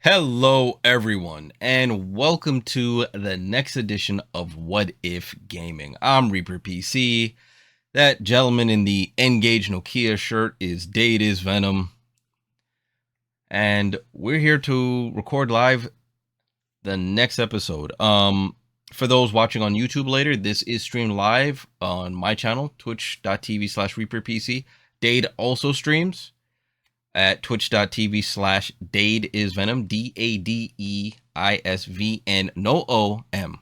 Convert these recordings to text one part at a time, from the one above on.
Hello, everyone, and welcome to the next edition of What If Gaming. I'm Reaper PC. That gentleman in the Engage Nokia shirt is Dade is Venom, and we're here to record live the next episode. For those watching on YouTube later, this is streamed live on my channel, twitch.tv/ReaperPC. Dade also streams at twitch.tv/ Dade is Venom, DADEISVN, no OM.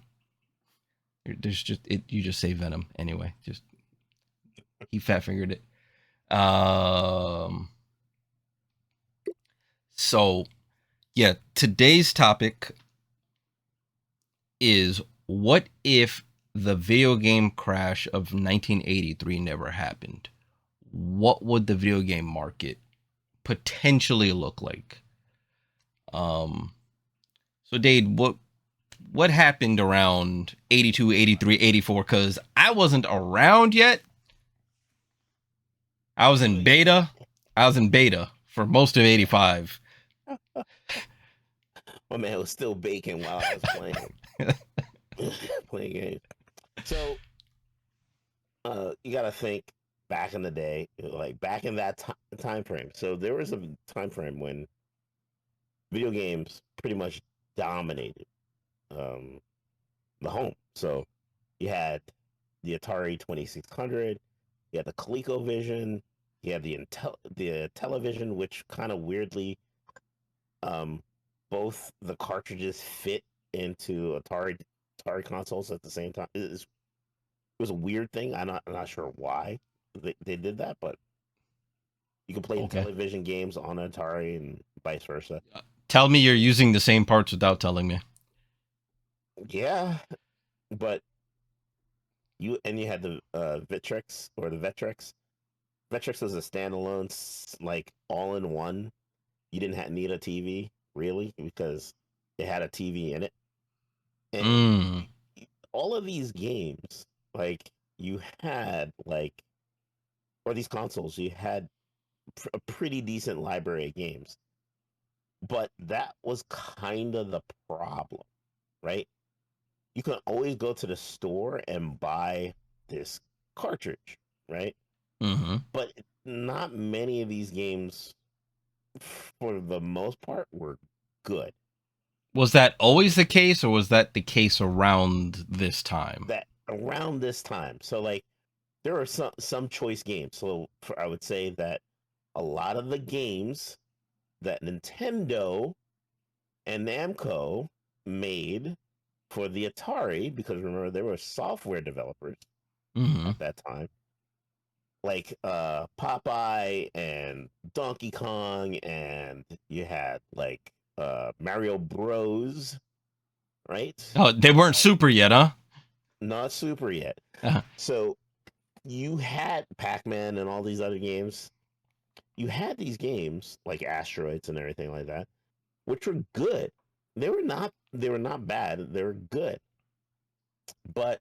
There's just it. You just say Venom anyway. Just he fat fingered it. Um. So yeah, today's topic is what if the video game crash of 1983 never happened? What would the video game market potentially look like? Um. So Dade, what happened around 82, 83, 84? Because I wasn't around yet. I was in beta. I was in beta for most of 85. My man was still baking while I was playing playing games. So you got to think back in the day, like back in that time frame. So there was a time frame when video games pretty much dominated um, the home. So you had the Atari 2600, you had the ColecoVision, you had the television, which kind of weirdly, um, both the cartridges fit into Atari consoles at the same time. It was a weird thing. I'm not sure why they did that, but you can play Okay. television games on Atari and vice versa. Tell me you're using the same parts without telling me. Yeah, but you had the Vectrex or the Vectrex. Vectrex was a standalone, like all in one. You didn't need a TV really because it had a TV in it, and Mm. all of these games, like you had like, or these consoles, you had a pretty decent library of games. But that was kind of the problem, right? You can always go to the store and buy this cartridge, right? Mm-hmm. But not many of these games, for the most part, were good. Was that always the case, or was that the case around this time? That around this time, so like there are some choice games. So I would say that a lot of the games that Nintendo and Namco made for the Atari, because remember they were software developers Mm-hmm. at that time, like Popeye and Donkey Kong, and you had like Mario Bros, right? Oh, they weren't super yet, huh? Not super yet. Uh-huh. So you had Pac-Man and all these other games. You had these games like Asteroids and everything like that, which were good. They were not bad. They were good, but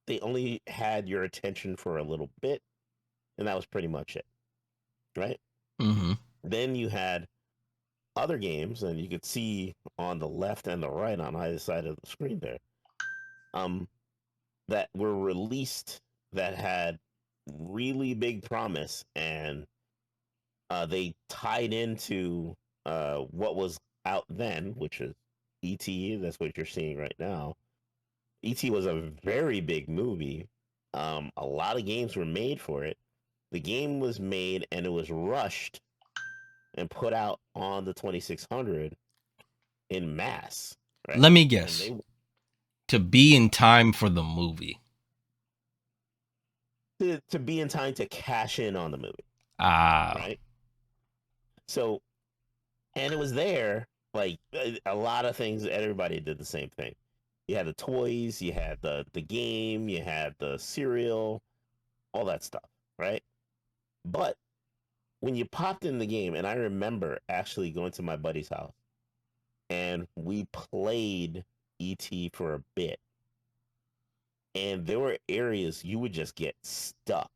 they only had your attention for a little bit, and that was pretty much it, right? Mm-hmm. Then you had other games, and you could see on the left and the right on either side of the screen there, um, that were released that had really big promise, and they tied into what was out then, which is ET. That's what you're seeing right now. ET was a very big movie. A lot of games were made for it. The game was made and it was rushed and put out on the 2600 in mass, right? Let me And guess. they To be in time for the movie. to be in time to cash in on the movie, Ah. right? So, and it was there. Like a lot of things, everybody did the same thing. You had the toys, you had the game, you had the cereal, all that stuff, right? But when you popped in the game, and I remember actually going to my buddy's house and we played ET for a bit, and there were areas you would just get stuck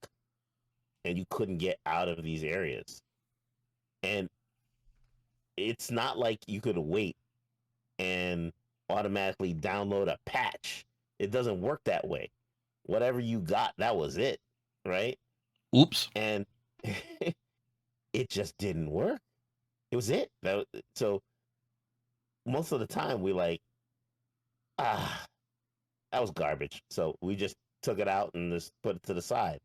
and you couldn't get out of these areas. And it's not like you could wait and automatically download a patch. It doesn't work that way. Whatever you got, that was it, right? Oops. And it just didn't work. It was it. So most of the time we like, ah, that was garbage. So we just took it out and just put it to the side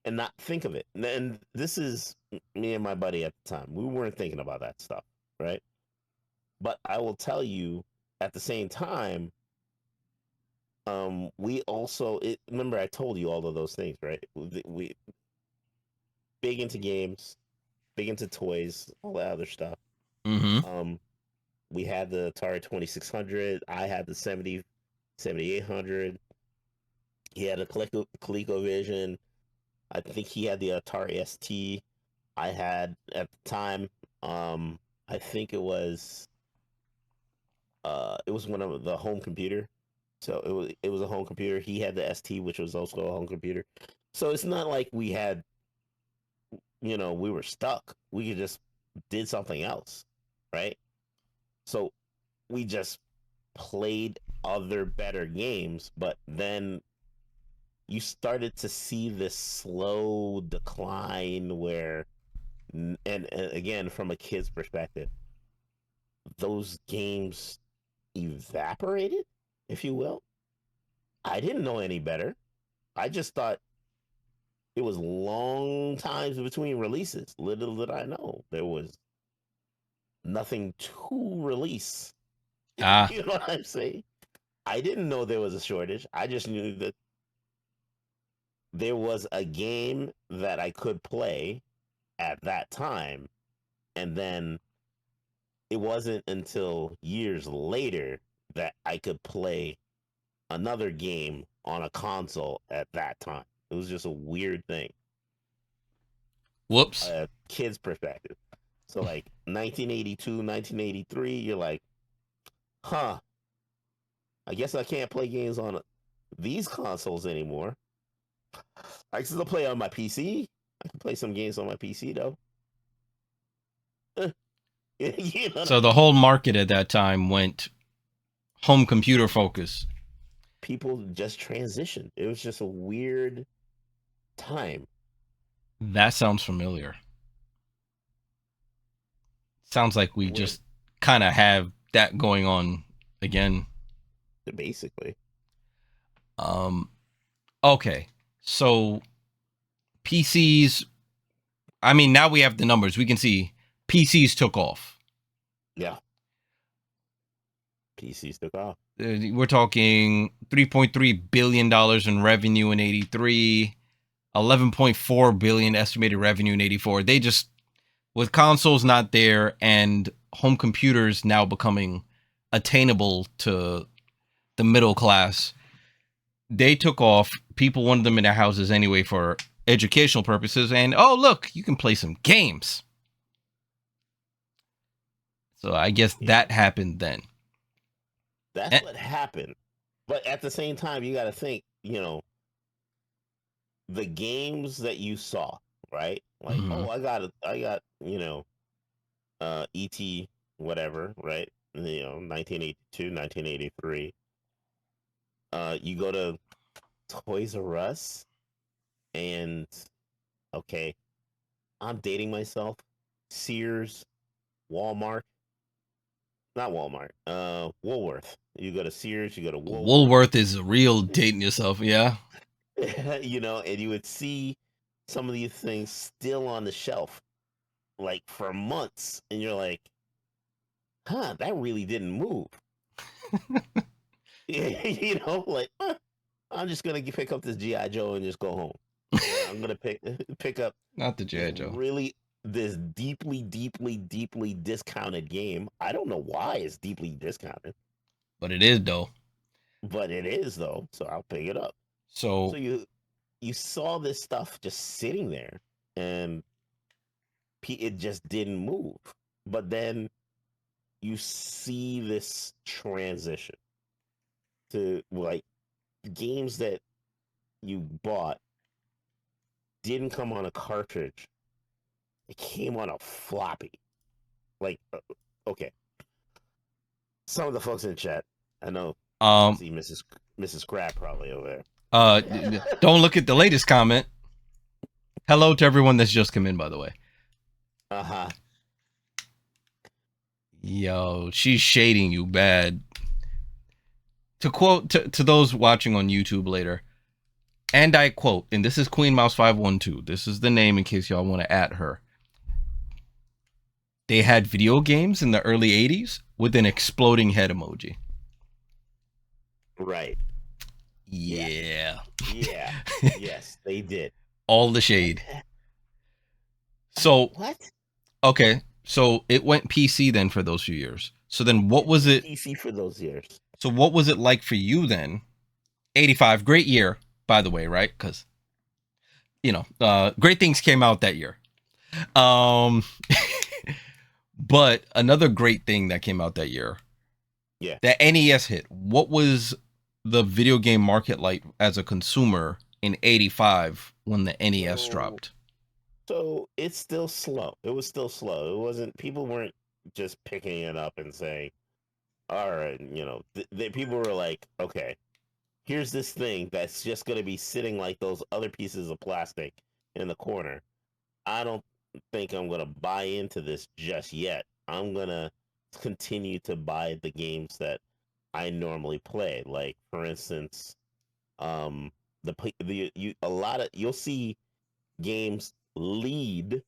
and not think of it. And this is me and my buddy at the time. We weren't thinking about that stuff, right? But I will tell you at the same time, we also remember I told you all of those things, right? We big into games, big into toys, all that other stuff. Mm-hmm. Um, we had the Atari 2600. I had the 7800. He had a ColecoVision. I think he had the Atari ST. I had at the time, I think it was one of the home computer. So it was a home computer. He had the ST, which was also a home computer. So it's not like we had, we were stuck. We could just did something else, right? So we just played other better games, but then you started to see this slow decline where, and again, from a kid's perspective, those games evaporated, if you will. I didn't know any better. I just thought it was long times between releases. Little did I know there was nothing to release. Ah, You know what I'm saying? I didn't know there was a shortage. I just knew that there was a game that I could play at that time. And then it wasn't until years later that I could play another game on a console at that time. It was just a weird thing, whoops. a kid's perspective. So, like 1982, 1983, you're like, huh, I guess I can't play games on these consoles anymore. I can still play on my PC. I can play some games on my PC, though. You know what So I the mean? whole market at that time went home computer focus. People just transitioned. It was just a weird time. That sounds familiar. Sounds like we Where just kind of have that going on again. basically, Um, okay. So PCs, I mean, now we have the numbers. We can see PCs took off. yeah, PCs took off. We're talking $3.3 billion in revenue in 83, 11.4 billion estimated revenue in 84. They just, with consoles not there and home computers now becoming attainable to the middle class, they took off. People wanted them in their houses anyway for educational purposes. And oh, look, you can play some games. So I guess Yeah, that happened then. that's Eh, what happened. But at the same time, you got to think, the games that you saw, right? Like, mhm. oh, I got, ET, whatever, right? 1982, 1983. You go to Toys R Us, and okay, I'm dating myself. Sears, Walmart, not Walmart, Woolworth. You go to Sears, you go to Woolworth, Woolworth is real dating yourself. Yeah. and you would see some of these things still on the shelf, like for months, and you're like, huh, that really didn't move. Like, I'm just gonna pick up this GI Joe and just go home. I'm gonna pick up Not the this J. Joe. this deeply, deeply, deeply discounted game. I don't know why it's deeply discounted, But it is, though. but it is though. So I'll pick it up. So So, you saw this stuff just sitting there, and it just didn't move. But then you see this transition to like games that you bought didn't come on a cartridge. It came on a floppy. Like okay. Some of the folks in chat, I know, I Um, see Mrs. Crab probably over there. don't look at the latest comment. Hello to everyone that's just come in, by the way. Uh-huh. Yo, she's shading you bad. To quote to those watching on YouTube later, and I quote, and this is Queen Mouse 512. This is the name in case y'all want to at her. They had video games in the early 80s with an exploding head emoji. Right. Yeah. Yeah. Yes, they did. All the shade. So, what? Okay, so it went PC then for those few years. So then what was it? PC for those years. So what was it like for you then? 85, great year, by the way, right? Because, great things came out that year. But another great thing that came out that year, yeah, that NES hit. What was the video game market like as a consumer in 85 when the NES dropped? So it's still slow. It was still slow. It wasn't, people weren't just picking it up and saying, all right, people were like, okay, here's this thing that's just going to be sitting like those other pieces of plastic in the corner. I don't think I'm going to buy into this just yet. I'm going to continue to buy the games that I normally play. Like, for instance, you'll see games lead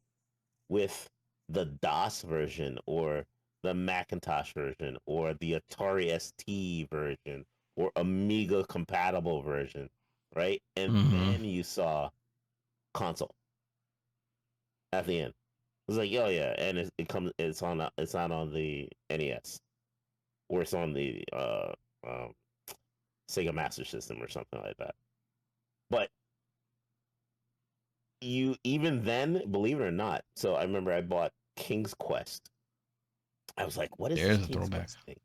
with the DOS version or the Macintosh version or the Atari ST version or Amiga compatible version, right? And then you saw console at the end. It's like, oh yeah, and it's not on the NES or it's on the um, Sega Master System or something like that. But you even then, believe it or not, so I remember I bought King's Quest. I was like, what is this There's a King's throwback. Quest thing?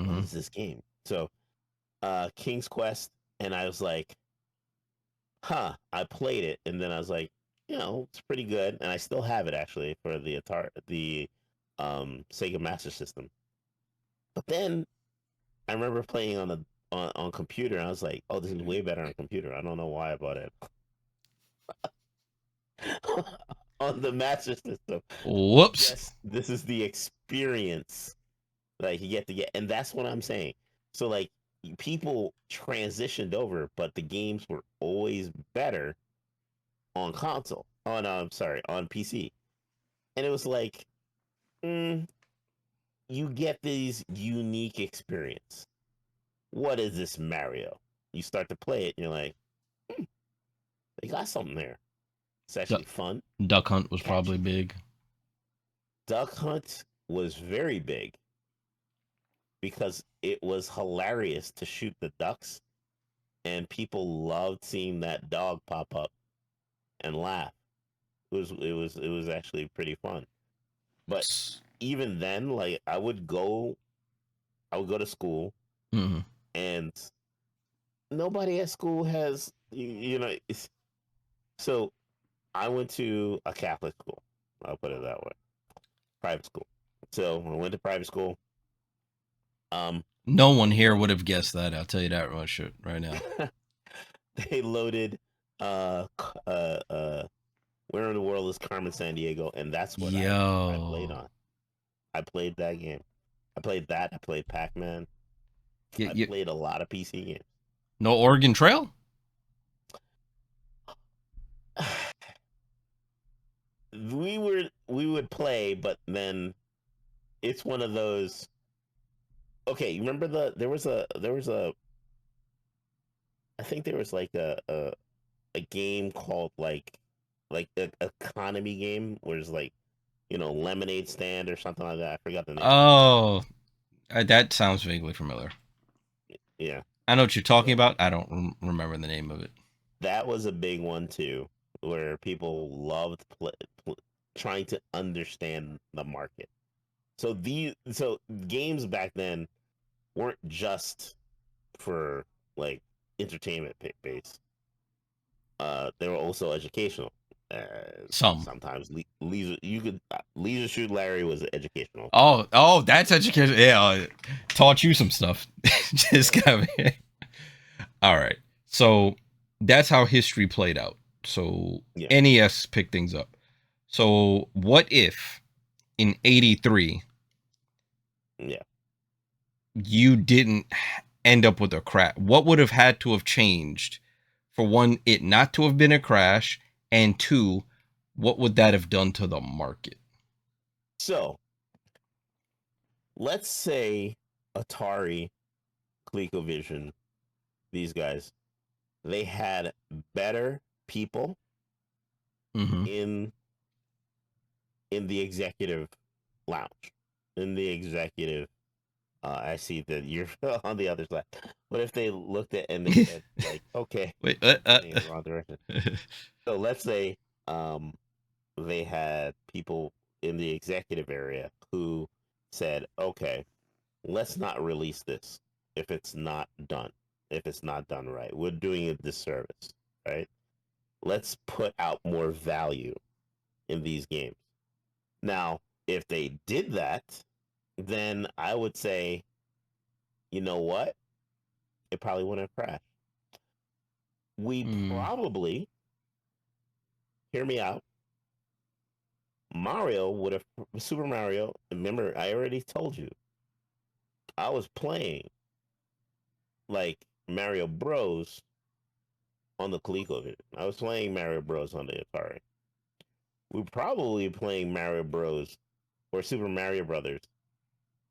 What is this game? So King's Quest, and I was like, huh, I played it, and then I was like, it's pretty good, and I still have it actually for the Atari, the Sega Master System. But then I remember playing on computer, and I was like, oh, this is way better on computer. I don't know why I bought it on the Master System. Whoops. This is the experience like you get to get, and that's what I'm saying. So like people transitioned over, but the games were always better on console. On PC, and it was like, you get these unique experience. What is this Mario? You start to play it, and you're like, they got something there. It's actually fun. Duck Hunt was Catchy. probably big. Duck Hunt was very big because it was hilarious to shoot the ducks, and people loved seeing that dog pop up and laugh. It was actually pretty fun. But even then, like I would go to school, and nobody at school has so I went to a Catholic school. I'll put it that way, private school. So I went to private school. No one here would have guessed that. I'll tell you that much right now. They loaded Where in the World is Carmen Sandiego, and that's what I played on. I played that game. I played that. I played Pac-Man. I played a lot of PC games. No Oregon Trail? We would play, but then it's one of those. Okay, you remember there was a I think there was like a game called like an economy game where it's like lemonade stand or something like that. I forgot the name. Oh, that sounds vaguely familiar. Yeah, I know what you're talking about. I don't remember the name of it. that was a big one too, where people loved trying to understand the market. So games back then weren't just for like entertainment base. They were also educational. Some. Sometimes Leisure Suit Larry was educational. Oh, that's education. Yeah, taught you some stuff. Just kind of. All right. So that's how history played out. So Yeah, NES picked things up. So what if in '83 yeah. you didn't end up with a crash? What would have had to have changed for one, it not to have been a crash, and two, what would that have done to the market? So let's say Atari, ColecoVision, these guys, they had better people Mm-hmm. in the executive lounge, in the executive. I see that you're on the other side. What if they looked at and they said, like, okay, Wait. pointing in the wrong direction. So let's say um, they had people in the executive area who said, okay, let's not release this if it's not done. If it's not done right, we're doing a disservice, right? Let's put out more value in these games. Now, if they did that, then I would say, you know what? It probably wouldn't have crashed. We mm. probably, hear me out, Mario would have, Super Mario, remember, I already told you, I was playing like Mario Bros on the ColecoVision. I was playing Mario Bros on the Atari. We were probably playing Mario Bros or Super Mario Brothers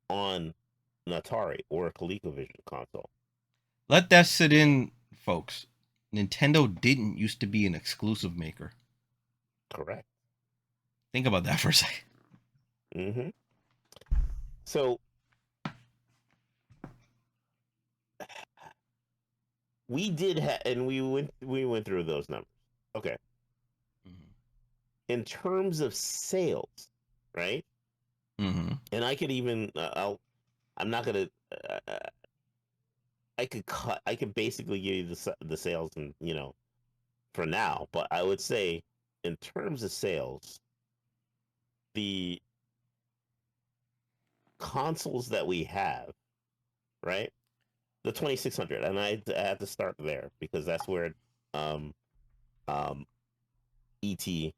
on an Atari or a ColecoVision console. Let that sit in, folks. Nintendo didn't used to be an exclusive maker. Correct. Think about that for a second. Mm-hmm. So we did and we went through those numbers. Okay. Mm-hmm. In terms of sales, right? Mm-hmm. And I could even I'm not gonna I could cut I could basically give you the sales and for now, but I would say in terms of sales, the consoles that we have, right? The 2600, and I had to start there because that's where um um ET, Yeah,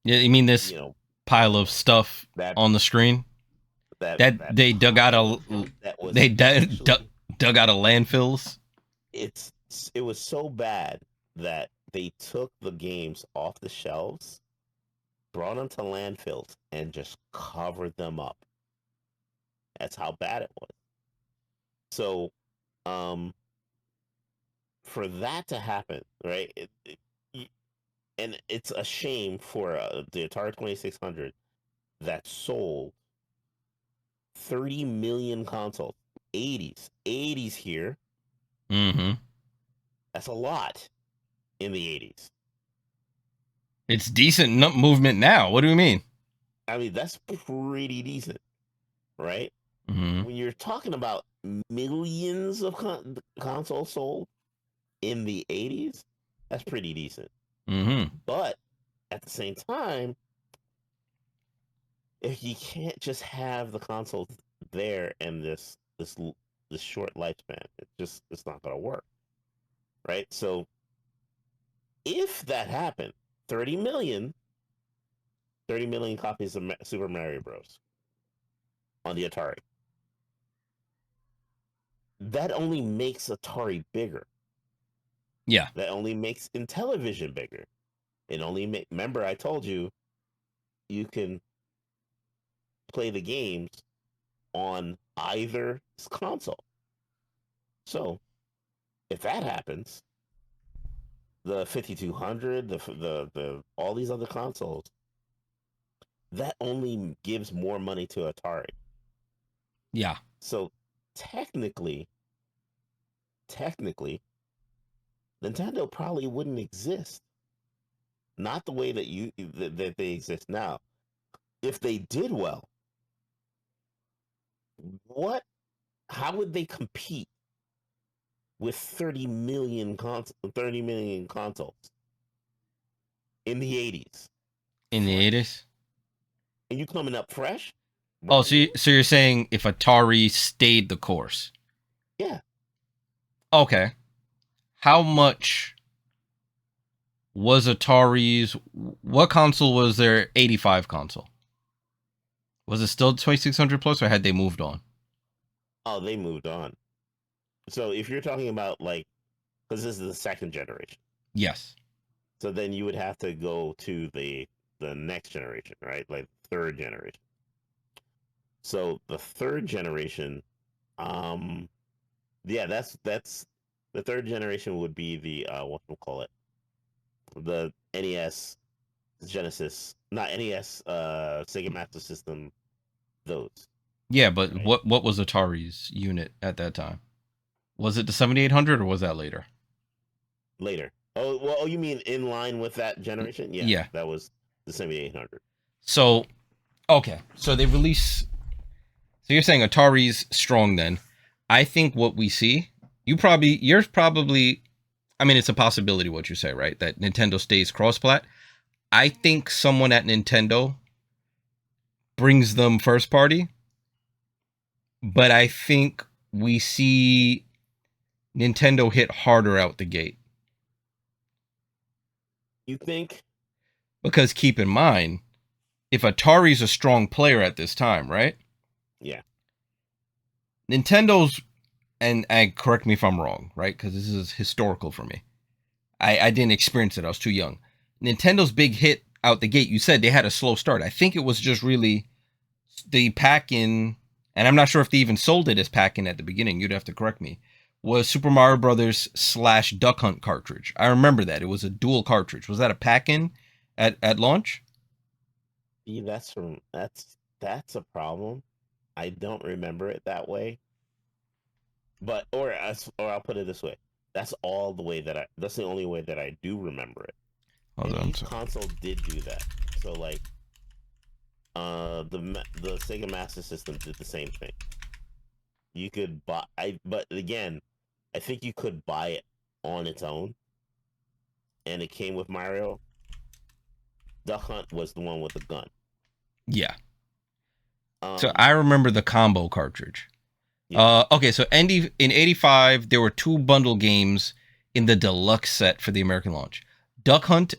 you mean this you know, pile of stuff that on the screen that that they dug out pile of of junk that was they actually dug out of landfills? it's it was so bad that they took the games off the shelves, brought them to landfills, and just covered them up. That's how bad it was. So, um, for that to happen, right? And it's a shame for the Atari 2600 that sold 30 million consoles. 80s here. Mm-hmm. That's a lot in the 80s. It's decent movement now. What do you mean? I mean, that's pretty decent, right? Mm-hmm. When you're talking about millions of consoles sold in the 80s, that's pretty decent. Mm-hmm. But at the same time, if you can't just have the consoles there and this short lifespan, it's not going to work, right? So if that happened, 30 million, 30 million copies of Super Mario Bros. On the Atari, that only makes Atari bigger. Yeah. That only makes Intellivision bigger. It only remember I told you you can play the games on either console. So if that happens, the 5200, the all these other consoles, that only gives more money to Atari. Yeah. So technically, technically, Nintendo probably wouldn't exist. Not the way that they exist now. If they did well, what? How would they compete with 30 million consoles? in the 80s. In the Fresh. 80s? And you coming up fresh? Oh, Brand new? so you're saying if Atari stayed the course? Yeah. Okay. How much was Atari's? What console was their 85 console? Was it still 2600 plus, or had they moved on? Oh, they moved on. So if you're talking about like, because this is the second generation, Yes. so then you would have to go to the next generation, right? Like third generation. So the third generation, um, yeah, that's the third generation would be the what we call it, the NES, Genesis, not NES, Sega Master System, those, Yeah, but right? what was Atari's unit at that time? Was it the 7800 or was that later? Later. Oh, well, oh, you mean in line with that generation? Yeah, Yeah. that was the 7800. So, okay. So they release. So you're saying Atari's strong then. I think what we see, you're probably, I mean, it's a possibility what you say, right? That Nintendo stays cross-plat. I think someone at Nintendo brings them first party, but I think we see Nintendo hit harder out the gate. You think? Because keep in mind, if Atari's a strong player at this time, right? Yeah. Nintendo's, and correct me if I'm wrong, right? Because this is historical for me. I didn't experience it. I was too young. Nintendo's big hit out the gate, you said they had a slow start. I think it was just really the pack-in, and I'm not sure if they even sold it as pack-in at the beginning. You'd have to correct me. Was Super Mario Brothers / Duck Hunt cartridge. I remember that. It was a dual cartridge. Was that a pack-in at launch? See, that's a problem. I don't remember it that way. But or I'll put it this way. That's all the way that that's the only way that I do remember it. Hold And on. each console did do that. So like the Sega Master System did the same thing. You could buy but again, I think you could buy it on its own and it came with Mario. Duck Hunt was the one with the gun. Yeah. So Um I remember the combo cartridge. yeah. Okay, so in 85, there were 2 bundle games in the deluxe set for the American launch. Duck Hunt,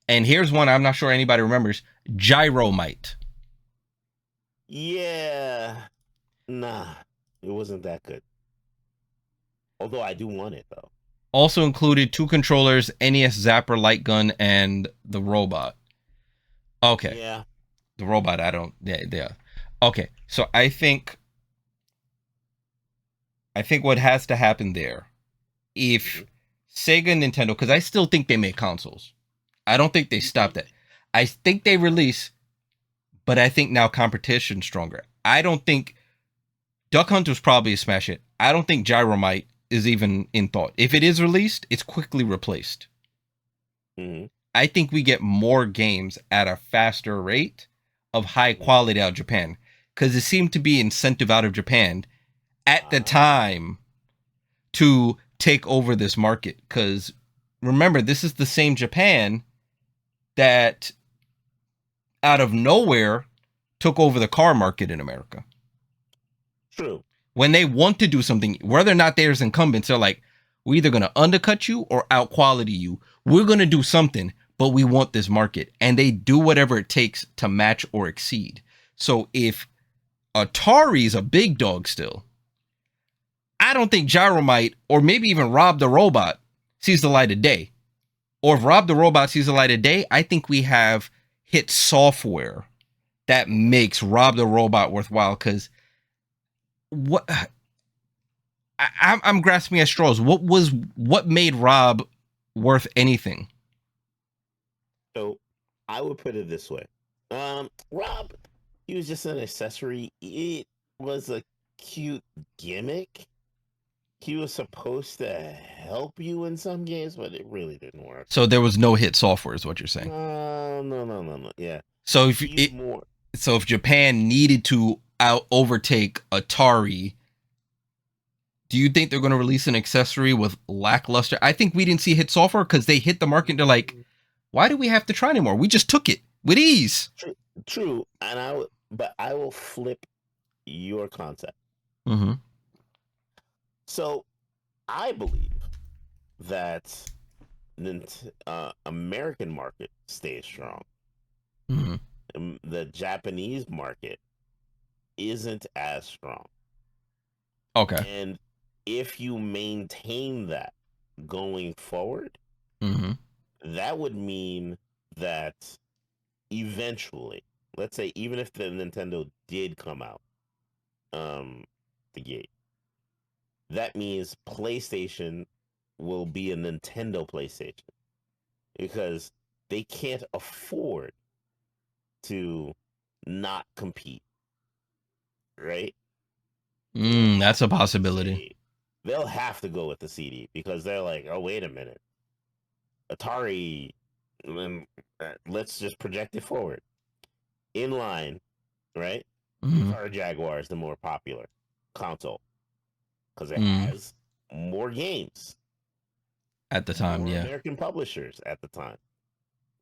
and here's one I'm not sure anybody remembers, Gyromite. Yeah. Nah. It wasn't that good. Although I do want it though. Also included 2 controllers, NES Zapper light gun, and the robot. Okay, Yeah. the robot, I don't, yeah. Okay, so I think what has to happen there, if Mm-hmm. Sega and Nintendo, because I still think they make consoles. I don't think they stopped that. I think they release, but I think now competition's stronger. I don't think Duck Hunt was probably a smash hit. I don't think Gyromite is even in thought. If it is released, it's quickly replaced. Mm-hmm. I think we get more games at a faster rate of high quality out of Japan because it seemed to be incentive out of Japan at the time to take over this market. Because remember, this is the same Japan that out of nowhere took over the car market in America. True. When they want to do something, whether or not there's incumbents, they're like, we're either going to undercut you or out quality you. We're going to do something, but we want this market. And they do whatever it takes to match or exceed. So if Atari's a big dog still, I don't think Gyromite or maybe even Rob the Robot sees the light of day. Or if Rob the Robot sees the light of day, I think we have hit software that makes Rob the Robot worthwhile. Because what I'm grasping at straws. What made Rob worth anything? So I would put it this way. Rob, he was just an accessory. It was a cute gimmick. He was supposed to help you in some games, but it really didn't work. So there was no hit software, is what you're saying. No. Yeah. So if Japan needed to overtake Atari, do you think they're going to release an accessory with lackluster? I think we didn't see hit software because they hit the market and they're like, Why do we have to try anymore? We just took it with ease. True, true, and but I will flip your concept. Mm-hmm. So I believe that American market stays strong. Mm-hmm. The Japanese market isn't as strong. Okay. And if you maintain that going forward, Mm-hmm. that would mean that eventually, let's say, even if the Nintendo did come out, the gate, that means PlayStation will be a Nintendo PlayStation because they can't afford to not compete, right? They'll That's have a to possibility. say they'll have to go with the CD because they're like, oh wait a minute, Atari. Let's just project it forward in line, right? The Mm-hmm. Atari Jaguar is the more popular console because it Mm. has more games, At the time, more yeah. American publishers at the time.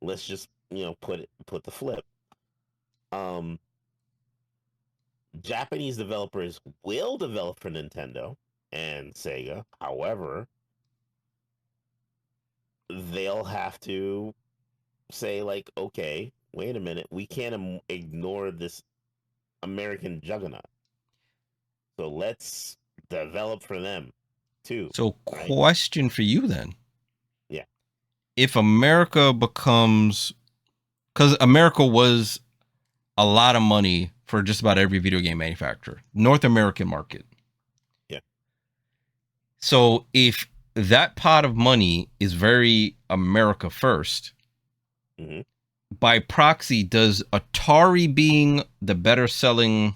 Let's just put the flip. Um, Japanese developers will develop for Nintendo and Sega. However, they'll have to say like, okay, wait a minute, we can't ignore this American juggernaut. So let's develop for them too, So, right? question for you then: Yeah. if America becomes, because America was a lot of money for just about every video game manufacturer, North American market. Yeah. So, if that pot of money is very America first, Hmm. by proxy, does Atari being the better selling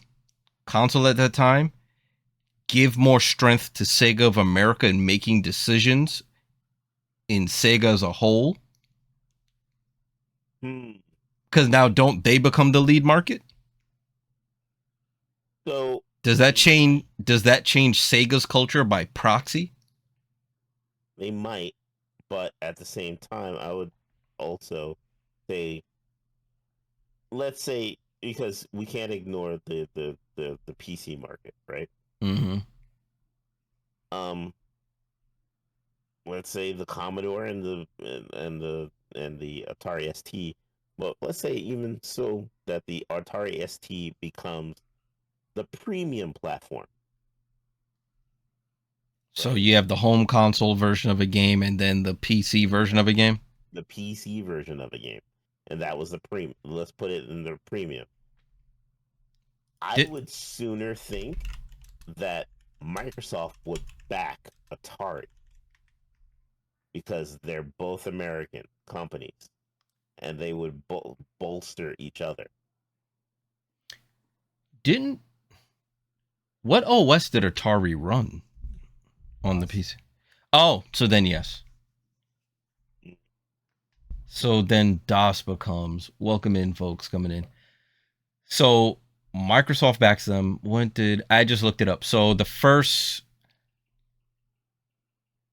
console at that time give more strength to Sega of America in making decisions in Sega as a whole? Hmm. Because now don't they become the lead market? So Does that they change? might, Does that change Sega's culture by proxy? they might, but at the same time, I would also say, let's say, because we can't ignore the PC market, right? Mm-hmm. Um, let's say the Commodore and the Atari ST. But let's say even so that the Atari ST becomes the premium platform, So right? you have the home console version of a game and then the PC version of a game. The PC version of a game, and that was the premium. Let's put it in the premium. I Did would sooner think that Microsoft would back Atari because they're both American companies and they would bolster each other. didn't what OS did Atari run on the DOS. PC? Oh, so then yes. So then DOS becomes welcome in, folks coming in. So Microsoft backs them. When did I just looked it up? So the first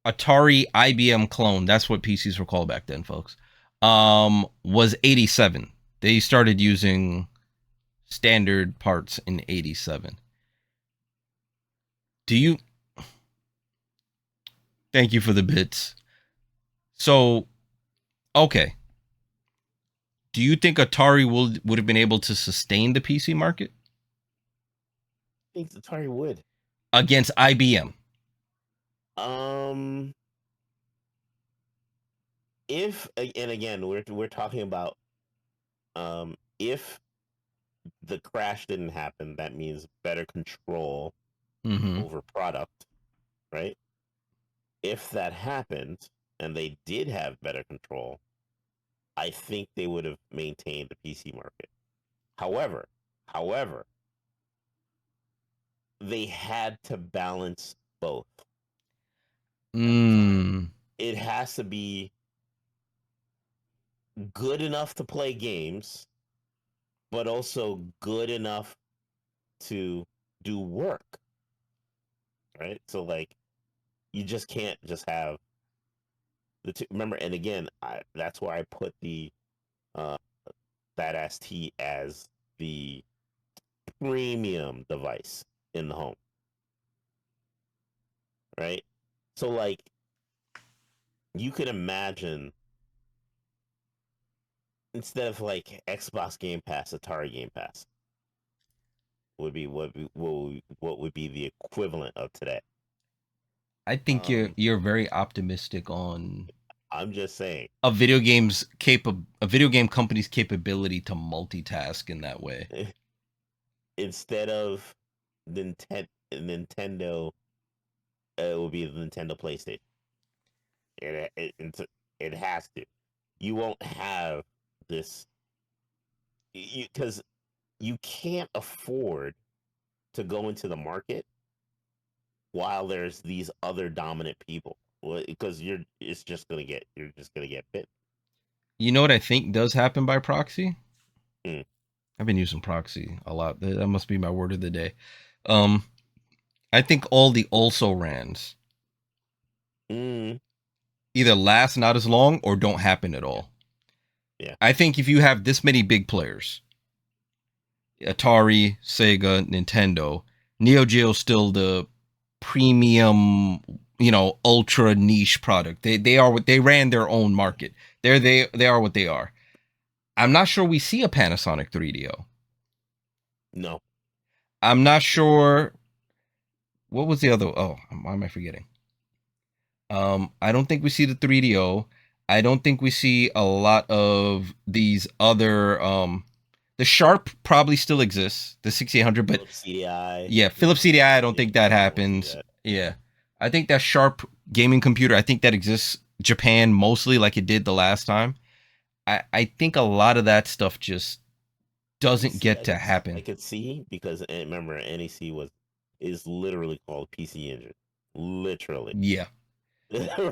Atari IBM clone, that's what PCs were called back then, folks. Was 87. They started using standard parts in 87. Do you Thank you for the bits. So, okay. Do you think Atari would have been able to sustain the PC market I think Atari would. against IBM? Um, if and again we're talking about if the crash didn't happen, that means better control Mm-hmm. over product, right? If that happened and they did have better control, I think they would have maintained the PC market. However, however, they had to balance both at the time. Mm. It has to be good enough to play games, but also good enough to do work, right? So like you just can't just have Remember, and again, that's why I put the uh, that ST as the premium device in the home, right? So like you can imagine instead of like Xbox Game Pass, Atari Game Pass would be what would be the equivalent of today. I think you're Um, you're very optimistic on I'm just saying, a video game company's capability to multitask in that way. instead of Nintendo, it will be the Nintendo PlayStation. It has to. You won't have this because you can't afford to go into the market while there's these other dominant people. Well, because you're just gonna get bit. You know what I think does happen by proxy? Mm. I've been using proxy a lot. That must be my word of the day. Um, I think all the also rans Mm. either last not as long or don't happen at Yeah, all. yeah. I think if you have this many big players, Atari, Sega, Nintendo, Neo Geo still the premium, ultra niche product. They are what they ran their own market. They are what they are. I'm not sure we see a Panasonic 3DO. No. I'm not sure what was the other. Oh, why am I forgetting? I don't think we see the 3DO. I don't think we see a lot of these other. The Sharp probably still exists, the 6800, but Philips CDI. yeah, No, Philips CDI. I don't yeah, think that I won't see happens. that. Yeah, I think that Sharp gaming computer. I think that exists Japan mostly, like it did the last time. I think a lot of that stuff just doesn't NEC, get to I happen. could see because remember NEC is literally called PC Engine, literally, Yeah,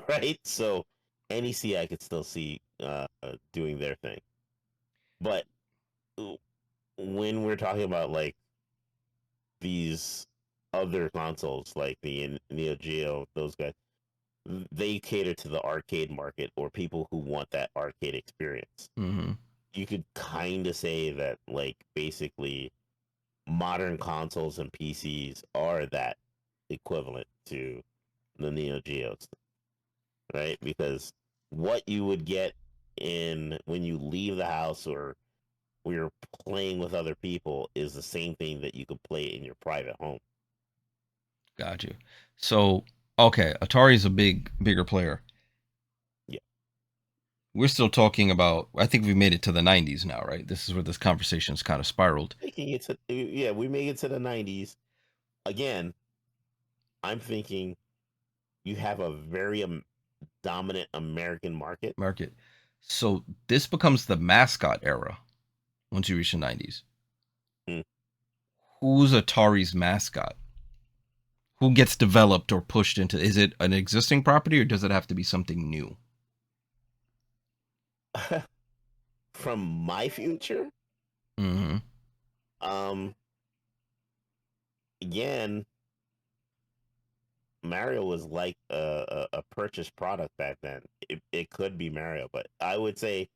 right? So NEC I could still see doing their thing, but when we're talking about like these other consoles like the Neo Geo, those guys, they cater to the arcade market or people who want that arcade experience. hmm You could kind of say that, like, basically, modern consoles and PCs are that equivalent to the Neo Geos, right? Because what you would get in when you leave the house or when you're playing with other people is the same thing that you could play in your private home. got you. So okay, Atari's a bigger player. Yeah. We're still talking about. I think we made it to the 90s now, right? This is where this conversation's kind of spiraled. Making it to, yeah, we make it to the 90s. Again, I'm thinking you have a very dominant American market. Market. So this becomes the mascot era once you reach the 90s. Mm. Who's Atari's mascot? Who gets developed or pushed into? Is it an existing property or does it have to be something new? From my future, Mm-hmm. um, again, Mario was like a purchased product back then. It could be Mario, but I would say,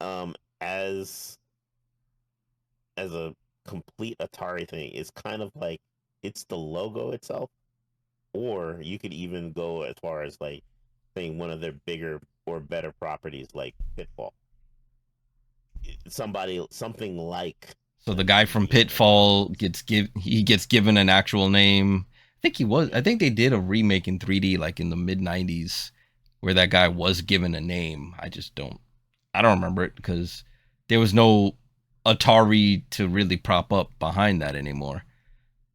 um, as as a complete Atari thing, it's kind of like it's the logo itself, or you could even go as far as like saying one of their bigger or better properties like Pitfall. Something like So the an guy from Indiana Pitfall Jones. gets given an actual name. I think he was. Yeah, I think they did a remake in 3D like in the mid 90s where that guy was given a name. I don't remember it because there was no Atari to really prop up behind that anymore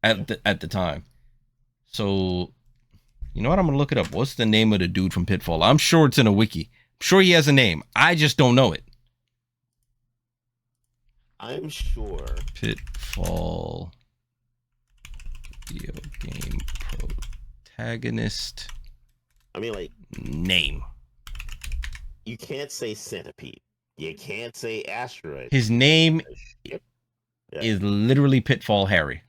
yeah. at the time. So you know what? I'm gonna look it up. What's the name of the dude from Pitfall? I'm sure it's in a wiki. I'm sure he has a name. I just don't know it. I'm sure. Pitfall video game protagonist I mean, like, name. you can't say centipede. You can't say asteroid. His name Yep. Yeah. is literally Pitfall Harry.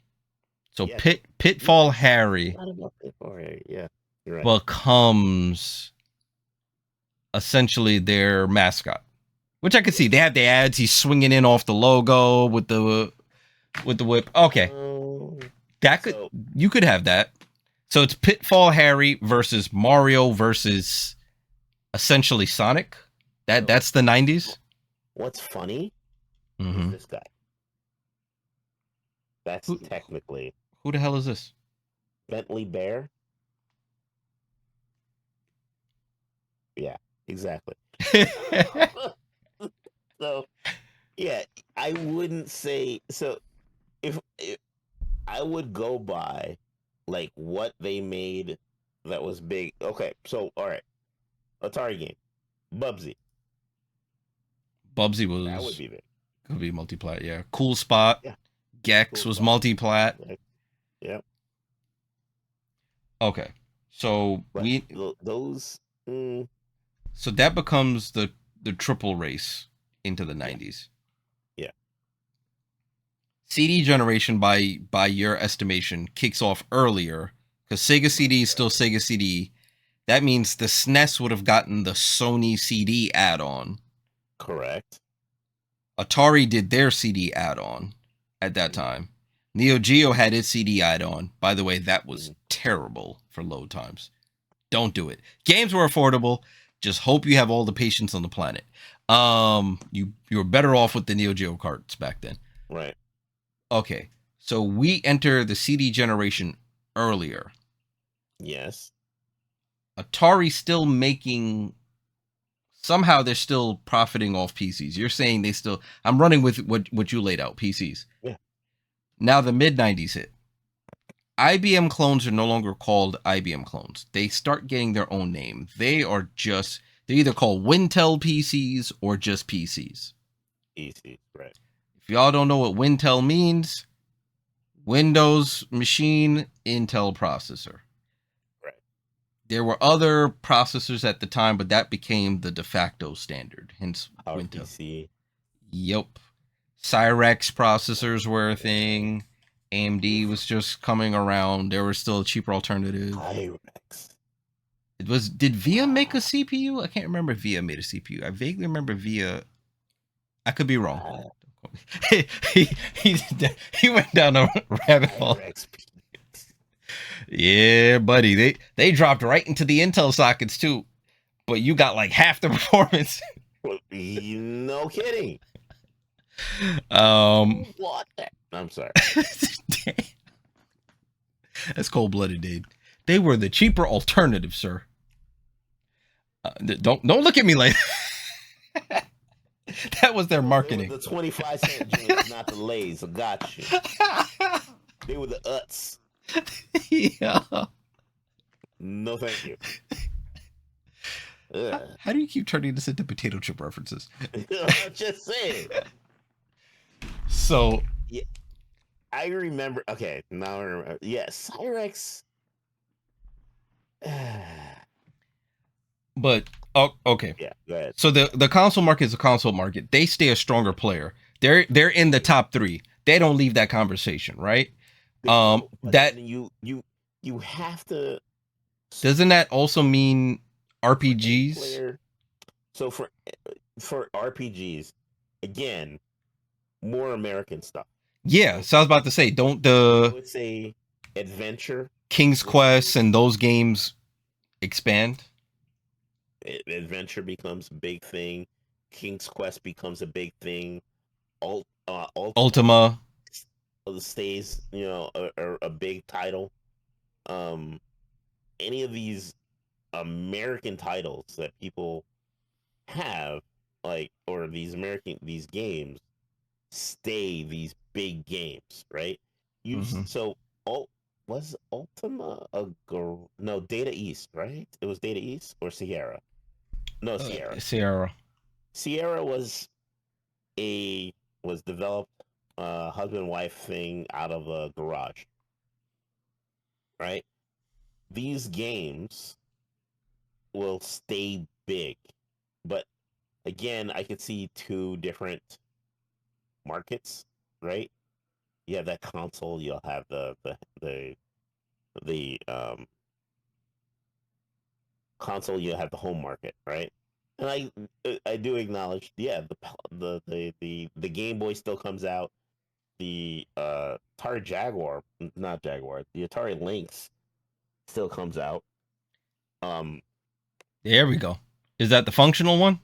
So Yeah. Pitfall I Harry forgot about Pitfall. Yeah. You're right. becomes essentially their mascot, which I could see. They have the ads. He's swinging in off the logo with the whip. Okay, that could So you could have that. So it's Pitfall Harry versus Mario versus essentially Sonic. That's the 90s. what's funny is Mm-hmm. this guy. That's technically Who the hell is this? Bentley Bear. Yeah, exactly. So yeah, I wouldn't say so. If I would go by like what they made that was big. Okay, so all right, Atari game, Bubsy. Bubsy That would was be big. could be multiplat. Yeah, Cool Spot. Yeah, Gex cool was spot. multiplat. Yeah, Okay, so but those. so that becomes the triple race into the 90s. Yeah. CD generation by your estimation kicks off earlier because Sega CD is still Sega CD. That means the SNES would have gotten the Sony CD add-on. Correct. Atari did their CD add-on at that time. Neo Geo had its CD add-on. By the way, that was terrible for load times. Don't do it. Games were affordable. Just hope you have all the patience on the planet. You were better off with the Neo Geo carts back then. Right. Okay, so we enter the CD generation earlier. Yes. Atari still making. Somehow they're still profiting off PCs. You're saying they still. I'm running with what you laid out. PCs. Yeah. Now the mid 90s hit. IBM clones are no longer called IBM clones. They start getting their own name. They're either called Wintel PCs or just PCs. PCs, right. If y'all don't know what Wintel means, Windows machine, Intel processor. Right. There were other processors at the time, but that became the de facto standard. Hence Wintel. PC. Yep. Cyrex processors were a thing. AMD was just coming around. There were still cheaper alternatives. Cyrex. Did VIA make a CPU? I can't remember if VIA made a CPU. I vaguely remember VIA. I could be wrong. He went down a rabbit hole. Yeah, buddy. They dropped right into the Intel sockets too, but you got like half the performance. No kidding. What? I'm sorry. That's cold-blooded, dude. They were the cheaper alternative, sir. Don't look at me like that was their marketing. The 25-cent joints, not the Lays. I got you. They were the Uts. Yeah. No, thank you. How do you keep turning this into potato chip references? I'm just saying. So yeah, I remember. Okay, now I remember. Yeah, Cyrex. But okay. Yeah, go ahead. So the console market is a console market. They stay a stronger player. They're in the top 3. They don't leave that conversation, right? That you have to. Doesn't that also mean RPGs? So for RPGs, again, more American stuff. Yeah, so I was about to say, I would say adventure, King's Quest, and those games expand. Adventure becomes a big thing. King's Quest becomes a big thing. Ultima stays, a big title. Any of these American titles that people have, or these games stay these big games, right? Was Ultima no Data East, right? It was Data East or Sierra? No, Sierra. Sierra was developed husband wife thing out of a garage, right? These games will stay big, but again, I could see 2 different markets, right? You have that console, you'll have the console, you'll have the home market, right? and I do acknowledge, yeah, the Game Boy still comes out. The Atari Jaguar, not Jaguar, the Atari Lynx still comes out. Um, There we go. Is that the functional one?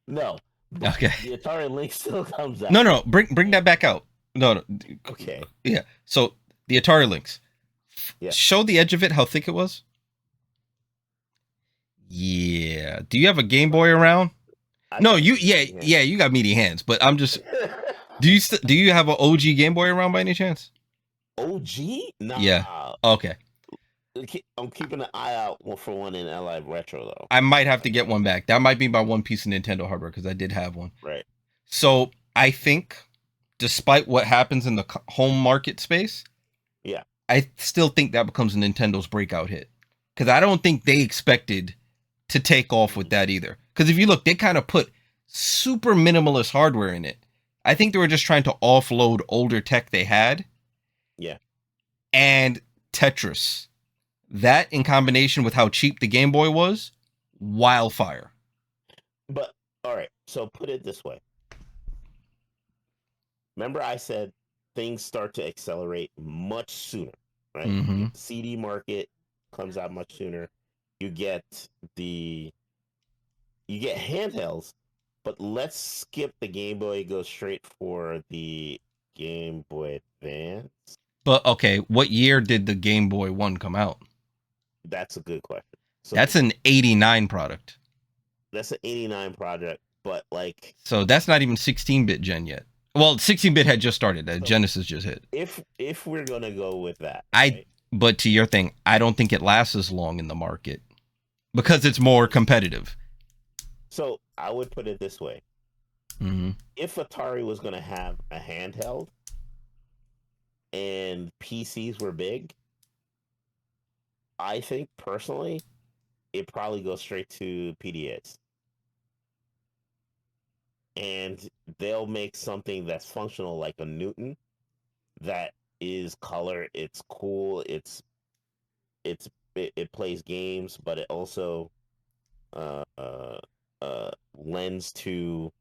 no, but Okay. the Atari Lynx still comes No, out. no, bring that back out. No, no. Okay, Yeah. So the Atari Lynx. yeah, Show the edge of it, how thick it was. Yeah. Do you have a Game Boy around? I No, got you. meaty Yeah, hands. yeah. You got meaty hands, but I'm just. Do you have an OG Game Boy around by any chance? OG? Yeah. Nah, Okay. I'm keeping an eye out for one in LI Retro though. I might have to Like, get one back. That might be my one piece of Nintendo hardware because I did have one. right. So I think, despite what happens in the home market space, Yeah. I still think that becomes Nintendo's breakout hit because I don't think they expected to take off with that either. Because if you look, they kind of put super minimalist hardware in it. I think they were just trying to offload older tech they had. Yeah. And Tetris. That in combination with how cheap the Game Boy was, wildfire. But all right, so put it this way. Remember, I said things start to accelerate much sooner, right? Mm-hmm. The CD market comes out much sooner. You get the you get handhelds, but let's skip the Game Boy. Go straight for the Game Boy Advance. But okay, what year did the Game Boy 1 come out? That's a good question. So That's an 89 product. that's an 89 project, but like, So that's not even 16-bit gen yet. Well, 16-bit had just started. so Genesis just hit. if we're gonna go with that, right? But to your thing, I don't think it lasts as long in the market because it's more competitive. So I would put it this way: Mm-hmm. if Atari was gonna have a handheld and PCs were big, I think personally, it probably goes straight to PDAs. And they'll make something that's functional like a Newton that is color, it's cool, it plays games, but it also uh uh, lends to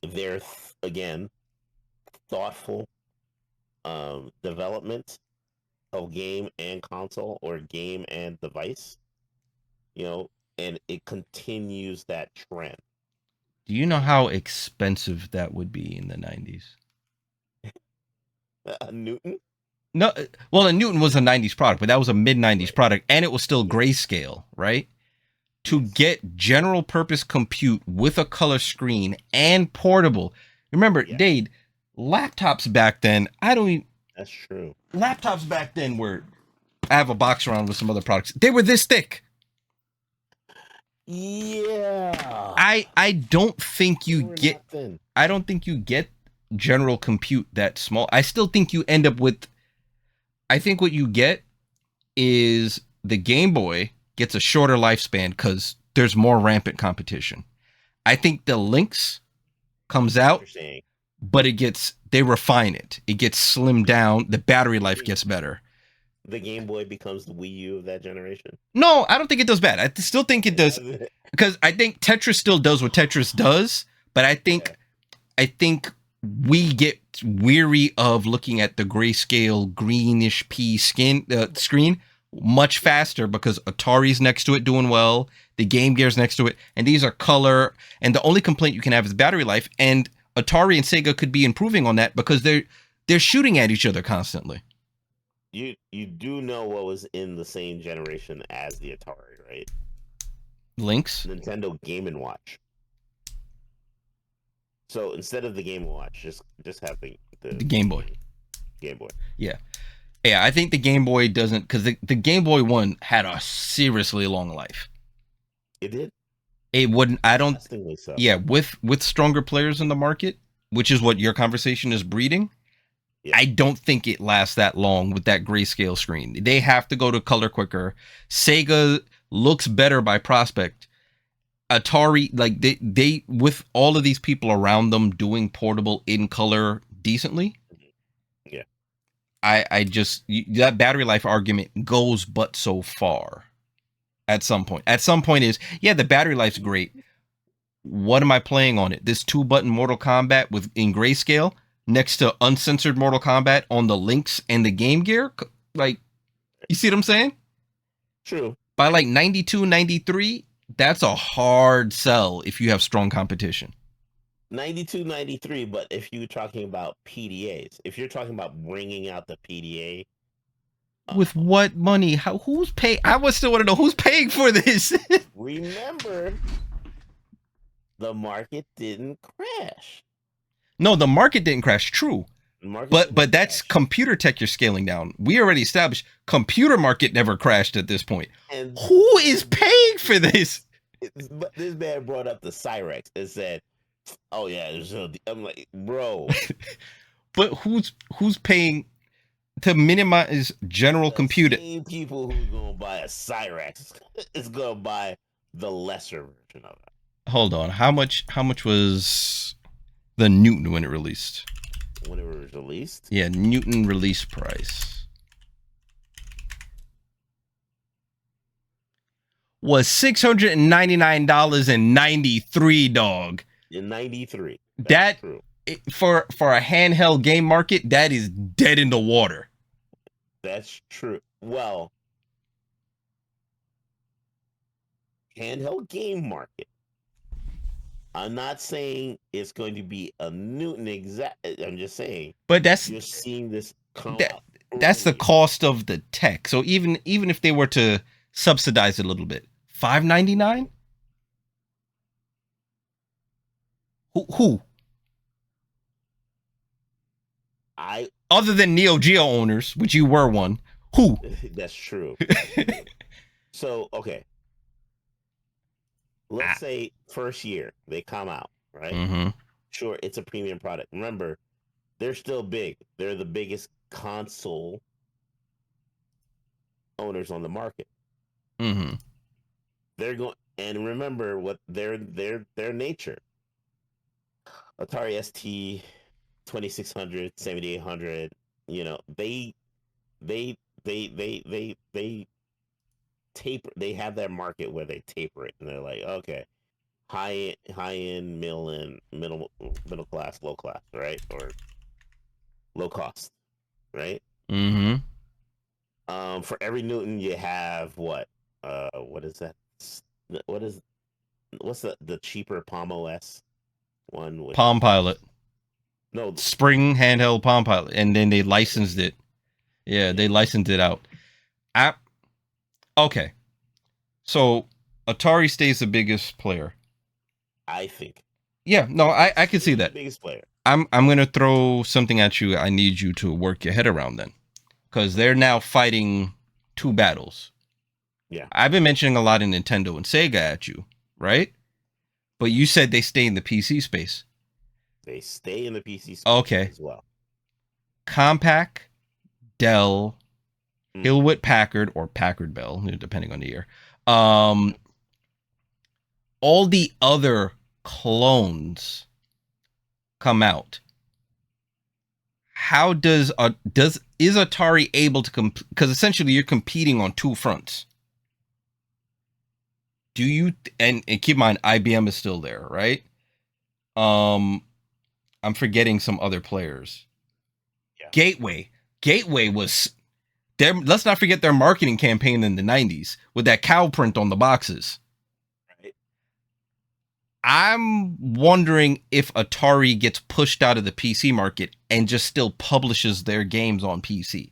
their again thoughtful development of game and console or game and device, you know, and it continues that trend. Do you know how expensive that would be in the 90s? Newton? No, well, a Newton was a 90s product, but that was a mid 90s Right. product, and it was still grayscale, right? To Yes. get general purpose compute with a color screen and portable. Remember, Yeah. Dade, laptops back then, That's true. laptops back then were, I have a box around with some other products. They were this thick. Yeah. I don't think They you were get not thin. I don't think you get general compute that small. I still think you end up with I think what you get is the Game Boy gets a shorter lifespan because there's more rampant competition. I think the Lynx comes What out, you're saying. but they refine it. It gets slimmed down. The battery life gets better. The Game Boy becomes the Wii U of that generation. No, I don't think it does bad. I still think it does because I think Tetris still does what Tetris does, but I think we get weary of looking at the grayscale greenish pea screen much faster because Atari's next to it doing well, the Game Gear's next to it, and these are color. And the only complaint you can have is battery life. And Atari and Sega could be improving on that because they're shooting at each other constantly. You do know what was in the same generation as the Atari, right? Lynx, Nintendo Game and Watch. So instead of the Game and Watch, just have the Game Boy. Game Boy. Yeah. Yeah, I think the Game Boy doesn't, because the Game Boy 1 had a seriously long life. It did. It wouldn't, I don't, Interestingly so. yeah, with stronger players in the market, which is what your conversation is breeding, Yeah. I don't think it lasts that long with that grayscale screen. They have to go to color quicker. Sega looks better by prospect. Atari, like they with all of these people around them doing portable in color decently. Yeah. I just that battery life argument goes but so far. At some point. At some point is, yeah, the battery life's great. What am I playing on it? This 2-button Mortal Kombat with in grayscale next to uncensored Mortal Kombat on the Lynx and the Game Gear? Like, you see what I'm saying? True. By like 92, 93, that's a hard sell if you have strong competition. 92, 93, but if you're talking about PDAs, if you're talking about bringing out the PDA, With what money? Who's paying? I would still want to know who's paying for this. remember, the market didn't crash. No, the market didn't crash. True. But that's computer tech you're scaling down. We already established computer market never crashed at this point. And who is paying for this? But this man brought up the Cyrex and said, "Oh yeah, I'm like, bro." But who's paying to minimize general computer? Same people who's gonna buy a Cyrex is gonna buy the lesser version of it. Hold on, how much was the Newton when it released? When it was released? Yeah, Newton release price was $699.93, dog. In 93. That true. For a handheld game market, that is dead in the water. That's true. Well, handheld game market. I'm not saying it's going to be a Newton exact. I'm just saying. But that's you're seeing this come out. That's the cost of the tech. So even if they were to subsidize it a little bit, $599. Who? Other than Neo Geo owners, which you were one, who? That's true. So okay. Let's say first year they come out, right? Mm-hmm. Sure, it's a premium product. Remember, they're still big. They're the biggest console owners on the market. Mm-hmm. They're going, and remember what their nature. Atari ST, 2600, 7800. You know, they taper. They have that market where they taper it, and they're like, okay, high end, middle class, low class, right, or low cost, right? Mm-hmm. For every Newton, you have what? What is that? What's the cheaper Palm OS one? Palm Pilot. No, Spring handheld Palm Pilot, and then they licensed it. Yeah, they licensed it out. Okay, so Atari stays the biggest player. I think. Yeah, no, I can see that. Biggest player. I'm gonna throw something at you. I need you to work your head around then, because they're now fighting two battles. Yeah, I've been mentioning a lot of Nintendo and Sega at you, right? But you said they stay in the PC space. They stay in the PC space as well. Compaq, Dell, Hewlett Packard, or Packard Bell, depending on the year. All the other clones come out. How is Atari able to because essentially you're competing on two fronts. Do you and keep in mind IBM is still there, right? I'm forgetting some other players. Yeah. Gateway was there. Let's not forget their marketing campaign in the 90s with that cow print on the boxes. Right. I'm wondering if Atari gets pushed out of the PC market and just still publishes their games on PC.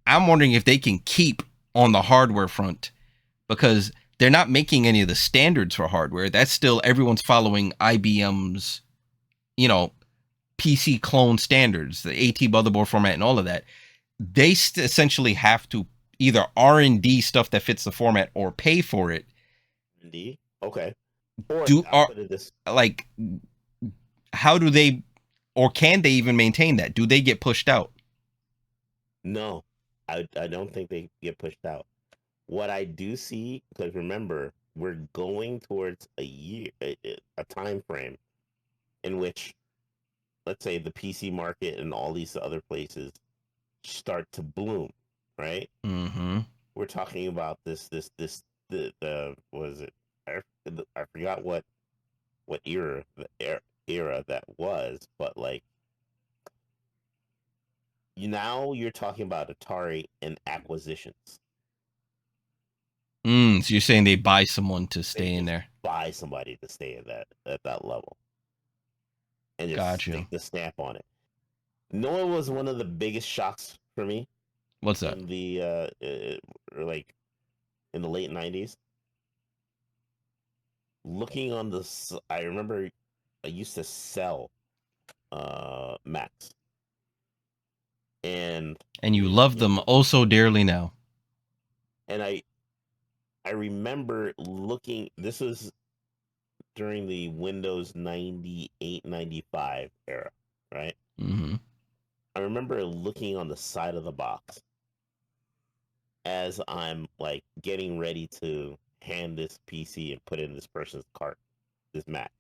I'm wondering if they can keep on the hardware front, because they're not making any of the standards for hardware. That's still everyone's following IBM's, PC clone standards, the AT motherboard format and all of that. They essentially have to either R&D stuff that fits the format or pay for it. R&D? Okay. How do they, or can they even maintain that? Do they get pushed out? No, I don't think they get pushed out. What I do see, because remember, we're going towards a year, a time frame in which, let's say, the PC market and all these other places start to bloom, right? Mm-hmm. we're talking about the was it? I forgot what era that was, but like you're talking about Atari and acquisitions. So you're saying they buy someone to They stay in just there? buy somebody to stay at that level and just Gotcha. stick the stamp on it. Noah was one of the biggest shocks for me What's that? in the like in the late '90s. Looking on I remember I used to sell Macs, and And you love them oh so dearly now. and I remember looking. This was during the Windows 98, 95 era, right? Mm-hmm. I remember looking on the side of the box as I'm like getting ready to hand this PC and put it in this person's cart, this Mac.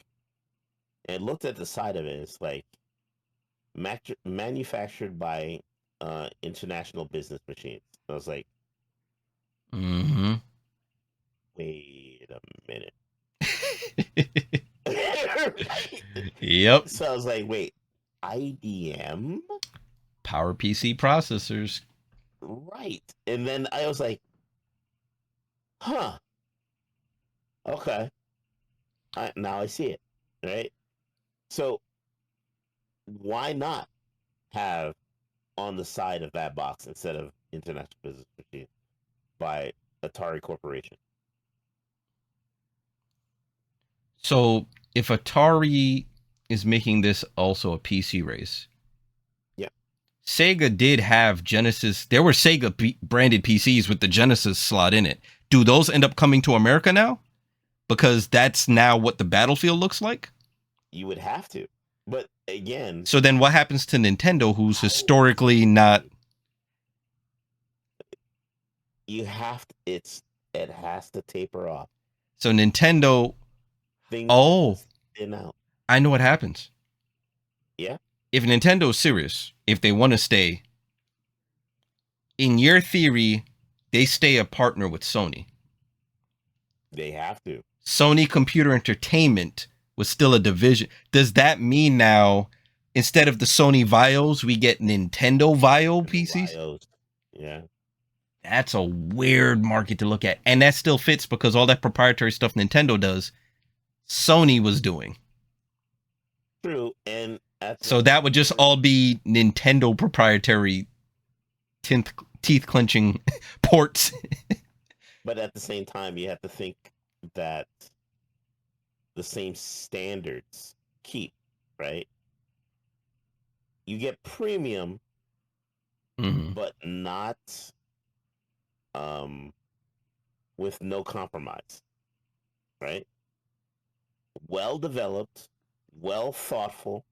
And looked at the side of it, and it's like manufactured by International Business Machines. I was like, Mm-hmm. wait a minute. Yep. So I was like, wait, IBM? Power PC processors. Right. And then I was like, huh, okay. Now I see it. Right. So why not have on the side of that box instead of International Business Machine by Atari Corporation? So if Atari is making this also a PC race, Yeah. Sega did have Genesis. There were Sega branded PCs with the Genesis slot in it. Do those end up coming to America now? Because that's now what the Battlefield looks like. You would have to. But again, So then what happens to Nintendo, who's how historically not? you have to, it has to taper off. So Nintendo, Things have to oh, thin out. I know what happens. Yeah. If Nintendo is serious, if they want to stay, in your theory, they stay a partner with Sony. They have to. Sony Computer Entertainment was still a division. Does that mean now, instead of the Sony Vios, we get Nintendo Vio And the PCs? Vios. Yeah. That's a weird market to look at. And that still fits because all that proprietary stuff Nintendo does, Sony was doing. True. And at the So that would just same all be Nintendo proprietary teeth clenching ports. but at the same time you have to think that the same standards keep, right? You get premium, Mm-hmm. but not um with no compromise, right? Well developed, well thoughtful,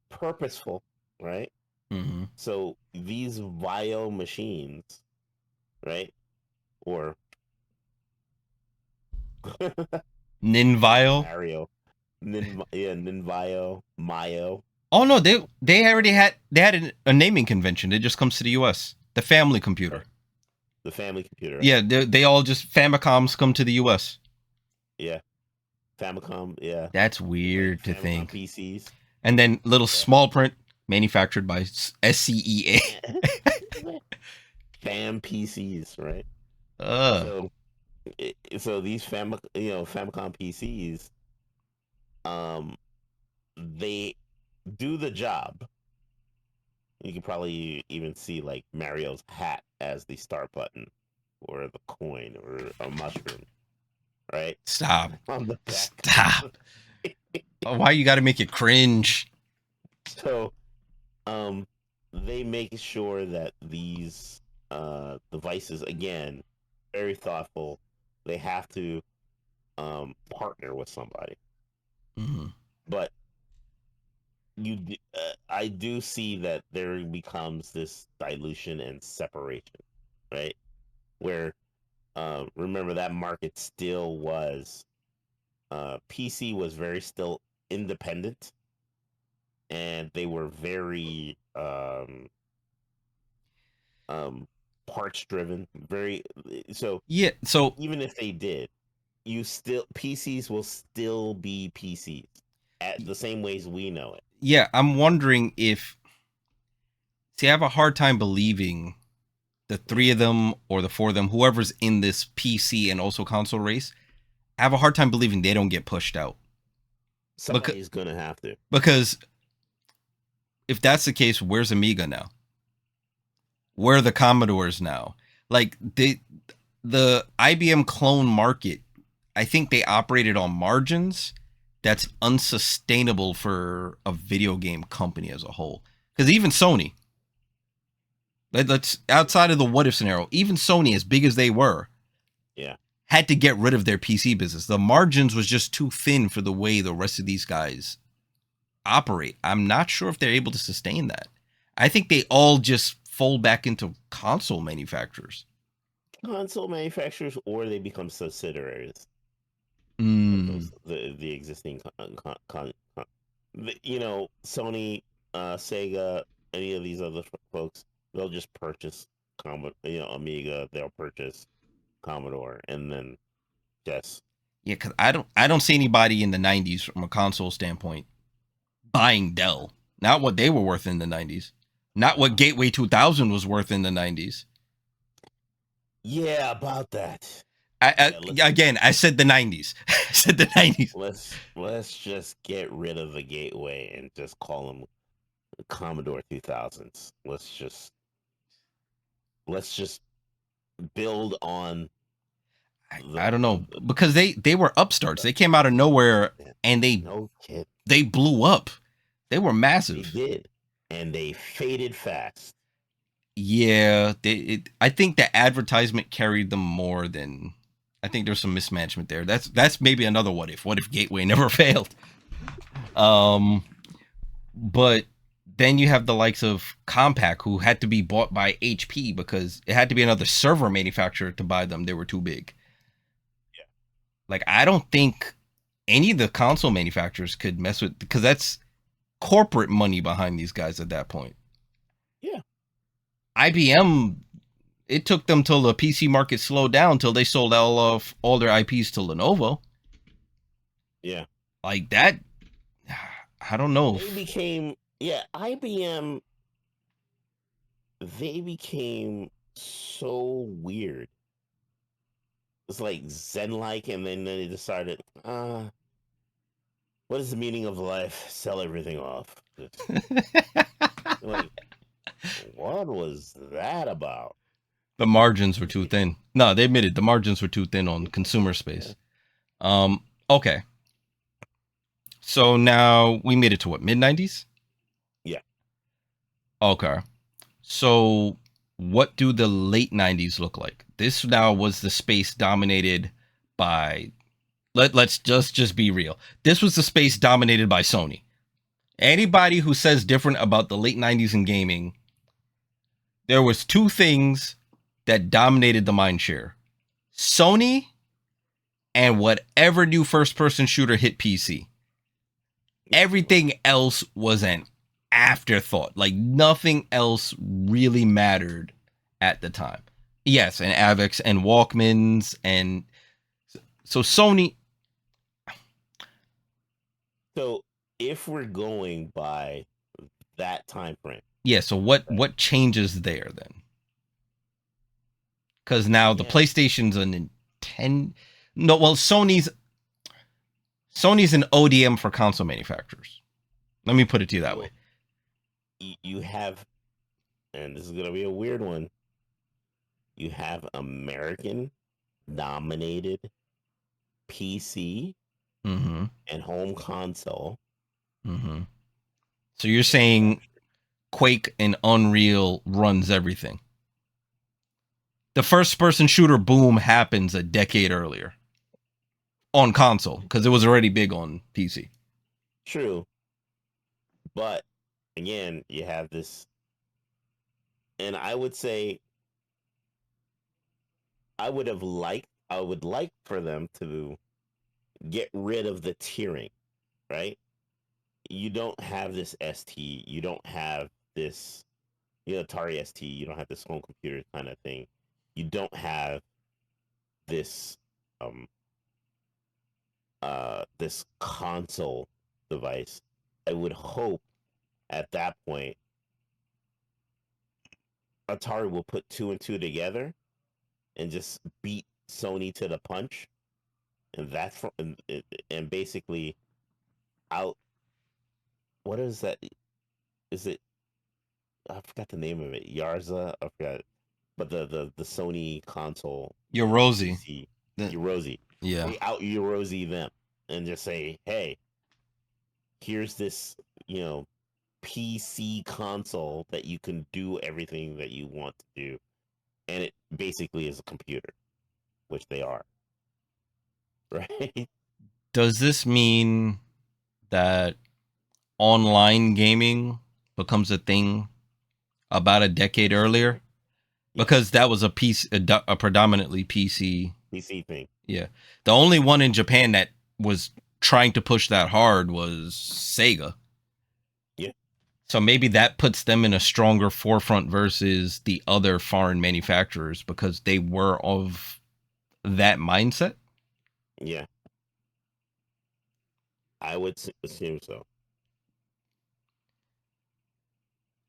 purposeful, right? Mm-hmm. So these Vio machines, right? Or Ninvio. Mario, Ninvio, Mayo, Oh no, they already had a naming convention. It just comes to the U.S. The family computer. right? The family computer, right? Yeah, they all just Famicoms come to the U.S. Yeah, Famicom, yeah, That's like weird to Famicom think. PCs, And then little yeah. small print manufactured by SCEA. Fam PCs, right? uh, So, so these Famicom PCs, um, they do the job. You can probably even see like Mario's hat as the start button, or the coin, or a mushroom, right? stop, On the back. stop. Oh, why you got to make it cringe? So, um, they make sure that these devices, again, very thoughtful. They have to partner with somebody, Mm-hmm. but I do see that there becomes this dilution and separation, right? Where remember that market still was PC was very still independent, and they were very um parts driven. Very so. Yeah, so Even if they did, you still PCs will still be PCs at the same ways we know it. yeah, I'm wondering if see, I have a hard time believing the three of them or the four of them, whoever's in this PC and also console race, I have a hard time believing they don't get pushed out. Because Somebody's gonna have to. because if that's the case, where's Amiga now? Where are the Commodores now? Like the IBM clone market, I think they operated on margins that's unsustainable for a video game company as a whole. Because even Sony, let's outside of the what if scenario, even Sony, as big as they were, Yeah. had to get rid of their PC business. The margins was just too thin for the way the rest of these guys operate. I'm not sure if they're able to sustain that. I think they all just fold back into console manufacturers. Console manufacturers, or they become subsidiaries of Mm. those the existing Sony, Sega, any of these other folks, they'll just purchase Amiga, they'll purchase Commodore, and then just Yeah, because I don't see anybody in the '90s from a console standpoint buying Dell. Not what they were worth in the '90s. Not what Gateway 2000 was worth in the '90s. yeah, about that. I, Yeah, again, I said the '90s. I said the '90s. let's just get rid of the Gateway and just call them Commodore 2000s. Let's just build on I don't know the because they were upstarts. They came out of nowhere and no kid. they blew up. They were They massive. did, and they faded fast. Yeah, I think the advertisement carried them more than. I think there's some mismanagement there. That's maybe another what if. What if Gateway never failed? But then you have the likes of Compaq, who had to be bought by HP because it had to be another server manufacturer to buy them. They were too big. Yeah. Like I don't think any of the console manufacturers could mess with because that's corporate money behind these guys at that point. Yeah. IBM, it took them till the PC market slowed down till they sold all their IPs to Lenovo. Yeah. Like that, I don't know. They became IBM. They became so weird. It's like Zen-like, and then they decided, what is the meaning of life? Sell everything off. Like, what was that about? The margins were too thin. No, they admitted the margins were too thin on consumer space. Okay. So now we made it to what, mid 90s? Yeah. Okay. So what do the late 90s look like? This now was the space dominated by let's just be real. This was the space dominated by Sony. Anybody who says different about the late 90s in gaming, there was two things that dominated the mind share. Sony and whatever new first person shooter hit PC. Everything else was an afterthought. Like nothing else really mattered at the time. Yes, and Avex and Walkmans and so Sony. So if we're going by that time frame, Yeah, so what changes there then? Because now the yeah, PlayStation's a Nintendo. No, well, Sony's an ODM for console manufacturers. Let me put it to you that way. you have, and this is gonna be a weird one. You have American dominated PC Mm-hmm. and home console. Mm-hmm. So you're saying Quake and Unreal runs everything. The first person shooter boom happens a decade earlier on console because it was already big on PC. True, but again, you have this, and I would say I would like for them to get rid of the tiering, right? You don't have this ST, you don't have this Atari ST, you don't have this home computer kind of thing. You don't have this um this console device. I would hope at that point Atari will put two and two together and just beat Sony to the punch, and and basically out. What is that? Is it? I forgot the name of it. Yarza. I forgot. But the Sony console, You're Rosie. PC, The- Eurosi. yeah. They out Eurosi them and just say, hey, here's this, you know, PC console that you can do everything that you want to do, and it basically is a computer, which they are, right? Does this mean that online gaming becomes a thing about a decade earlier? Yes. Because that was a predominantly PC. PC thing. Yeah. The only one in Japan that was trying to push that hard was Sega. Yeah. So maybe that puts them in a stronger forefront versus the other foreign manufacturers because they were of that mindset. Yeah, I would assume so.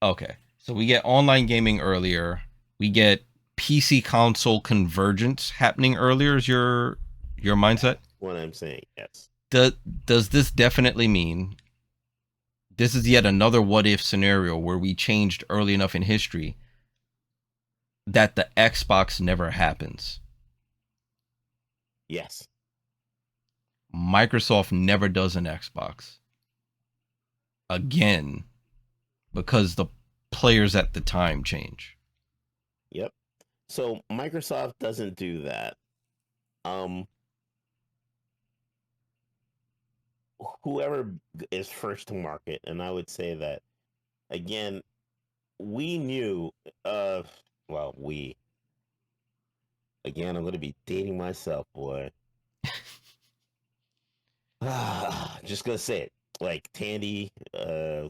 Okay. So we get online gaming earlier. We get PC console convergence happening earlier is your mindset? That's what I'm saying. Yes. Does this definitely mean this is yet another what if scenario where we changed early enough in history that the Xbox never happens? Yes. Microsoft never does an Xbox again because the players at the time change. Yep. So Microsoft doesn't do that. Um, Whoever is first to market, and I would say that again, we knew. Well, we again. I'm going to be dating myself, boy. Just gonna say it. Like Tandy,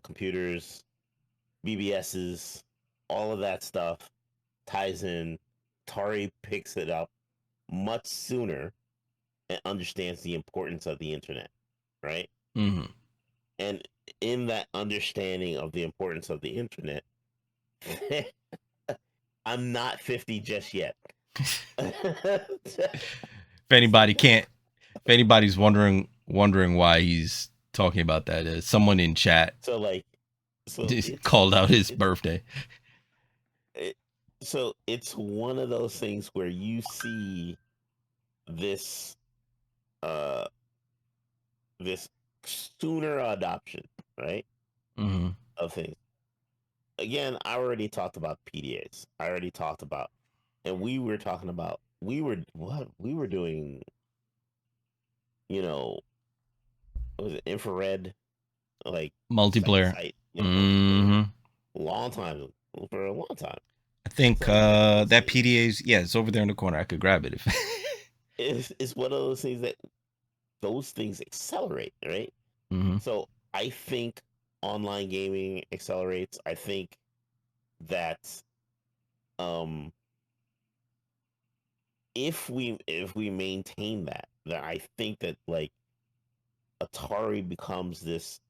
computers, BBSs, all of that stuff ties in. Tari picks it up much sooner and understands the importance of the internet, right? Mm-hmm. And in that understanding of the importance of the internet, I'm not 50 just yet. If anybody's wondering why he's talking about that, someone in chat So like, so just called out his it's birthday. it, so it's one of those things where you see this uh this sooner adoption, right, Mm-hmm. of things. Again, I already talked about PDAs. I already talked about, and we were talking about we were doing, you know, what was it, infrared, like site to Multiplayer. site, multiplayer, Mm-hmm. long time, for a long time. I think So again, that PDA's it's over there in the corner. I could grab it if. it's one of those things that those things accelerate, right? Mm-hmm. So I think online gaming accelerates. I think that um if we maintain that I think that like Atari becomes this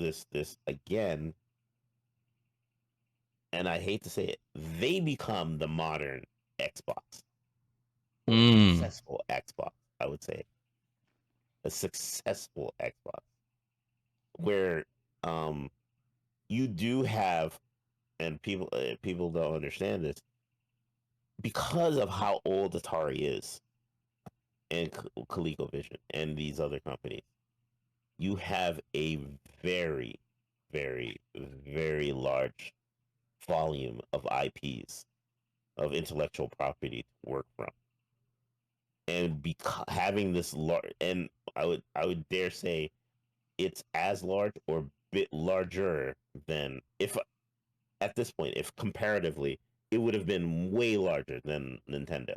again, and I hate to say it, they become the modern Xbox, or a Mm. successful Xbox, I would say. A successful Xbox where um you do have, and people don't understand this, because of how old Atari is, and ColecoVision and these other companies, you have a very, very, very large volume of IPs, of intellectual property to work from, and having this large, and I would dare say it's as large or bit larger than, if at this point, if comparatively, it would have been way larger than Nintendo,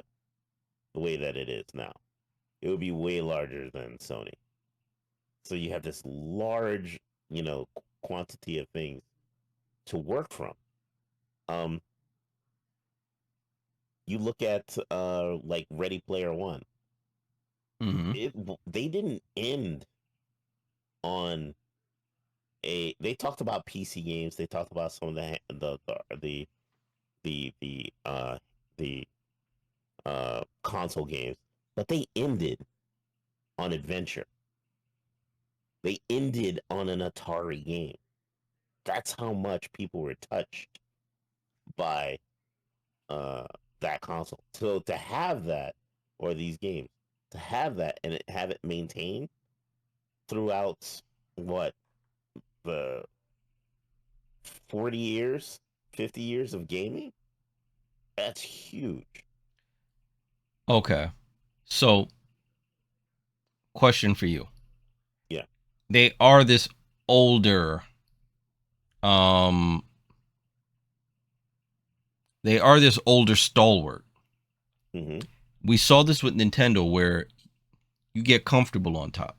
the way that it is now. It would be way larger than Sony. So you have this large, quantity of things to work from. Um, You look at like Ready Player One. Mm-hmm. They didn't end on a. They talked about PC games. They talked about some of the the console games, but they ended on adventure. They ended on an Atari game. That's how much people were touched by uh, that console. So to have that, or these games, to have that and have it maintained throughout what, the 40 years, 50 years of gaming, that's huge. Okay. So, question for you. Yeah. They are this older um they are this older stalwart. Mm-hmm. We saw this with Nintendo where you get comfortable on top.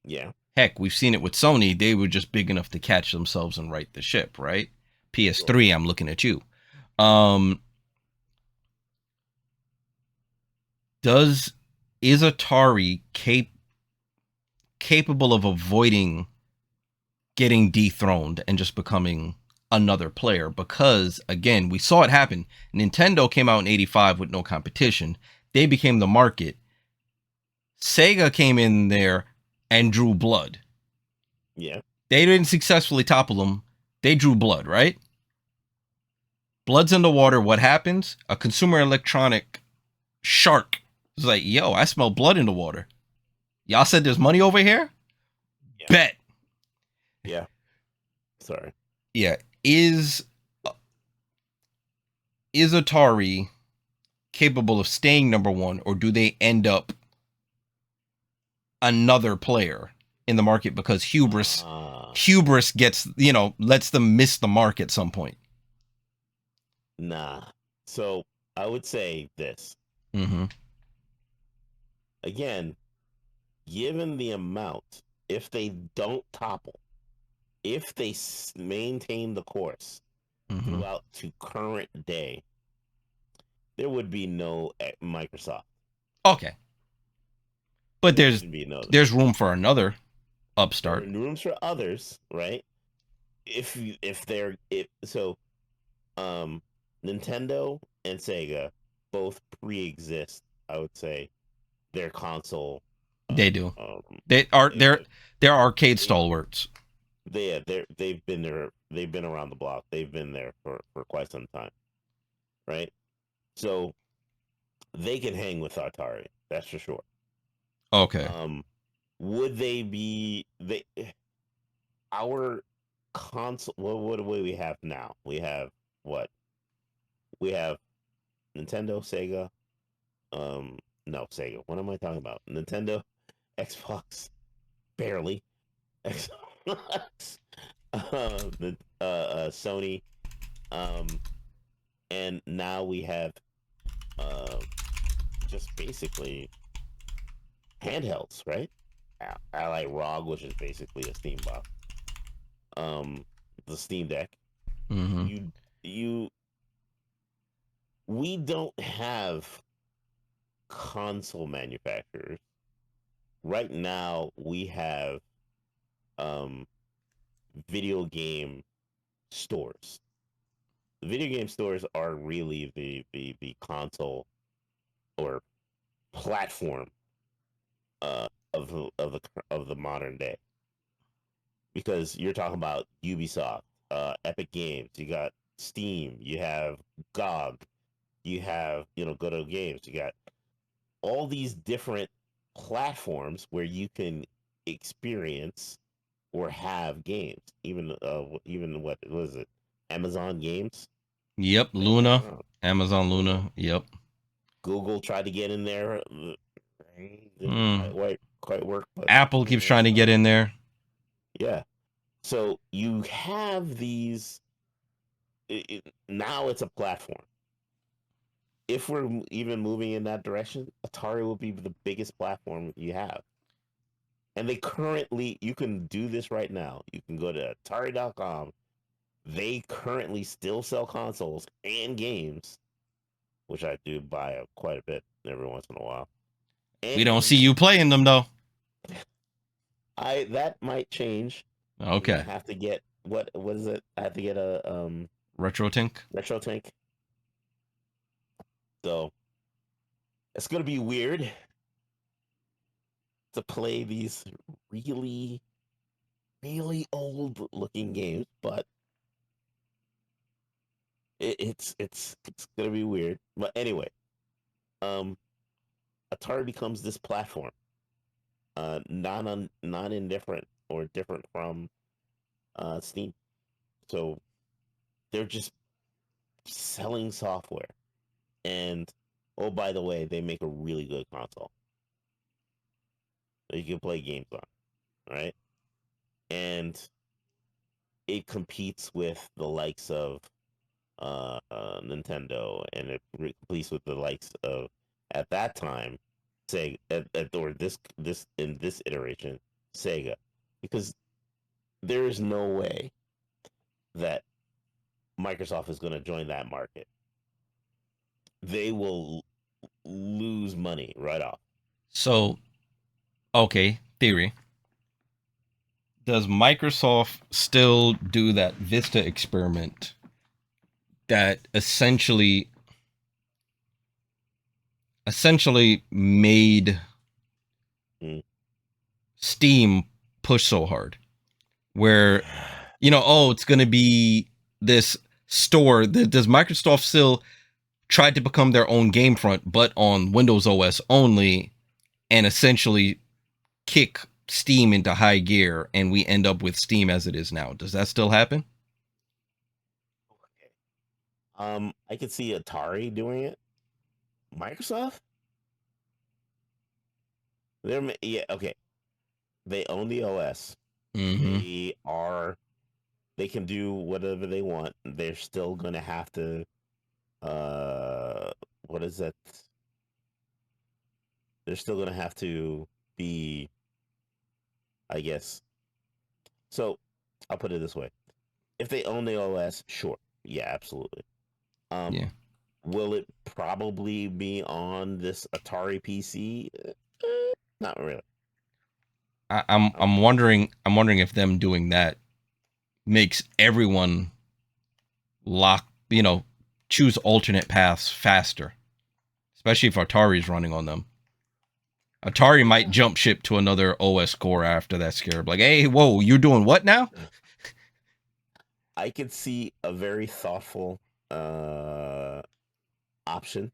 Yeah. Heck, we've seen it with Sony. They were just big enough to catch themselves and right the ship, right? Sure. PS3, I'm looking at you. Um does is Atari capable of avoiding getting dethroned and just becoming another player? Because again, we saw it happen. Nintendo came out in 85 with no competition. They became the market. Sega came in there and drew blood. Yeah. They didn't successfully topple them. They drew blood, right? Blood's in the water. What happens? A consumer electronic shark is like, yo, I smell blood in the water. Y'all said there's money over here? Yeah. Bet. Yeah. Sorry. Yeah. Is Atari capable of staying number one, or do they end up another player in the market because Ah, hubris gets, lets them miss the mark at some point? nah. So I would say this Mm-hmm. again, given the amount, if they don't topple, if they maintain the course Mm-hmm. throughout to current day, there would be no Microsoft. Okay. But There there's wouldn't be no. there's room for another There are upstart. rooms for others, right? If they're if so, um, Nintendo and Sega both pre-exist. I would say their console. They do. Um, They are they, they're arcade they stalwarts. they've been there. They've been around the block. They've been there for quite some time, right? So they can hang with Atari. That's for sure. Okay. Um, would they be they our console? What do we have now? We have what? We have Nintendo, Sega. No, Sega. What am I talking about? Nintendo, Xbox, barely. Xbox, Sony, um, and now we have uh, just basically handhelds, right? Ally ROG, which is basically a Steam box. Um, the Steam Deck. Mm-hmm. You you we don't have console manufacturers right now. We have um video game stores. The video game stores are really the console or platform of the modern day, because you're talking about Ubisoft, Epic Games. You got Steam. You have GOG. You have Good Old Games. You got all these different platforms where you can experience or have games. Even what was it? Amazon Games. Yep. They weren't Luna. around. Amazon Luna. Luna. Yep. Google tried to get in there. Didn't Mm. quite work, but Apple keeps trying to get in there. yeah. So you have these. Now it's a platform. If we're even moving in that direction, Atari will be the biggest platform you have. And you can do this right now. You can go to Atari.com. They currently still sell consoles and games which I do buy quite a bit every once in a while. We don't And see you playing them though. that might change. I'm gonna Okay. have to get what is it? I have to get a Retro Tink. retro tank. So it's gonna be weird to play these really, really old looking games, but it's gonna be weird. But anyway, um, Atari becomes this platform, non indifferent or different from Steam. So they're just selling software, and oh, by the way, they make a really good console that you can play games on, right? And it competes with the likes of Nintendo, and it competes with the likes of at that time, Sega, or this in this iteration, Sega, because there is no way that Microsoft is going to join that market. They will lose money right off. So, okay, theory. Does Microsoft still do that Vista experiment that essentially made Mm. Steam push so hard? Where, oh, it's going to be this store. Does Microsoft still try to become their own game front, but on Windows OS only, and essentially kick Steam into high gear, and we end up with Steam as it is now? Does that still happen? I could see Atari doing it. Microsoft, yeah, okay. They own the OS. Mm-hmm. They are they can do whatever they want. They're still gonna have to uh what is that? They're still gonna have to be, I guess. So I'll put it this way. If they own the OS, sure. Yeah, absolutely. Um Yeah. will it probably be on this Atari PC? Not really. Um, I'm wondering if them doing that makes everyone lock, choose alternate paths faster, especially if Atari's running on them. Atari might yeah. jump ship to another OS core after that scare. Like, hey, whoa, you're doing what now? I could see a very thoughtful uh option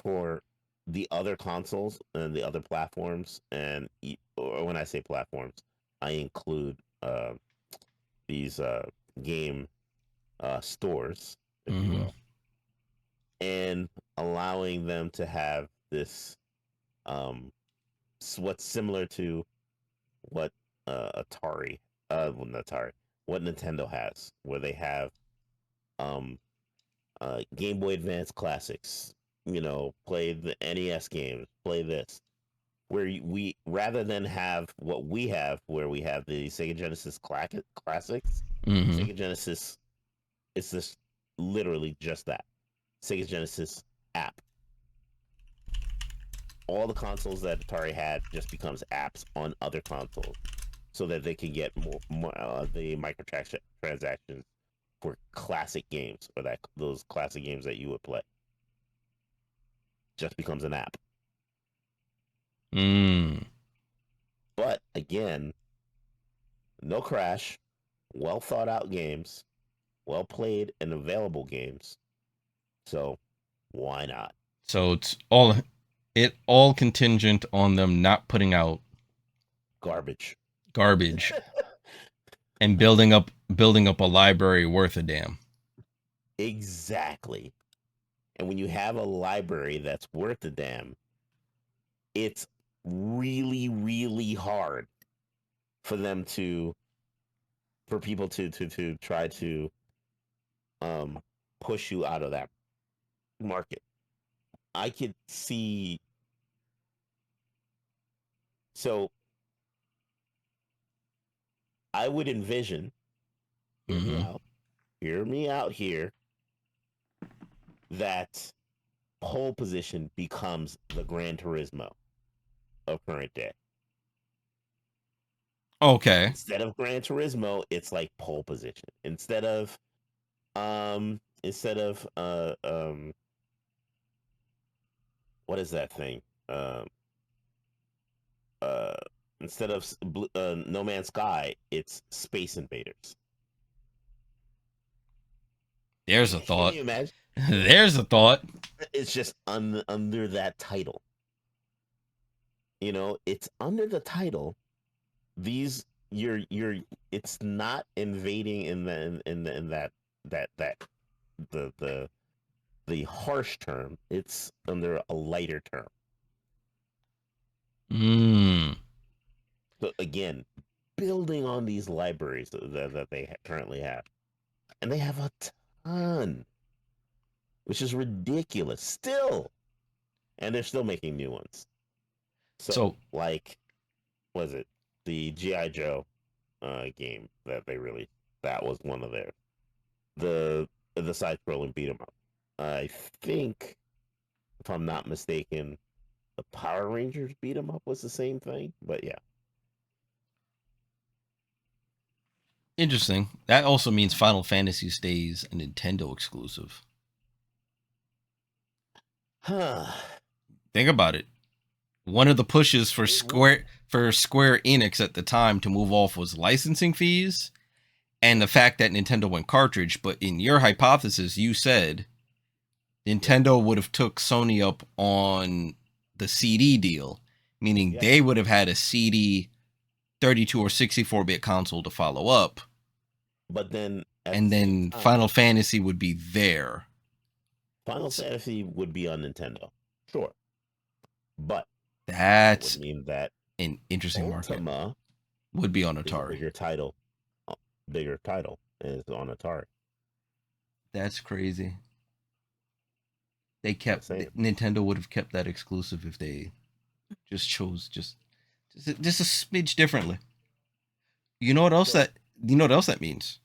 for the other consoles and the other platforms, and or when I say platforms, I include these game stores, if you Mm-hmm. will, and allowing them to have this um what's similar to what Atari, well, not Atari, what Nintendo has, where they have um Game Boy Advance classics. Play the NES games, play this. Where we rather than have what we have, where we have the Sega Genesis classics, Mm-hmm. Sega Genesis is this literally just that Sega Genesis app. All the consoles that Atari had just becomes apps on other consoles, so that they can get more the microtransactions for classic games, or that those classic games that you would play. Just becomes an app. Mm. But again, no crash, well thought out games, well played and available games. So why not? So it all contingent on them not putting out Garbage. garbage and building up a library worth a damn. Exactly. And when you have a library that's worth a damn, it's really, really hard for them for people to try to um push you out of that market. I could see. So I would envision, hear me Mm-hmm. out, hear me out here. that pole position becomes the Gran Turismo of current day. Okay. Instead of Gran Turismo, it's like pole position. Instead of what is that thing? Um uh Instead of No Man's Sky, it's Space Invaders. There's a Can thought. you imagine? There's a thought. It's just under that title. You know, it's under the title. These you're it's not invading in that the the harsh term. It's under a lighter term. Mm. So again, building on these libraries that they currently have, and they have a ton, which is ridiculous still, and they're still making new ones. So So like, was it the GI Joe game that they released? That was one of theirs. The side scrolling beat 'em up. I think, if I'm not mistaken, the Power Rangers beat 'em up was the same thing. But yeah, interesting. That also means Final Fantasy stays a Nintendo exclusive. huh? Think about it. One of the pushes for It would. Square Enix at the time to move off was licensing fees and the fact that Nintendo went cartridge. But in your hypothesis, you said Yeah. Nintendo would have took Sony up on the CD deal, meaning Yes. they would have had a CD 32 or 64-bit console to follow up, But then at the and same then time, Final Fantasy would be there. Final Fantasy would be on Nintendo, sure, but that would That's mean that an interesting market. Ultima Would be on is a Atari. bigger title, and it's on Atari. That's crazy. They Just kept saying. Nintendo would have kept that exclusive if they just chose just a smidge differently. You know what else So that you know what else that means?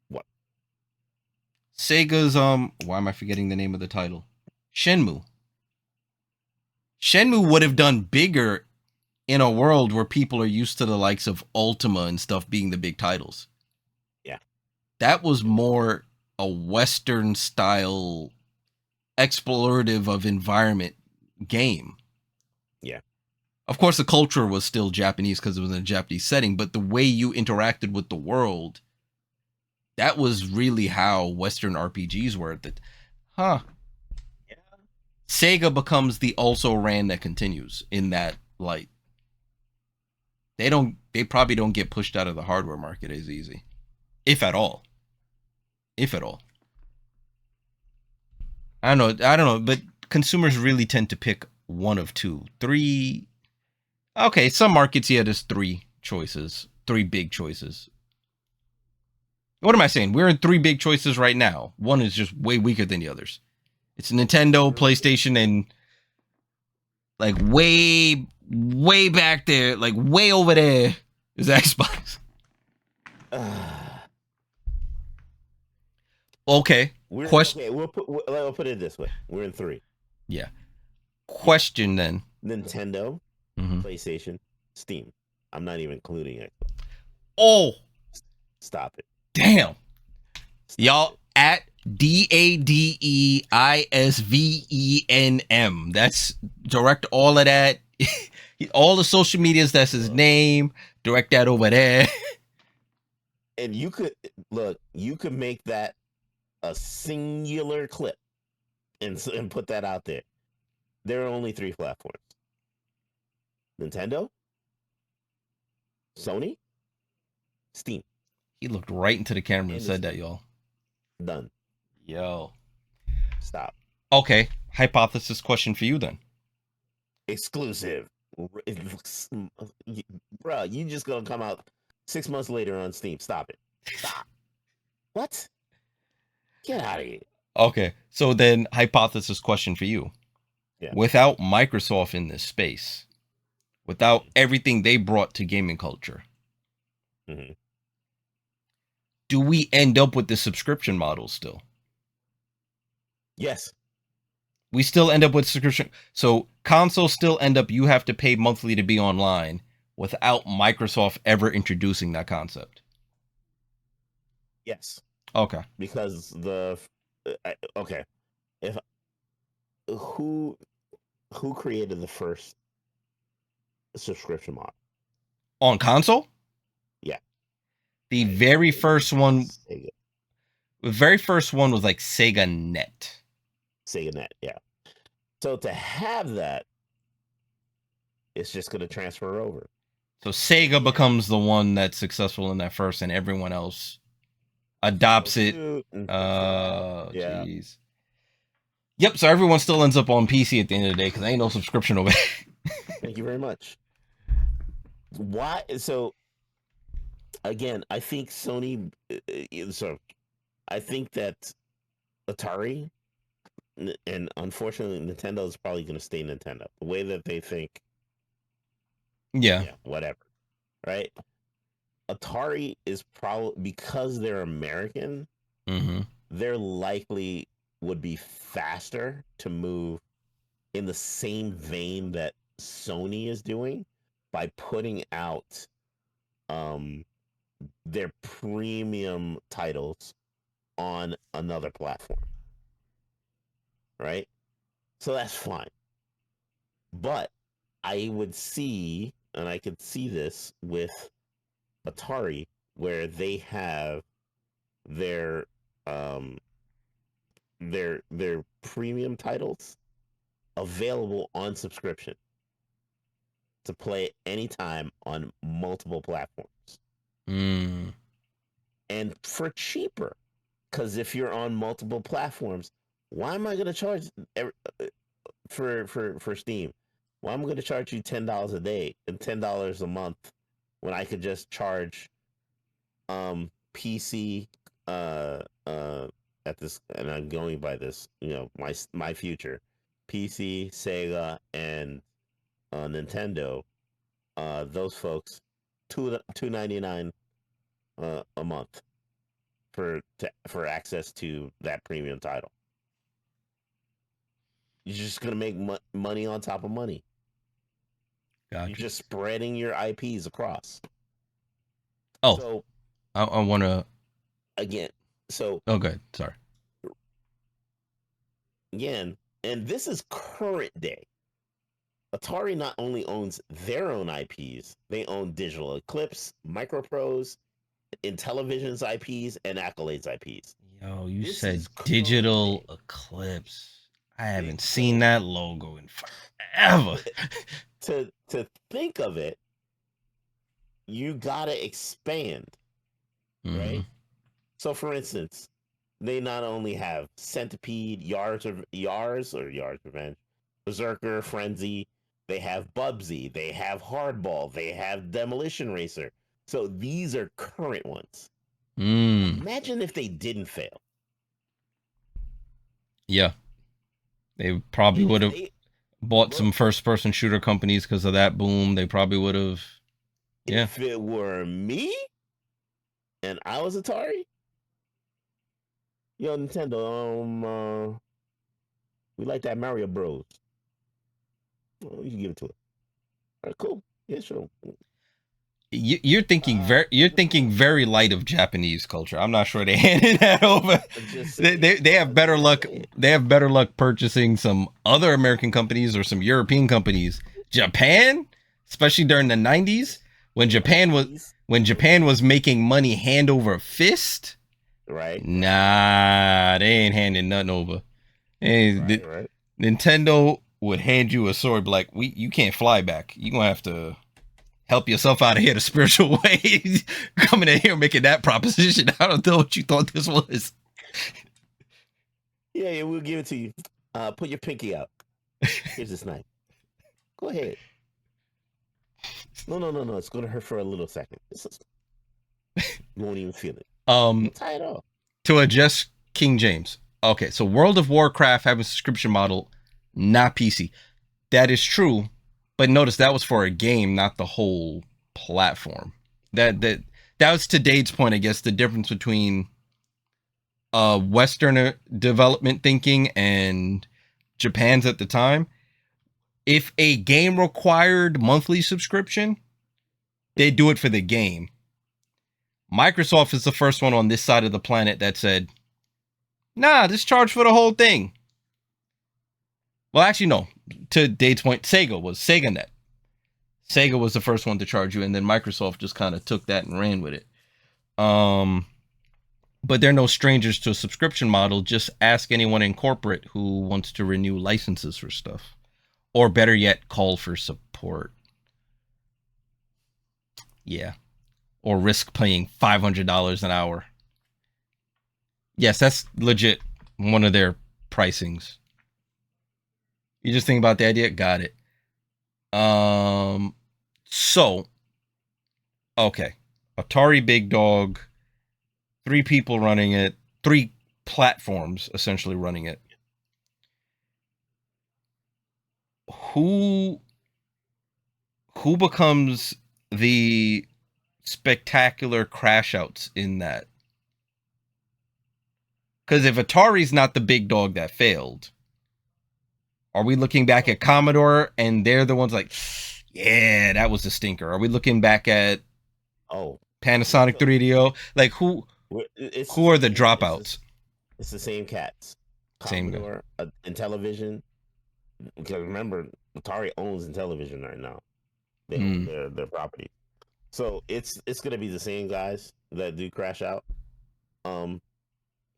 what? Sega's why am I forgetting the name of the title? Shenmue. Shenmue would have done bigger in a world where people are used to the likes of Ultima and stuff being the big titles. Yeah. That was more a Western style explorative of environment game. Yeah. Of course, the culture was still Japanese because it was in a Japanese setting, but the way you interacted with the world, that was really how Western RPGs were. That, huh? Yeah. Sega becomes the also ran that continues in that light. They probably don't get pushed out of the hardware market as easy, if at all. If at all. I don't know, but consumers really tend to pick one of two. Three. Okay, some markets, yeah, there's three choices. Three big choices. What am I saying? We're in three big choices right now. One is just way weaker than the others. It's Nintendo, PlayStation, and like way back there, like way over there is Xbox. Okay. Question. Okay. We'll put it this way: we're in three. Yeah. Question then. Nintendo, Mm-hmm. PlayStation, Steam. I'm not even including it. Oh, Stop it. damn. Stop Y'all it. at DADEISVENM. That's direct all of that. All the social medias, that's his name. Direct that over there. And you could make that a singular clip and put that out there. There are only three platforms: Nintendo, Sony, Steam. He looked right into the camera and And said that, y'all. done. Yo. Stop. Okay. Hypothesis question for you then. Exclusive. Bro, you just gonna come out 6 months later on Steam. Stop it. Stop. What? Get out of here. Okay. So then, hypothesis question for you. Yeah. Without Microsoft in this space, without everything they brought to gaming culture, Mm-hmm. do we end up with the subscription model still? Yes. We still end up with subscription. So consoles still end up you have to pay monthly to be online without Microsoft ever introducing that concept. Yes, Okay. because okay, if who who created the first subscription model? On console, Yeah, the right. very first one, Sega, the very first one was like Sega Net. Sega Net. Yeah. So to have that, it's just going to transfer over. So And Sega again, becomes the one that's successful in that first, and everyone else adopts it. and picks it up. Yeah. Jeez. Yep. So everyone still ends up on PC at the end of the day because ain't no subscription over there. Thank you very much. Why? So again, I think Sony. So I think that Atari and unfortunately Nintendo is probably going to stay Nintendo. The way that they think, Yeah. yeah, whatever, right? Atari is probably because they're American, Mm-hmm. they're likely would be faster to move in the same vein that Sony is doing by putting out um their premium titles on another platform, right? So that's fine. But I would see, and I could see this with Atari, where they have their um their premium titles available on subscription to play anytime on multiple platforms Mm. and for cheaper. Because if you're on multiple platforms, why am I going to charge for Steam? Why am I going to charge you $10 a day and $10 a month when I could just charge PC at this, and I'm going by this, my future PC, Sega, and Nintendo, those folks, $2.99 a month for access to that premium title. You're just gonna make money on top of money. Gotcha. You're just spreading your IPs across. Oh, So I want to. again, so Oh, good. Sorry. again, and this is current day. Atari not only owns their own IPs, they own Digital Eclipse, Microprose, Intellivision's IPs, and Accolades IPs. Yo, you This said is current Digital day. Eclipse. I haven't seen So that logo in forever. to think of it, you gotta expand, Mm-hmm. right? So for instance, they not only have Centipede, Yar's Revenge, Berserker, Frenzy, they have Bubsy, they have Hardball, they have Demolition Racer. So these are current ones. Mm. Imagine if they didn't fail. Yeah, they probably would If have they bought some look, first-person shooter companies because of that boom. They probably would have. Yeah. if it were me and I was Atari, yo Nintendo, we like that Mariobros. Oh, you can give it to it. All right, cool. Yeah, sure. You're thinking very light of Japanese culture. I'm not sure they handed that over. I'm just They, saying. they they have I'm better just luck. saying. They have better luck purchasing some other American companies or some European companies. Japan, especially during the 90s when Japan was 90s. when Japan was making money hand over fist. Right. Nah, they ain't handing nothing over. Right. Nintendo would hand you a sword, be like, you can't fly back. You gonna have to help yourself out of here the spiritual way. Coming in here making that proposition. I don't know what you thought this was. Yeah, we'll give it to you. Put your pinky out. Here's this knife. Go ahead. No. It's gonna hurt for a little second. You won't even feel it. Um, You'll tie it off. to adjust King James. Okay, so World of Warcraft have a subscription model, not PC. That is true, but notice that was for a game, not the whole platform. That was to Dade's point, I guess, the difference between Western development thinking and Japan's at the time, if a game required monthly subscription, they do it for the game. Microsoft is the first one on this side of the planet that said, nah, just charge for the whole thing. Well, actually, no. To Dade's point, Sega was SegaNet. Sega was the first one to charge you, and then Microsoft just kind of took that and ran with it. But they're no strangers to a subscription model. Just ask anyone in corporate who wants to renew licenses for stuff. Or better yet, call for support. Yeah. Or risk paying $500 an hour. Yes, that's legit one of their pricings. You just think about the idea? Got it. So, okay. Atari Big Dog, 3 people running it, 3 platforms essentially running it. Who becomes the spectacular crash outs in that? Because if Atari's not the big dog that failed, are we looking back at Commodore and they're the ones like, yeah, that was a stinker? Are we looking back at Panasonic 3DO? Like who are the dropouts? It's the same cats. Commodore and Television. Because remember, Atari owns Intellivision right now. They own their property. So it's gonna be the same guys that do crash out.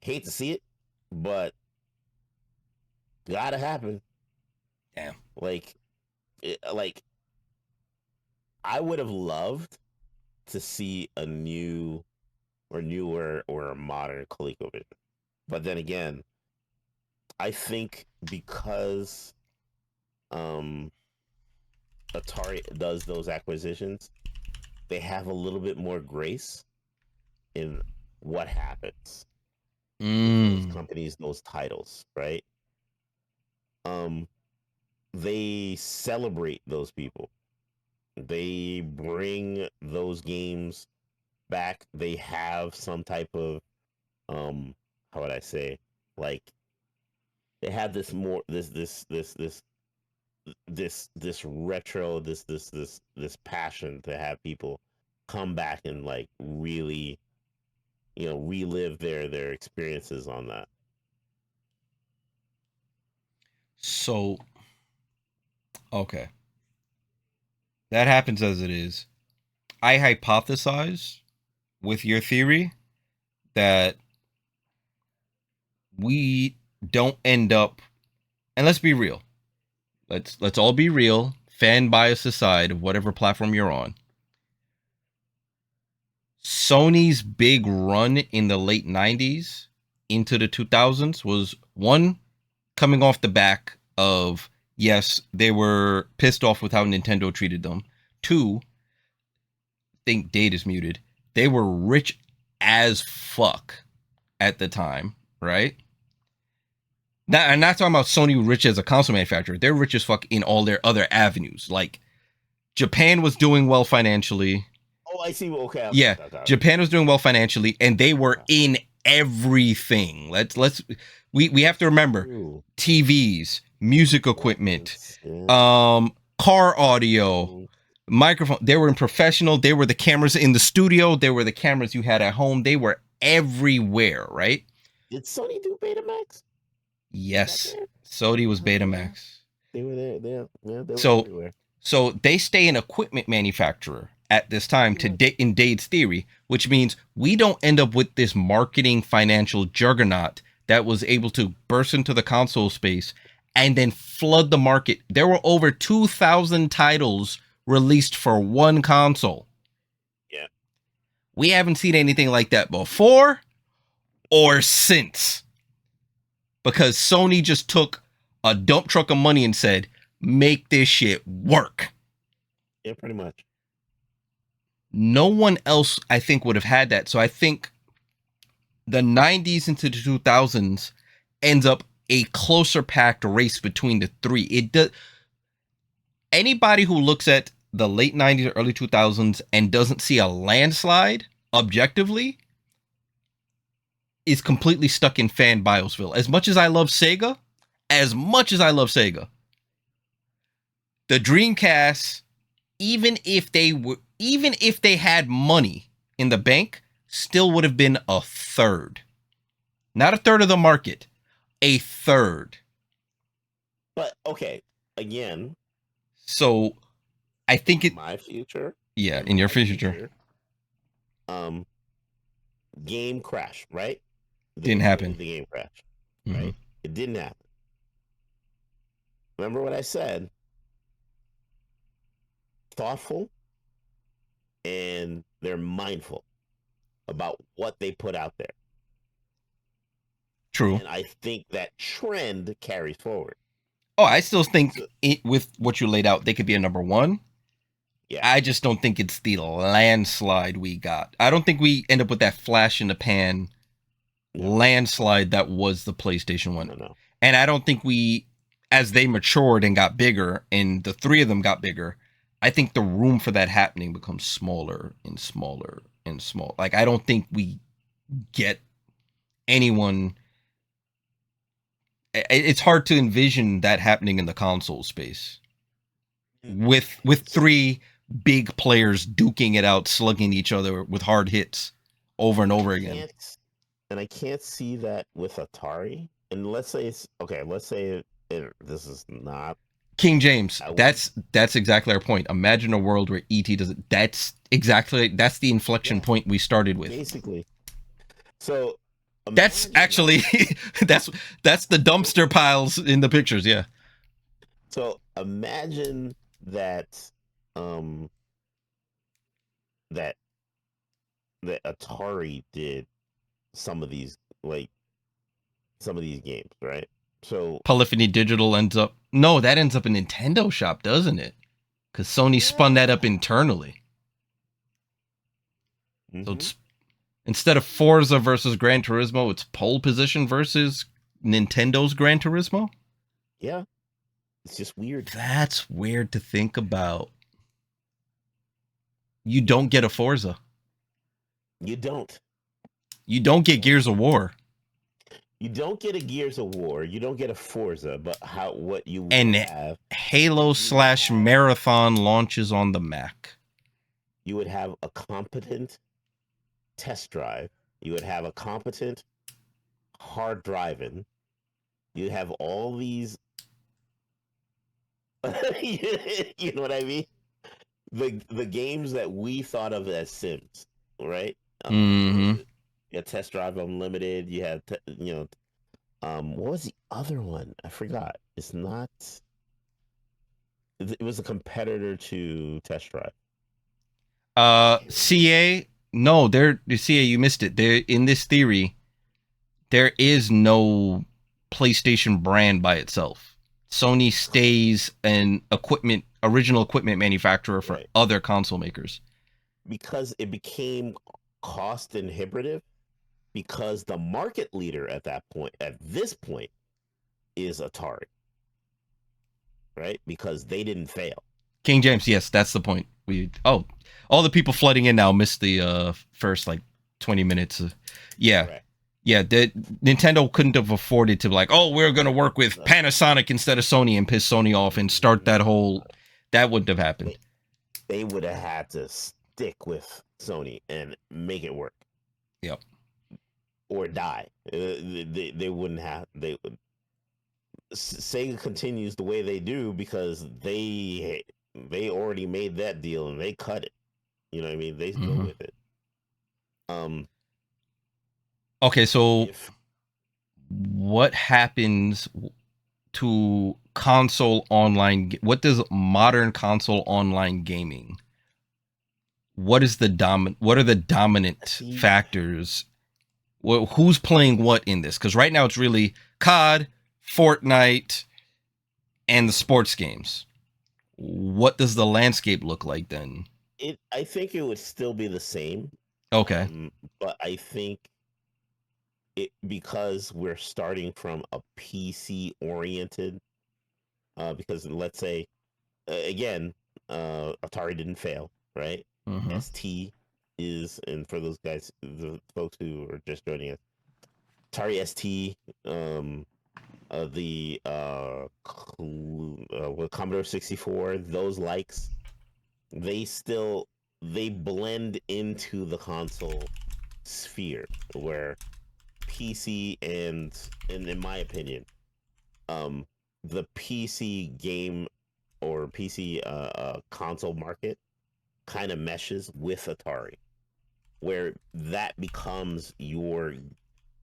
Hate to see it, but gotta happen. Damn. Like I would have loved to see a new or newer or a modern ColecoVision. But then again, I think because Atari does those acquisitions, they have a little bit more grace in what happens. Those companies, those titles, right? They celebrate those people. They bring those games back. They have some type of how would I say, like they have this more this retro this passion to have people come back and like really, you know, relive their experiences on that. So okay, that happens as it is. I hypothesize with your theory that we don't end up, and let's be real, let's all be real, fan bias aside of whatever platform you're on. Sony's big run in the late 90s into the 2000s was one, coming off the back of, yes, they were pissed off with how Nintendo treated them. 2, I think Date is muted. They were rich as fuck at the time, right? Now, I'm not talking about Sony rich as a console manufacturer. They're rich as fuck in all their other avenues. Like, Japan was doing well financially. Oh, I see. Okay. Yeah, Japan was doing well financially, and they were in everything. We have to remember TVs, music equipment, car audio, microphone. They were in professional. They were the cameras in the studio. They were the cameras you had at home. They were everywhere, right? Did Sony do Betamax? Yes, Sony was Betamax. They were there. They were everywhere. So they stay an equipment manufacturer at this time in Dade's theory, which means we don't end up with this marketing financial juggernaut that was able to burst into the console space and then flood the market. There were over 2,000 titles released for one console. Yeah. We haven't seen anything like that before or since. Because Sony just took a dump truck of money and said, make this shit work. Yeah, pretty much. No one else, I think, would have had that. So I think the 90s into the 2000s ends up a closer packed race between the three. It does. Anybody who looks at the late 90s or early 2000s and doesn't see a landslide objectively is completely stuck in fan biosville. As much as I love Sega, as much as I love Sega, the Dreamcast, even if they had money in the bank, still would have been a third. Not a third of the market, a third. But okay, again, So I think it. my future. Yeah, in your future, Um, game crash, right? didn't happen. The game crash, Mm-hmm. right? It didn't happen. Remember what I said? Thoughtful, and they're mindful about what they put out there. True. And I think that trend carries forward. Oh, I still think with what you laid out, they could be a number one. Yeah. I just don't think it's the landslide we got. I don't think we end up with that flash in the pan landslide that was the PlayStation 1. No. And I don't think we, as they matured and got bigger, and the three of them got bigger, I think the room for that happening becomes smaller and smaller and smaller. Like, I don't think we get anyone. It's hard to envision that happening in the console space with three big players duking it out, slugging each other with hard hits over and over again. And I can't see that with Atari. And let's say it's okay. Let's say this is not King James. That's exactly our point. Imagine a world where ET does it. That's the inflection point we started with. Basically. So that's actually that's the dumpster piles in the pictures. Yeah. So imagine that that Atari did some of these games, right? So Polyphony Digital ends up in Nintendo shop, doesn't it? Because Sony spun that up internally. Mm-hmm. So it's instead of Forza versus Gran Turismo, it's pole position versus Nintendo's Gran Turismo. Yeah, it's just weird. That's weird to think about. You don't get a Forza. You don't get Gears of War. You don't get a Gears of War. You don't get a Forza. But what you and have Halo / Marathon launches on the Mac. You would have a competent test drive. You would have a competent hard driving. You have all these. You know what I mean? The games that we thought of as Sims, right? Mm-hmm. You had Test Drive Unlimited. You had, what was the other one? I forgot. It's not. It was a competitor to Test Drive. CA. No, CA. You missed it. There in this theory, there is no PlayStation brand by itself. Sony stays an original equipment manufacturer for other console makers. Because it became cost inhibitive, because the market leader at this point, is Atari. Right? Because they didn't fail. King James, yes, that's the point. All the people flooding in now missed the first 20 minutes. Yeah. Correct. Yeah, Nintendo couldn't have afforded to we're going to work with Panasonic instead of Sony and piss Sony off and start that whole. That wouldn't have happened. They would have had to stick with Sony and make it work. Yep. Or die. They wouldn't have. They would. Sega continues the way they do because they already made that deal and they cut it. You know what I mean? They go with it. Okay, so what happens to console online? What does modern console online gaming? What is what are the dominant factors? Who's playing what in this? Because right now it's really COD, Fortnite, and the sports games. What does the landscape look like then? I think it would still be the same. Okay. But I think because we're starting from a PC oriented, because let's say, again, Atari didn't fail, right? Mm-hmm. ST is, and for those guys, the folks who are just joining us, Atari ST with Commodore 64, those likes, they still they blend into the console sphere where PC and in my opinion, um the PC game or PC console market kind of meshes with Atari, where that becomes your.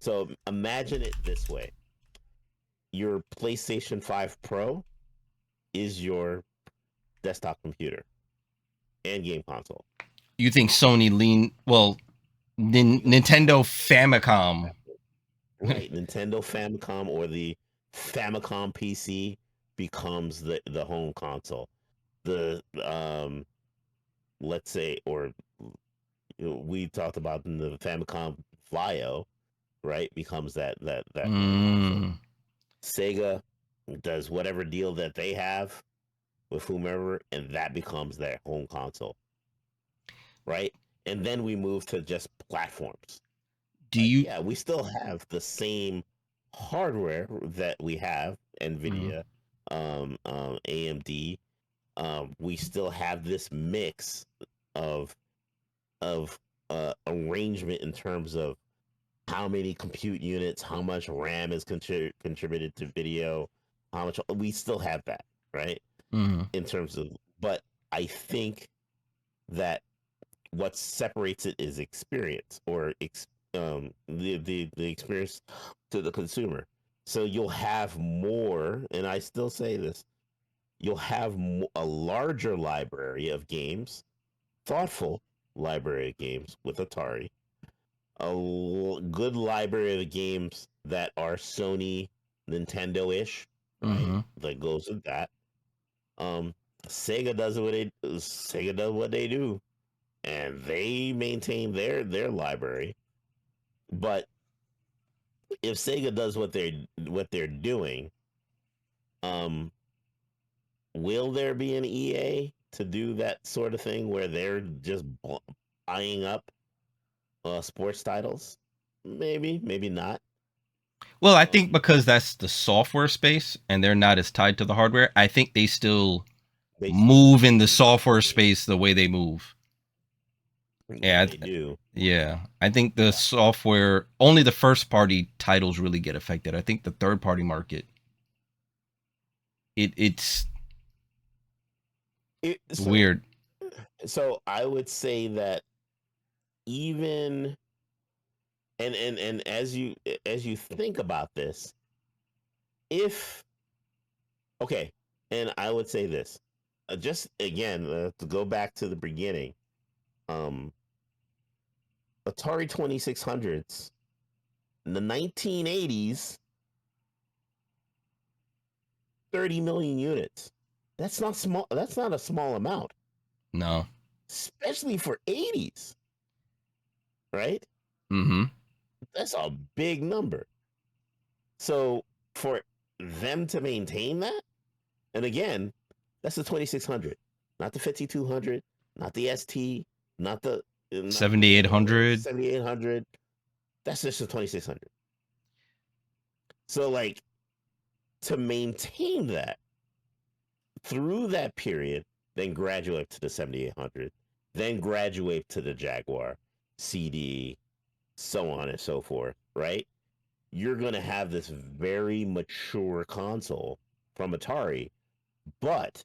So imagine it this way: your PlayStation 5 Pro is your desktop computer and game console. You think Sony lean well? Nintendo Famicom. Right, Nintendo Famicom or the Famicom PC becomes the home console. The let's say, or we talked about in the Famicom Vio, right, becomes that home console. Mm. Sega does whatever deal that they have with whomever, and that becomes their home console, right? And then we move to just platforms. Do Like, you? yeah, we still have the same hardware that we have, Mm, NVIDIA, AMD. We still have this mix of of arrangement in terms of how many compute units, how much RAM is contributed to video, how much we still have that, right? mm, In terms of, but I think that what separates it is experience or the experience to the consumer. So you'll have more, and I still say this: you'll have a larger library of games, thoughtful library of games with Atari, good library of games that are Sony, Nintendo-ish, right? mm-hmm. That goes with that. Um, Sega does what they do, and they maintain their library. But if Sega does what they're doing, um, will there be an EA to do that sort of thing where they're just buying up sports titles? Maybe, maybe not. Well, I think Um, because that's the software space and they're not as tied to the hardware, I think they still they still move in the maintain their software money. space the way they move. Yeah, Yeah, they do. yeah. I think the Yeah. software only the first party titles really get affected. I think the third party market it's It, so, weird. so I would say that even and as you think about this, if okay, and I would say this, just again to go back to the beginning, um, Atari 2600s in the 1980s, 30 million units. That's not small. That's not a small amount, No. especially for 80s, right? Mm-hmm. That's a big number. So for them to maintain that, and again, that's the 2600, not the 5200, not the ST, not the 7800. 7800. That's just the 2600. So like to maintain that through that period, then graduate to the 7800, then graduate to the Jaguar CD, so on and so forth, right? You're going to have this very mature console from Atari, but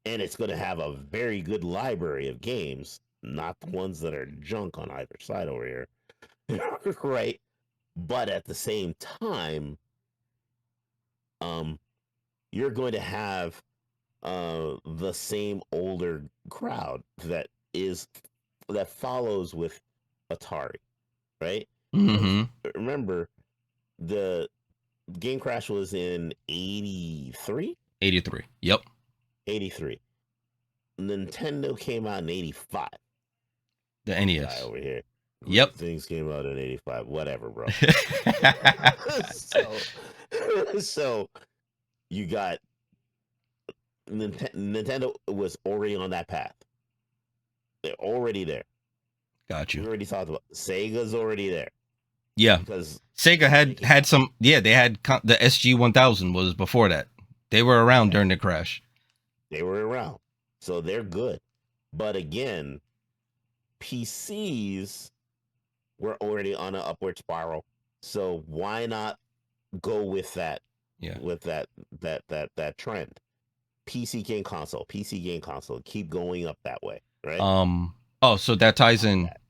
and it's going to have a very good library of games, not the ones that are junk on either side over here, right? But at the same time, um, you're going to have the same older crowd that follows with Atari, right? Because Mm-hmm. remember, the Game Crash was in 83, 83. Yep. 83. Nintendo came out in 85. The This guy NES. over here. Yep. Things came out in 85. Whatever, bro. so, so you got Nintendo was already on that path. They're already there. Got you. We already talked about Sega's already there. Yeah. because Sega they're had making had money. some. Yeah, they had the SG-1000 was before that. They were around Yeah, during the crash. they were around, so they're good. But again, PCs were already on an upward spiral. So why not go with that Yeah. with that trend? PC game console, PC game console, keep going up that way, right? Oh, so that ties Love in that.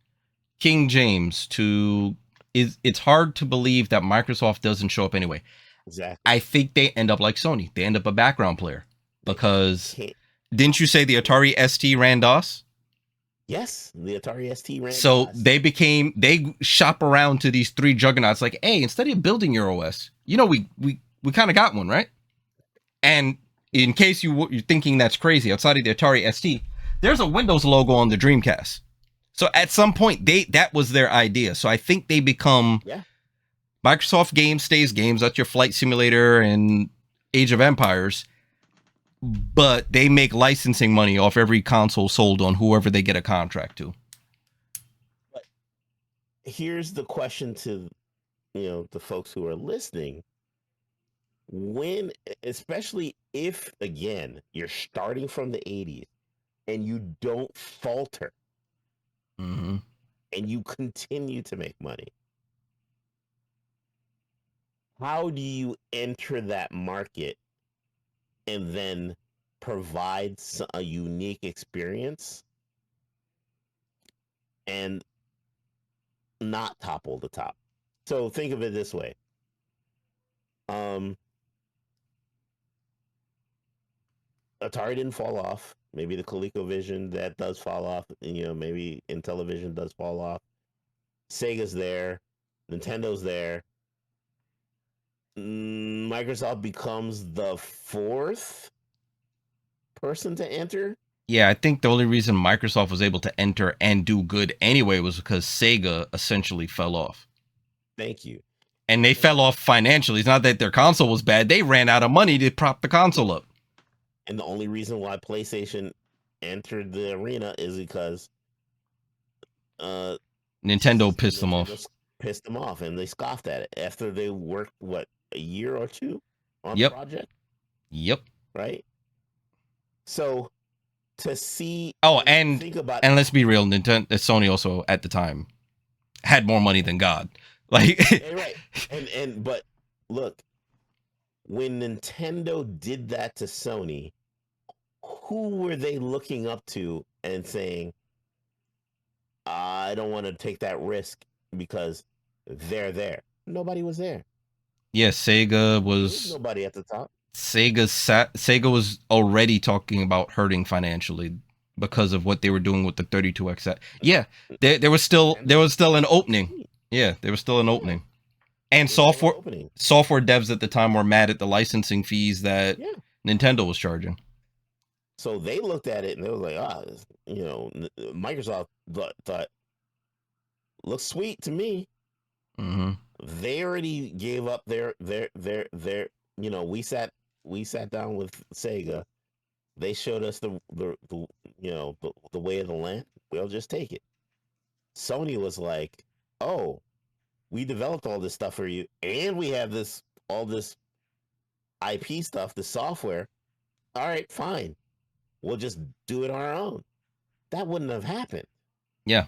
King James to is it's hard to believe that Microsoft doesn't show up anyway. Exactly. I think they end up like Sony. They end up a background player They because can't. didn't you say the Atari ST ran DOS? Yes, the Atari ST ran So DOS. they shop around to these three juggernauts like, hey, instead of building your OS, we kind of got one, right? And in case you're thinking that's crazy, outside of the Atari ST, there's a Windows logo on the Dreamcast. So at some point, that was their idea. So I think they become Yeah. Microsoft Games stays games. That's your Flight Simulator and Age of Empires. But they make licensing money off every console sold on whoever they get a contract to. But here's the question to the folks who are listening: when, especially if again you're starting from the '80s and you don't falter Mm-hmm. and you continue to make money, how do you enter that market and then provide a unique experience and not topple the top? So think of it this way. Um, Atari didn't fall off. Maybe the ColecoVision that does fall off. Maybe Intellivision does fall off. Sega's there. Nintendo's there. Microsoft becomes the fourth person to enter. Yeah, I think the only reason Microsoft was able to enter and do good anyway was because Sega essentially fell off. Thank you. And they fell off financially. It's not that their console was bad. They ran out of money to prop the console up. And the only reason why PlayStation entered the arena is because Nintendo pissed them Nintendo off. pissed them off and they scoffed at it after they worked a year or two on the Yep. project, Yep. right? So to see think about and let's be real, Nintendo Sony also at the time had more money than God. Like right. But look, when Nintendo did that to Sony, who were they looking up to and saying, I don't want to take that risk because they're there? Nobody was there. yeah, Sega There was was nobody at the top. Sega was already talking about hurting financially because of what they were doing with the 32X. Yeah, there was still an opening. Yeah, there was still an opening. And software devs at the time were mad at the licensing fees that Nintendo was charging. So they looked at it and they was like, Microsoft thought looks sweet to me. Mm-hmm. They already gave up their we sat down with Sega. They showed us the way of the land. We'll just take it. Sony was like, oh, we developed all this stuff for you, and we have all this IP stuff, the software. All right, fine. We'll just do it on our own. That wouldn't have happened. Yeah.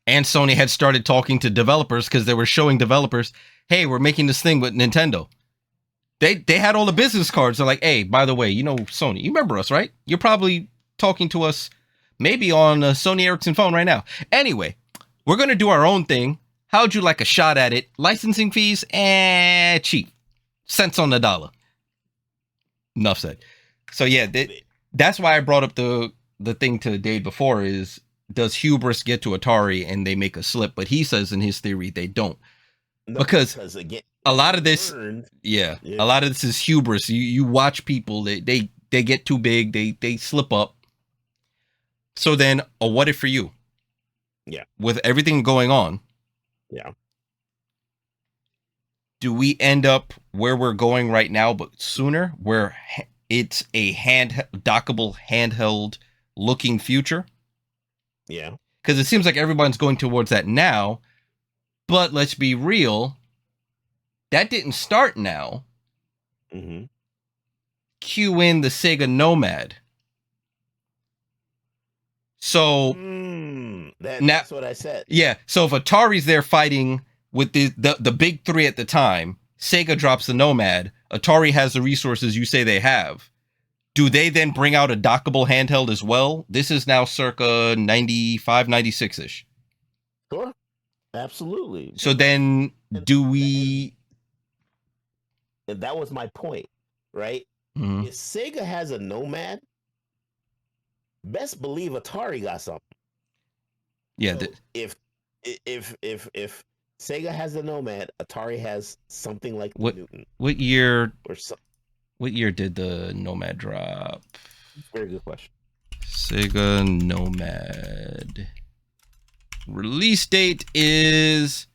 And Sony had started talking to developers because they were showing developers, hey, we're making this thing with Nintendo. They had all the business cards. They're like, hey, by the way, Sony, you remember us, right? You're probably talking to us maybe on a Sony Ericsson phone right now. Anyway, we're going to do our own thing. How'd you like a shot at it? Licensing fees? Cheap. Cents on the dollar. Enough said. So yeah, that's why I brought up the thing to Dave before is, does hubris get to Atari and they make a slip? But he says in his theory they don't. No, because again, a lot of this, a lot of this is hubris. You watch people, they get too big, they slip up. So then, what if for you? Yeah. With everything going on. Yeah. Do we end up where we're going right now, but sooner, where it's a dockable, handheld looking future? Yeah. Because it seems like everyone's going towards that now. But let's be real, that didn't start now. Mm-hmm. Cue in the Sega Nomad. So that's what I said. Yeah, so if Atari's there fighting with the big three at the time, Sega drops the Nomad, Atari has the resources you say they have. Do they then bring out a dockable handheld as well? This is now circa 95, 96-ish. Sure. Absolutely. So then do and, we... and that was my point, right? Mhm. If Sega has a Nomad, best believe Atari got something. Yeah. So if Sega has the Nomad, Atari has something like the Newton. What year? Or so, What year did the Nomad drop? Very good question. Sega Nomad. Release date is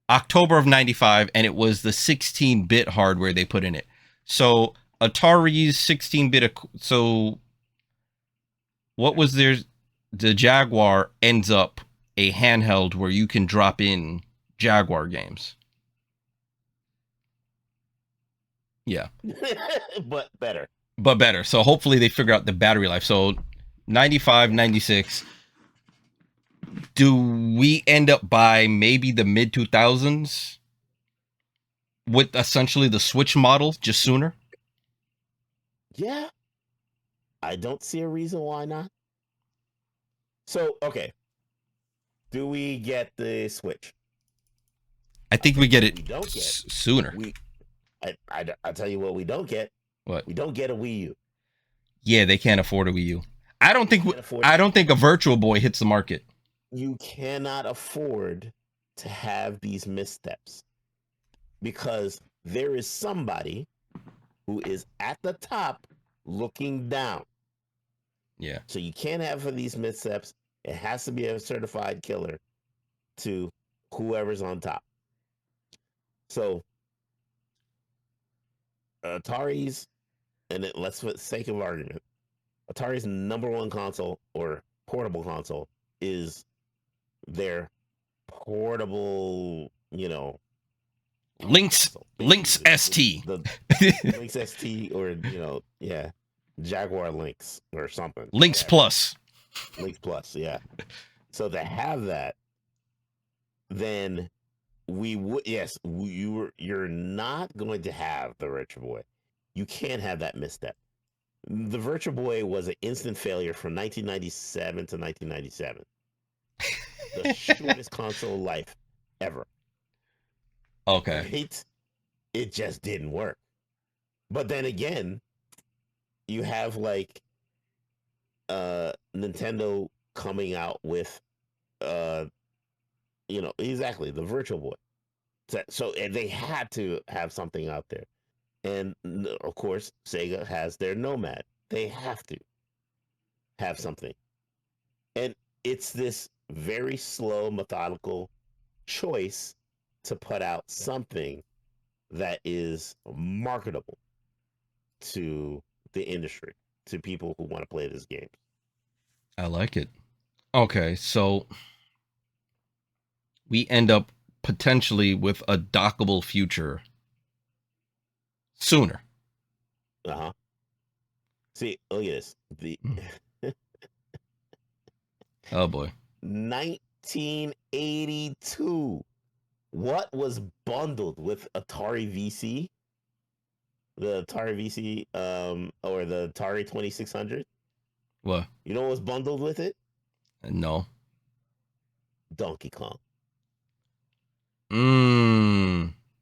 October of 95, and it was the 16-bit hardware they put in it. So Atari's 16-bit. So what was their... The Jaguar ends up a handheld where you can drop in Jaguar games. Yeah. But better. But better. So hopefully they figure out the battery life. So 95, 96. Do we end up by maybe the mid 2000s with essentially the Switch model just sooner? Yeah. I don't see a reason why not. So, okay. Do we get the Switch? I think we get it we don't get sooner. I'll tell you what we don't get. What? We don't get a Wii U. Yeah, they can't afford a Wii U. I don't think a Virtual Boy hits the market. You cannot afford to have these missteps because there is somebody who is at the top looking down. Yeah. So you can't have for these missteps. It has to be a certified killer to whoever's on top. So Atari's, and let's for the sake of argument, Atari's number one console or portable console is their portable, Lynx ST. The Lynx ST or Jaguar Lynx or something. Lynx Plus. Lynx Plus, yeah. So to have that, then we would you're not going to have the Virtual Boy. You can't have that misstep. The Virtual Boy was an instant failure from 1997 to 1997. The shortest console life ever. Okay. Right? It just didn't work. But then again, you have like Nintendo coming out with exactly the Virtual Boy. So and they had to have something out there. And of course, Sega has their Nomad. They have to have something. And it's this very slow, methodical choice to put out something that is marketable to the industry, to people who want to play this game. I like it. Okay, so we end up potentially with a dockable future sooner. Uh-huh. See, look at this. Oh boy. 1982. What was bundled with Atari VC? The Atari VC, or the Atari 2600? What? You know what was bundled with it? No. Donkey Kong.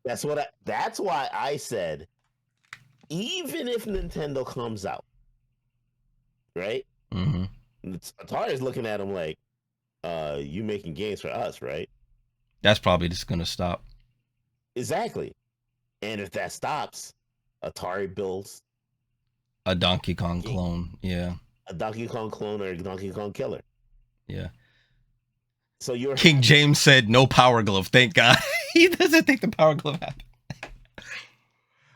That's why I said, even if Nintendo comes out, right? Mm-hmm. Atari's looking at them like, you making games for us, right? That's probably just gonna stop. Exactly. And if that stops, Atari builds a Donkey Kong clone. Yeah. A Donkey Kong clone or a Donkey Kong killer. Yeah. So you're King James said no Power Glove. Thank God. He doesn't think the Power Glove happened.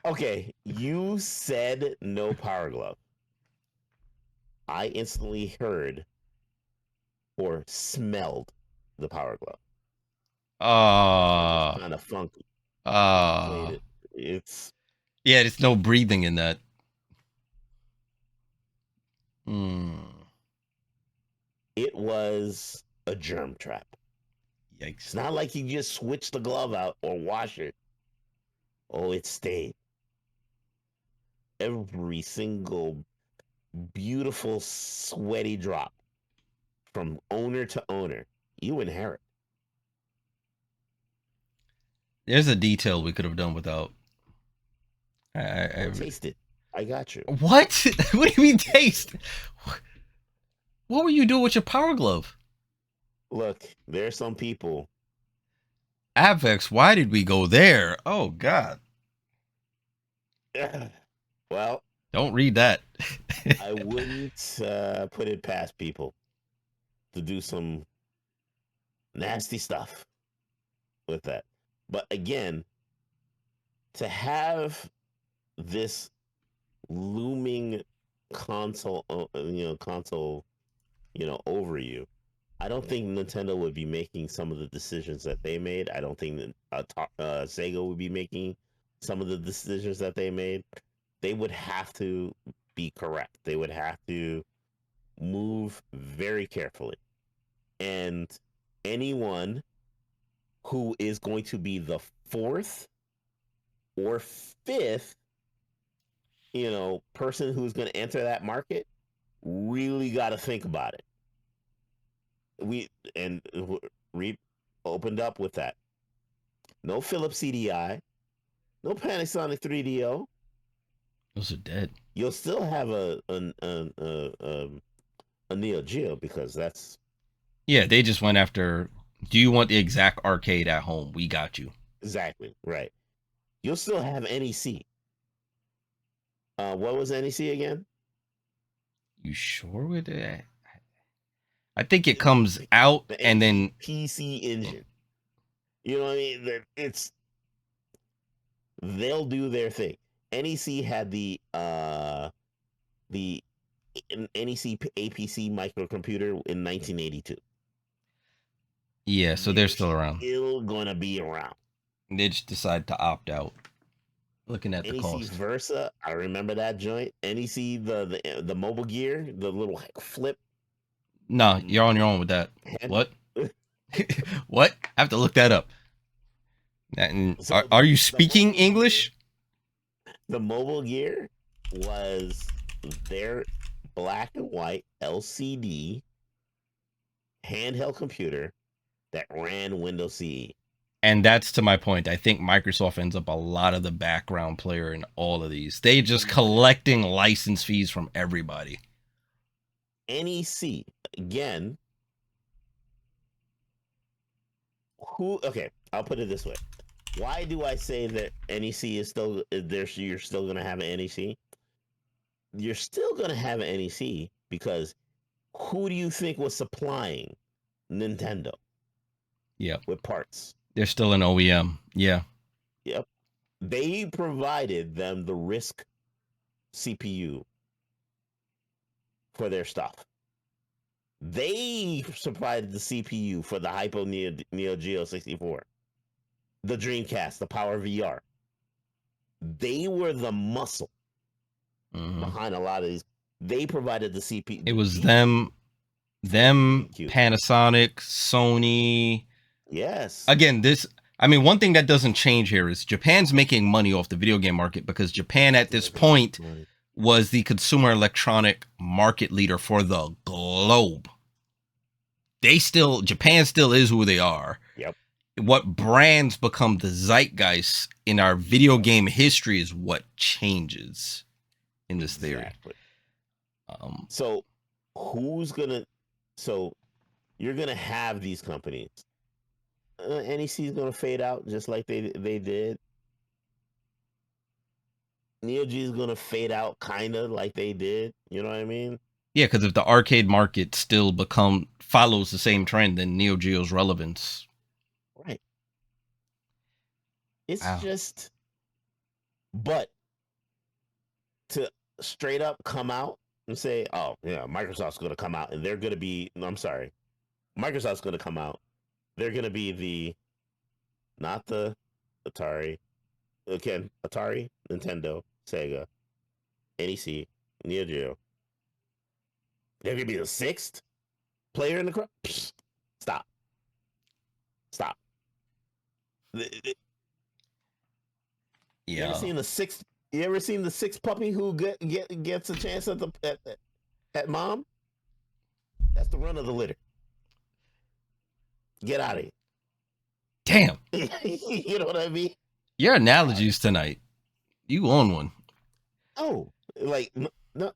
Okay, you said no Power Glove. I instantly heard or smelled the Power Glove. So it's Uh kind of funky. If you played uh it, it's yeah, there's no breathing in that. Hmm. it was a germ trap. Yikes. It's not like you just switch the glove out or wash it. Oh, it stayed. Every single beautiful sweaty drop from owner to owner, you inherit. There's a detail we could have done without. Oh, taste it. I got you. What? What do you mean taste? What were you doing with your power glove? Look, there's some people. Avex, why did we go there? Oh God. Well, Don't read that. I wouldn't put it past people to do some nasty stuff with that. But again, to have this looming console, console, over you, I don't think Nintendo would be making some of the decisions that they made. I don't think that Sega would be making some of the decisions that they made. They would have to be correct. They would have to move very carefully. And anyone who is going to be the fourth or fifth, person who's going to enter that market really got to think about it. We and Reap opened up with that. No Philips CDI, no Panasonic 3DO. Those are dead. You'll still have a Neo Geo because that's Yeah, they just went after. Do you want the exact arcade at home? We got you. exactly right. You'll still have NEC. What was NEC again? You sure with that? I think it comes out The and NEC then. PC engine. You know what I mean? They'll do their thing. NEC had the NEC APC microcomputer in 1982. Yeah, so they're They're still around. still gonna be around. They just decided to opt out. Looking at the NEC cost. Versa, I remember that joint. NEC the mobile gear, the little flip. No, you're on your own with that. Hand. What? What? I have to look that up. Are, So are you the speaking mobile gear, English? the mobile gear was their black and white LCD handheld computer that ran Windows CE. And that's to my point. I think Microsoft ends up a lot of the background player in all of these. They just collecting license fees from everybody. NEC again. Who? Okay, I'll put it this way. Why do I say that NEC is still there? You're still going to have an NEC. You're still going to have an NEC because who do you think was supplying Nintendo Yep. with parts? They're still an OEM. Yeah. Yep, they provided them the RISC CPU for their stuff. They supplied the CPU for the Hypo Neo Geo 64, the Dreamcast, the Power VR. They were the muscle behind a lot of these. They provided the CPU. It was them, Panasonic, Sony. Yes. Again, one thing that doesn't change here is Japan's making money off the video game market because Japan at this point was the consumer electronic market leader for the globe. Japan still is who they are. Yep. What brands become the zeitgeist in our video game history is what changes in this theory. So you're gonna have these companies. NEC is gonna fade out just like they did. Neo Geo is gonna fade out kind of like they did. You know what I mean? Yeah, because if the arcade market still follows the same trend, then Neo Geo's relevance. Right. It's just, but to straight up come out and say, "Oh, yeah, Microsoft's going to come out and they're going to be." No, I'm sorry, Microsoft's going to come out. They're going to be not the Atari. Again, Atari, Nintendo, Sega, NEC, Neo Geo. There could be a sixth player in the crowd. Stop. Stop. You ever Yeah. seen the sixth? You ever seen the sixth puppy who gets a chance at at mom? That's the run of the litter. Get out of here. Damn. You know what I mean? Your analogies tonight. You own one. Oh, like no,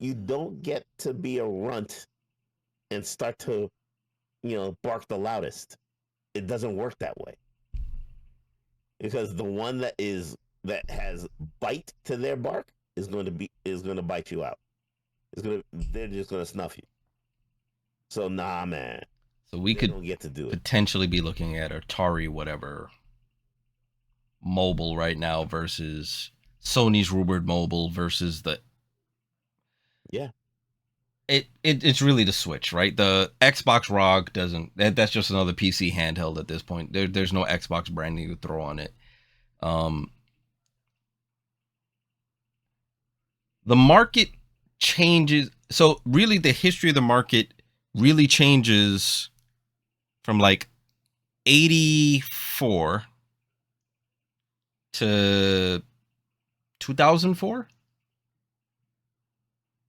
you don't get to be a runt and start to, bark the loudest. It doesn't work that way, because the one that has bite to their bark is going to bite you out. They're just going to snuff you. So nah, man. So we They could don't get to do it. potentially be looking at Atari whatever mobile right now versus Sony's rumored mobile versus the Yeah. It's really the Switch, right? The Xbox ROG doesn't. That's just another PC handheld at this point. There's no Xbox branding to throw on it. The market changes. So really, the history of the market really changes from like 84 to 2004.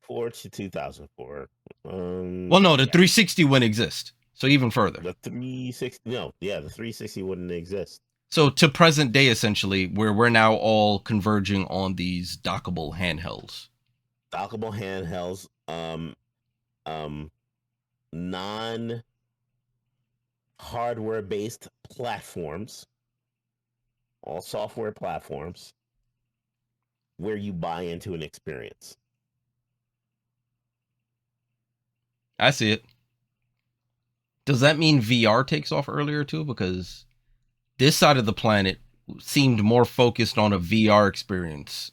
4 to 2004. Well, no, the Yeah. 360 wouldn't exist. So even further. The 360. No, yeah, the 360 wouldn't exist. So to present day, essentially, where we're now all converging on these dockable handhelds. Dockable handhelds. Non hardware based platforms, all software platforms, where you buy into an experience. I see it. Does that mean VR takes off earlier too? Because this side of the planet seemed more focused on a VR experience.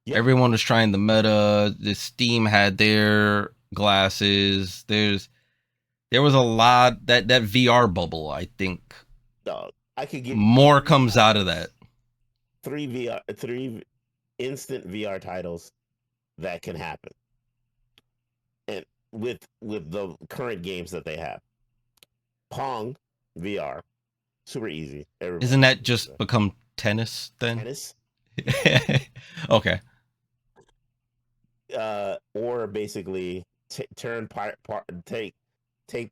Yep. Everyone was trying the Meta. The Steam had their glasses. There was a lot that VR bubble. I think I could give more comes out of that. Three instant VR titles that can happen, and with the current games that they have, Pong VR, super easy. Everybody Isn't that just become tennis then? tennis? Okay. Or basically take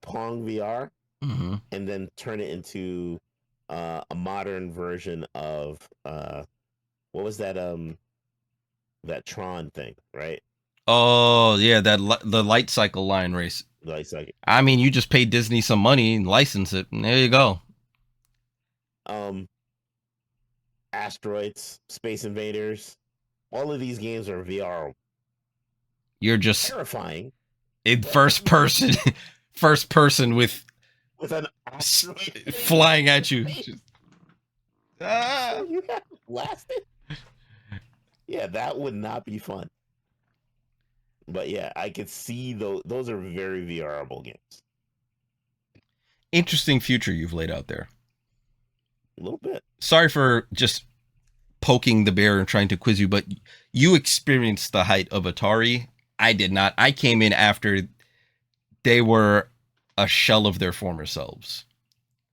Pong VR and then turn it into a modern version of what was that Tron thing, right? Oh yeah, the light cycle line race. Like, I mean, you just pay Disney some money and license it, and there you go. Asteroids, Space Invaders, all of these games are VR. You're just terrifying in first person, with an asteroid flying at you. Just, you have blasted. Yeah, that would not be fun. But yeah, I could see those are very VRable games. Interesting future you've laid out there. A little bit. Sorry for just poking the bear and trying to quiz you, but you experienced the height of Atari. I did not. I came in after they were a shell of their former selves.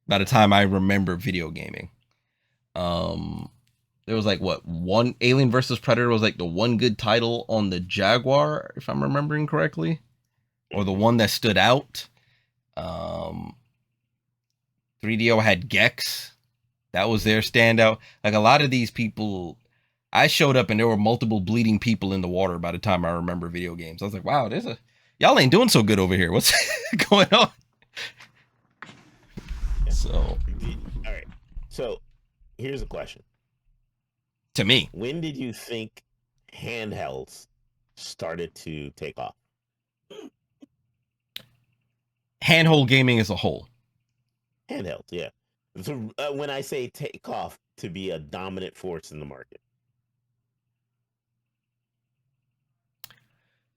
By the time I remember video gaming, there was like one Alien versus Predator was like the one good title on the Jaguar, if I'm remembering correctly, or the one that stood out. 3DO had Gex. That was their standout. Like a lot of these people, I showed up and there were multiple bleeding people in the water by the time I remember video games. I was like, wow, y'all ain't doing so good over here. What's going on? So, all right. So, here's a question. To me, when did you think handhelds started to take off? Handheld gaming as a whole. Handhelds, yeah. So when I say take off, to be a dominant force in the market.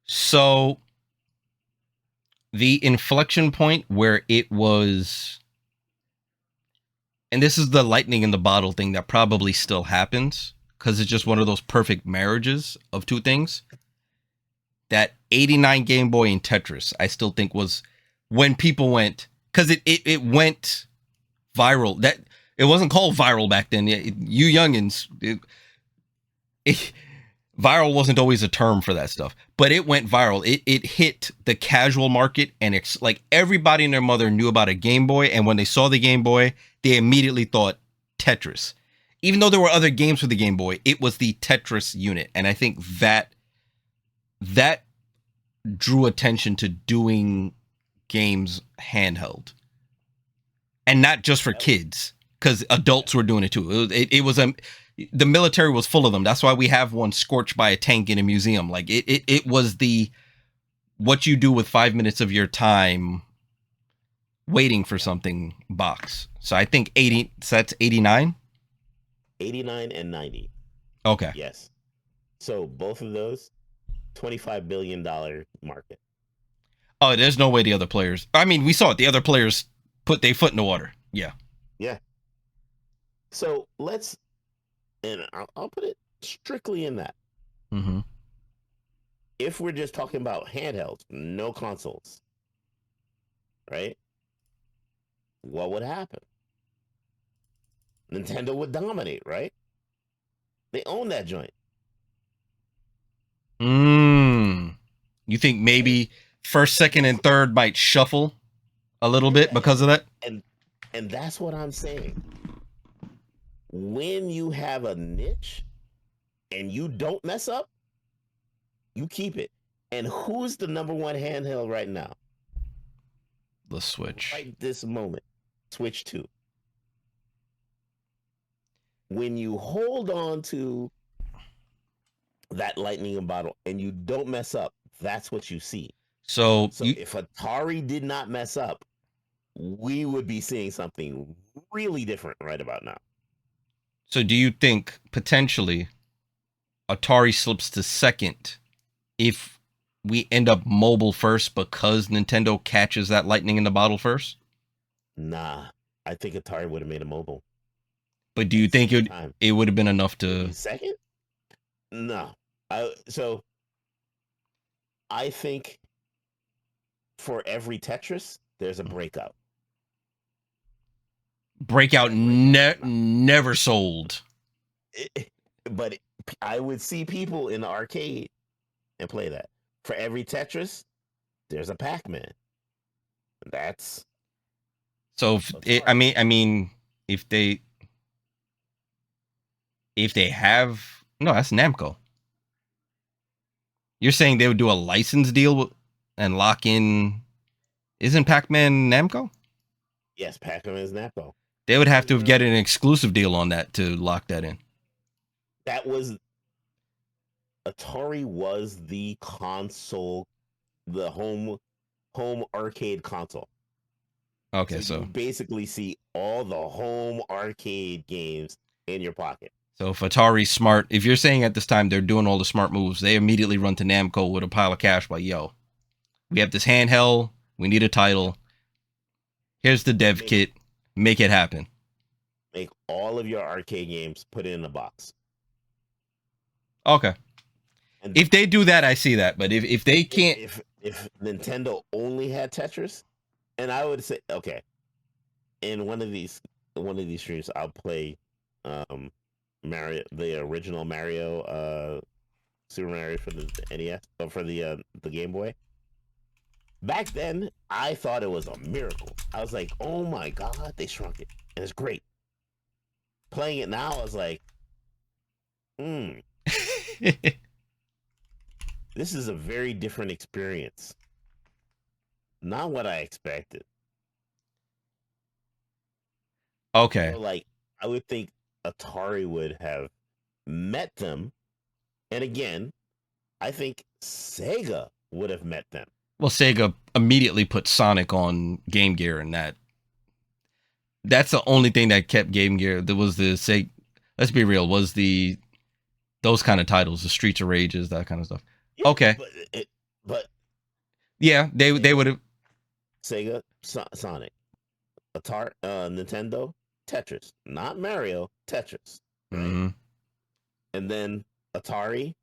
So the inflection point where it was and this is the lightning in the bottle thing that probably still happens because it's just one of those perfect marriages of two things. That 89 Game Boy and Tetris, I still think was when people went, because it went viral. That it wasn't called viral back then. You youngins, viral wasn't always a term for that stuff, but it went viral. It hit the casual market, and it's like everybody and their mother knew about a Game Boy, and when they saw the Game Boy, they immediately thought Tetris. Even though there were other games for the Game Boy, it was the Tetris unit, and I think that drew attention to doing games handheld, and not just for kids, because adults were doing it too. It was the military was full of them. That's why we have one scorched by a tank in a museum. Like it was the what you do with 5 minutes of your time waiting for something box. So I think 80. So that's 89. 89 and 90. Okay. Yes. So both of those, $25 billion market. Oh, there's no way the other players. I mean, we saw it. The other players put their foot in the water. Yeah. Yeah. So let's, and I'll put it strictly in that. Mm-hmm. If we're just talking about handhelds, no consoles, right? What would happen? Nintendo would dominate, right? They own that joint. You think maybe first, second, and third might shuffle a little bit because of that? And that's what I'm saying. When you have a niche and you don't mess up, you keep it. And who's the number one handheld right now? The Switch. Right this moment. Switch 2. When you hold on to that lightning in bottle and you don't mess up, that's what you see. So if Atari did not mess up, we would be seeing something really different right about now. So do you think potentially Atari slips to second if we end up mobile first because Nintendo catches that lightning in the bottle first? Nah, I think Atari would have made a mobile. But do you think it would have been enough to second? No. So I think for every Tetris, there's a breakout. Breakout never sold. But I would see people in the arcade and play that. For every Tetris, there's a Pac-Man. That's so. I mean, if they have that's Namco. You're saying they would do a license deal and lock in? Isn't Pac-Man Namco? Yes, Pac-Man is Namco. They would have to get an exclusive deal on that to lock that in. Atari was the console, the home arcade console. Okay, so you basically see all the home arcade games in your pocket. So if Atari's smart, if you're saying at this time they're doing all the smart moves, they immediately run to Namco with a pile of cash like, yo, we have this handheld, we need a title. Here's the dev kit. Make it happen. Make all of your arcade games, put it in a box. Okay. And if they do that, I see that. But if they can't... If Nintendo only had Tetris, and I would say, okay, in one of these streams, I'll play Mario, the original Mario, Super Mario for the NES, or for the Game Boy. Back then, I thought it was a miracle. I was like, oh my God, they shrunk it. And it's great. Playing it now, I was like, this is a very different experience. Not what I expected. Okay. So, like, I would think Atari would have met them. And again, I think Sega would have met them. Well, Sega immediately put Sonic on Game Gear, and that's the only thing that kept Game Gear. There was the Sega. Let's be real. Was those kind of titles, the Streets of Rages, that kind of stuff. Yeah, okay, but yeah, they would have Sega, Sonic, Atari, Nintendo, Tetris, not Mario, Tetris, right? Mm-hmm. And then Atari,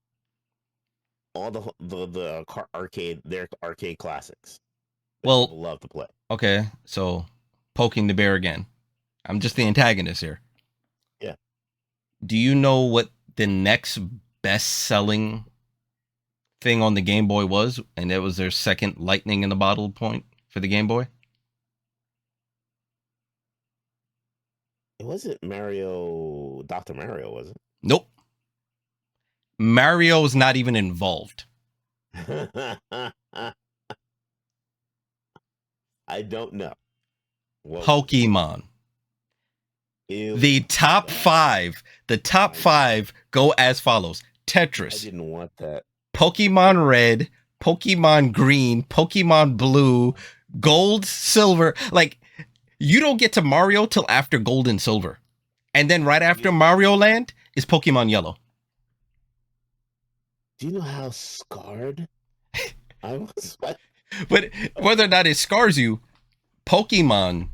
all the arcade, their arcade classics that Well, people love to play. okay, so poking the bear again. I'm just the antagonist here. Yeah. Do you know what the next best-selling thing on the Game Boy was? And it was their second lightning in the bottle point for the Game Boy? It wasn't Mario, Dr. Mario, was Nope. Mario is not even involved. it? I don't know. What was it? Pokemon. Ew, The top that. five. The top five go as follows: I Tetris, didn't want that. Pokemon Red, Pokemon Green, Pokemon Blue, Gold, Silver. Like, you don't get to Mario till after Gold and Silver. And then right after Mario Land is Pokemon Yellow. Do you know how scarred I was? But whether or not it scars you, Pokemon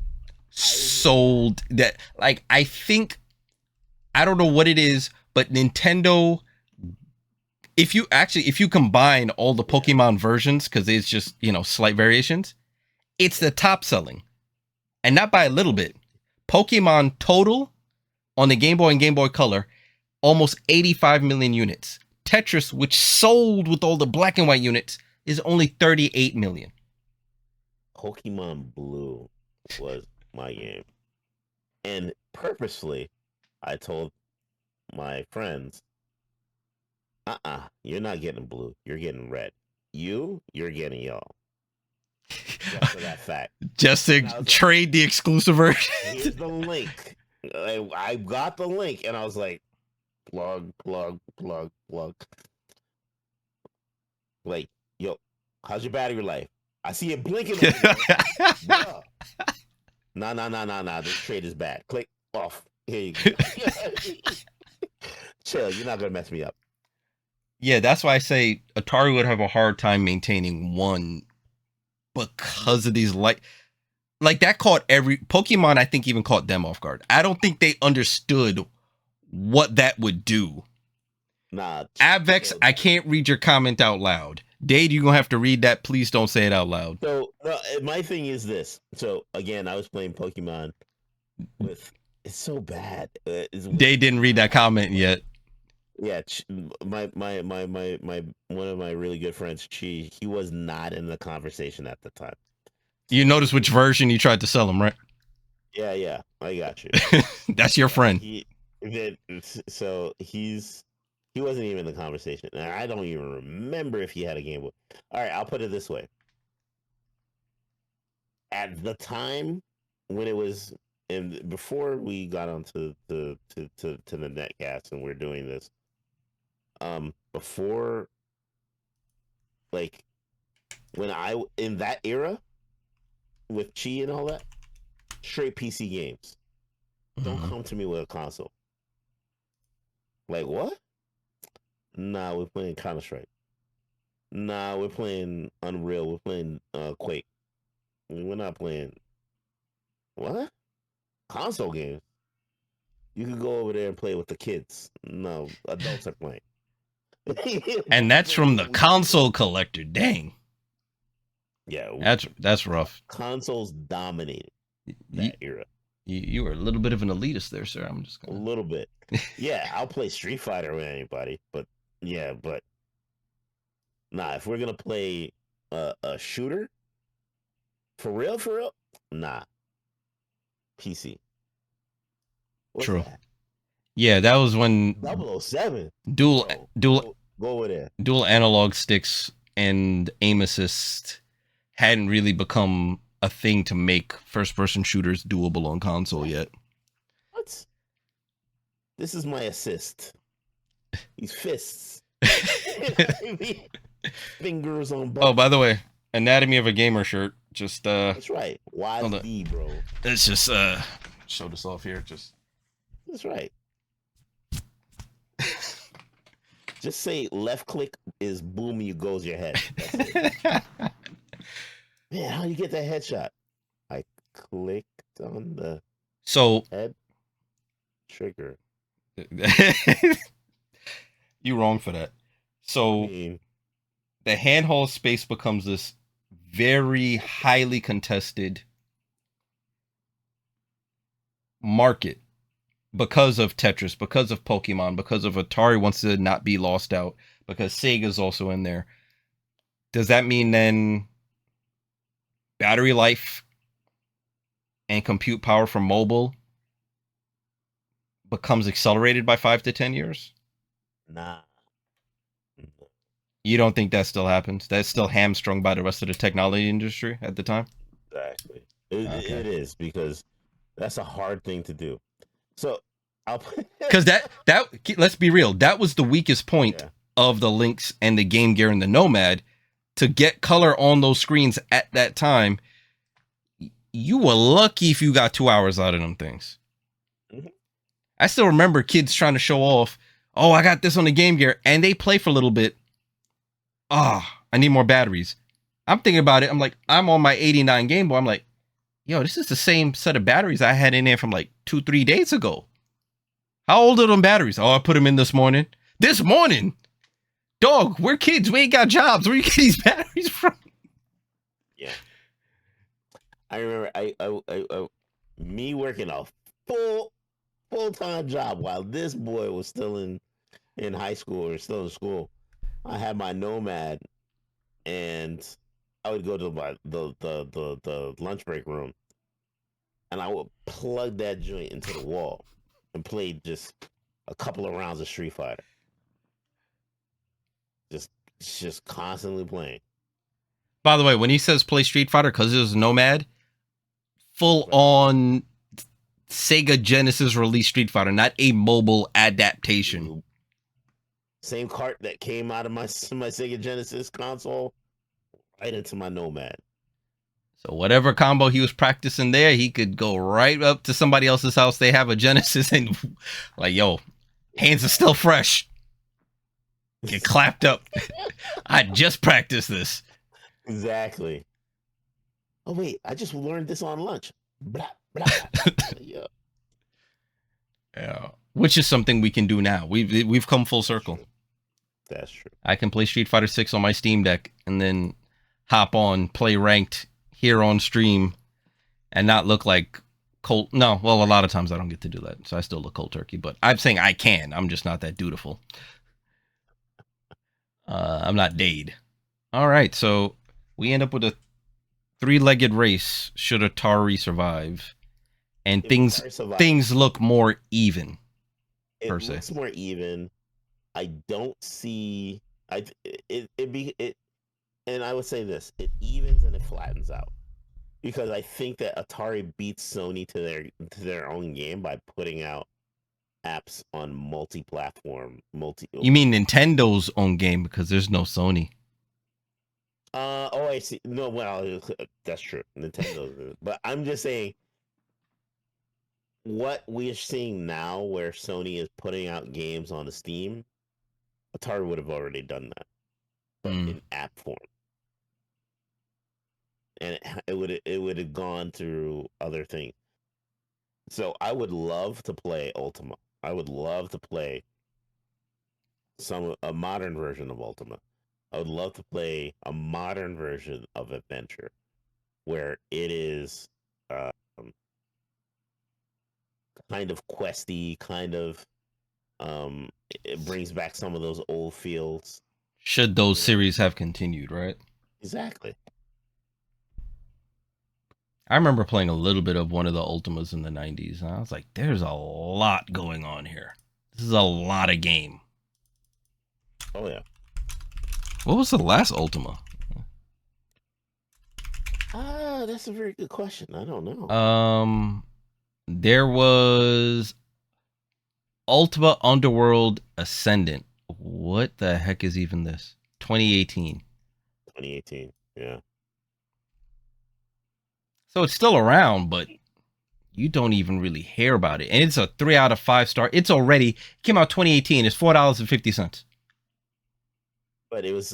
sold that. Like, I think, I don't know what it is, but Nintendo, if you combine all the Pokemon versions, because it's just, slight variations, it's the top selling. And not by a little bit. Pokemon total on the Game Boy and Game Boy Color, almost 85 million units. Tetris, which sold with all the black and white units, is only 38 million. Pokemon Blue was my game. And purposefully, I told my friends, you're not getting blue. You're getting red. You're getting yellow. Just for that fact. Just to trade the exclusive version. Here's the link. I got the link, and I was like, plug. Like, yo, how's your battery life? I see it blinking over there. Nah. This trade is bad. Click off. Here you go. Chill. You're not gonna mess me up. Yeah, that's why I say Atari would have a hard time maintaining one because of these like that caught every Pokemon. I think even caught them off guard. I don't think they understood what that would do. Nah, Avex, I can't read your comment out loud. Dade, you're gonna have to read that. Please don't say it out loud. So my thing is this. So again, I was playing Pokemon with. It's so bad. Dade didn't read that comment yet. Yeah, my one of my really good friends, he was not in the conversation at the time. You notice which version you tried to sell him, right? Yeah, I got you. That's your friend. So he wasn't even in the conversation. And I don't even remember if he had a Game Boy. All right, I'll put it this way. At the time when it was, and before we got onto the netcast and we're doing this, before, like, when I in that era with Chi and all that, straight PC games. Don't come to me with a console. Like, what? Nah, we're playing Counter-Strike. Nah, we're playing Unreal. We're playing Quake. We're not playing what? Console games. You can go over there and play with the kids. No, adults are playing. And that's from the console collector. Dang. Yeah, that's rough. Consoles dominated that era. You were a little bit of an elitist there, sir. I'm just a little bit. Yeah, I'll play Street Fighter with anybody, but nah. If we're gonna play a shooter, for real, nah. PC. What's True. That? Yeah, that was when 007. Go over there. Dual analog sticks and aim assist hadn't really become a thing to make first-person shooters doable on console yet. What? This is my assist. These fists. Fingers on buttons. Oh, by the way, Anatomy of a Gamer shirt. Just That's right. YD, bro. Let's just show this off here. That's right. Just say left click is boom, you goes your head. That's it. Man, how you get that headshot? I clicked on the So Head trigger. you wrong for that. I So mean, the handheld space becomes this very highly contested market because of Tetris, because of Pokemon, because of Atari wants to not be lost out, because Sega's also in there. Does that mean then battery life and compute power for mobile becomes accelerated by 5 to 10 years? nah. You don't think that still happens? That's still hamstrung by the rest of the technology industry at the time? Exactly. Okay. It is because that's a hard thing to do. So I'll Because that let's be real, that was the weakest point yeah. of the Lynx and the Game Gear and the Nomad. To get color on those screens at that time, you were lucky if you got 2 hours out of them things. Mhm. I still remember kids trying to show off, oh, I got this on the Game Gear, and they play for a little bit. I need more batteries. I'm thinking about it. I'm like, I'm on my 89 Game Boy. I'm like, yo, this is the same set of batteries I had in there from like 2, 3 days ago. How old are them batteries? Oh, I put them in this morning. This morning? Dog, we're kids. We ain't got jobs. Where you get these batteries from? Yeah. I remember me working a full time job while this boy was still in high school or still in school. I had my Nomad, and I would go to the lunch break room, and I would plug that joint into the wall and play just a couple of rounds of Street Fighter. Just just constantly playing. By the way, when he says play Street Fighter because it was Nomad, full Right. on Sega Genesis release Street Fighter, not a mobile adaptation. Same cart that came out of my Sega Genesis console right into my Nomad. So whatever combo he was practicing there, he could go right up to somebody else's house. They have a Genesis and like, yo, hands are still fresh. Get clapped up. I just practiced this. Exactly. Oh wait, I just learned this on lunch. Blah blah. Yeah. Yeah. Which is something we can do now. We've come full That's circle. true. That's true. I can play Street Fighter 6 on my Steam Deck and then hop on, play ranked here on stream and not look like cold. No, well, a lot of times I don't get to do that. So I still look cold turkey, but I'm saying I can. I'm just not that dutiful. I'm not Dade. All right. So we end up with a three-legged race should Atari survive. And If things Atari survives, things look more even it per se. looks more even. I don't see. It, and I would say this: it evens and it flattens out because I think that Atari beats Sony to their own game by putting out apps on multi-platform, multi. You mean Nintendo's own game because there's no Sony. Oh, I see. No, well, that's true. Nintendo, but I'm just saying what we're seeing now, where Sony is putting out games on the Steam. Atari would have already done that, but Mm. in app form, and it would have gone through other things. So I would love to play Ultima. I would love to play a modern version of Ultima. I would love to play a modern version of Adventure, where it is um, kind of questy, kind of it brings back some of those old fields. Should those You know series have continued, right? exactly. I remember playing a little bit of one of the Ultimas in the 90s, and I was like, there's a lot going on here. This is a lot of game. Oh yeah. What was the last Ultima? That's a very good question. I don't know. There was Ultima Underworld Ascendant. What the heck is even this? 2018. 2018. Yeah. So it's still around, but you don't even really hear about it. And it's a 3 out of 5 star. It's already came out 2018. It's $4.50. But it was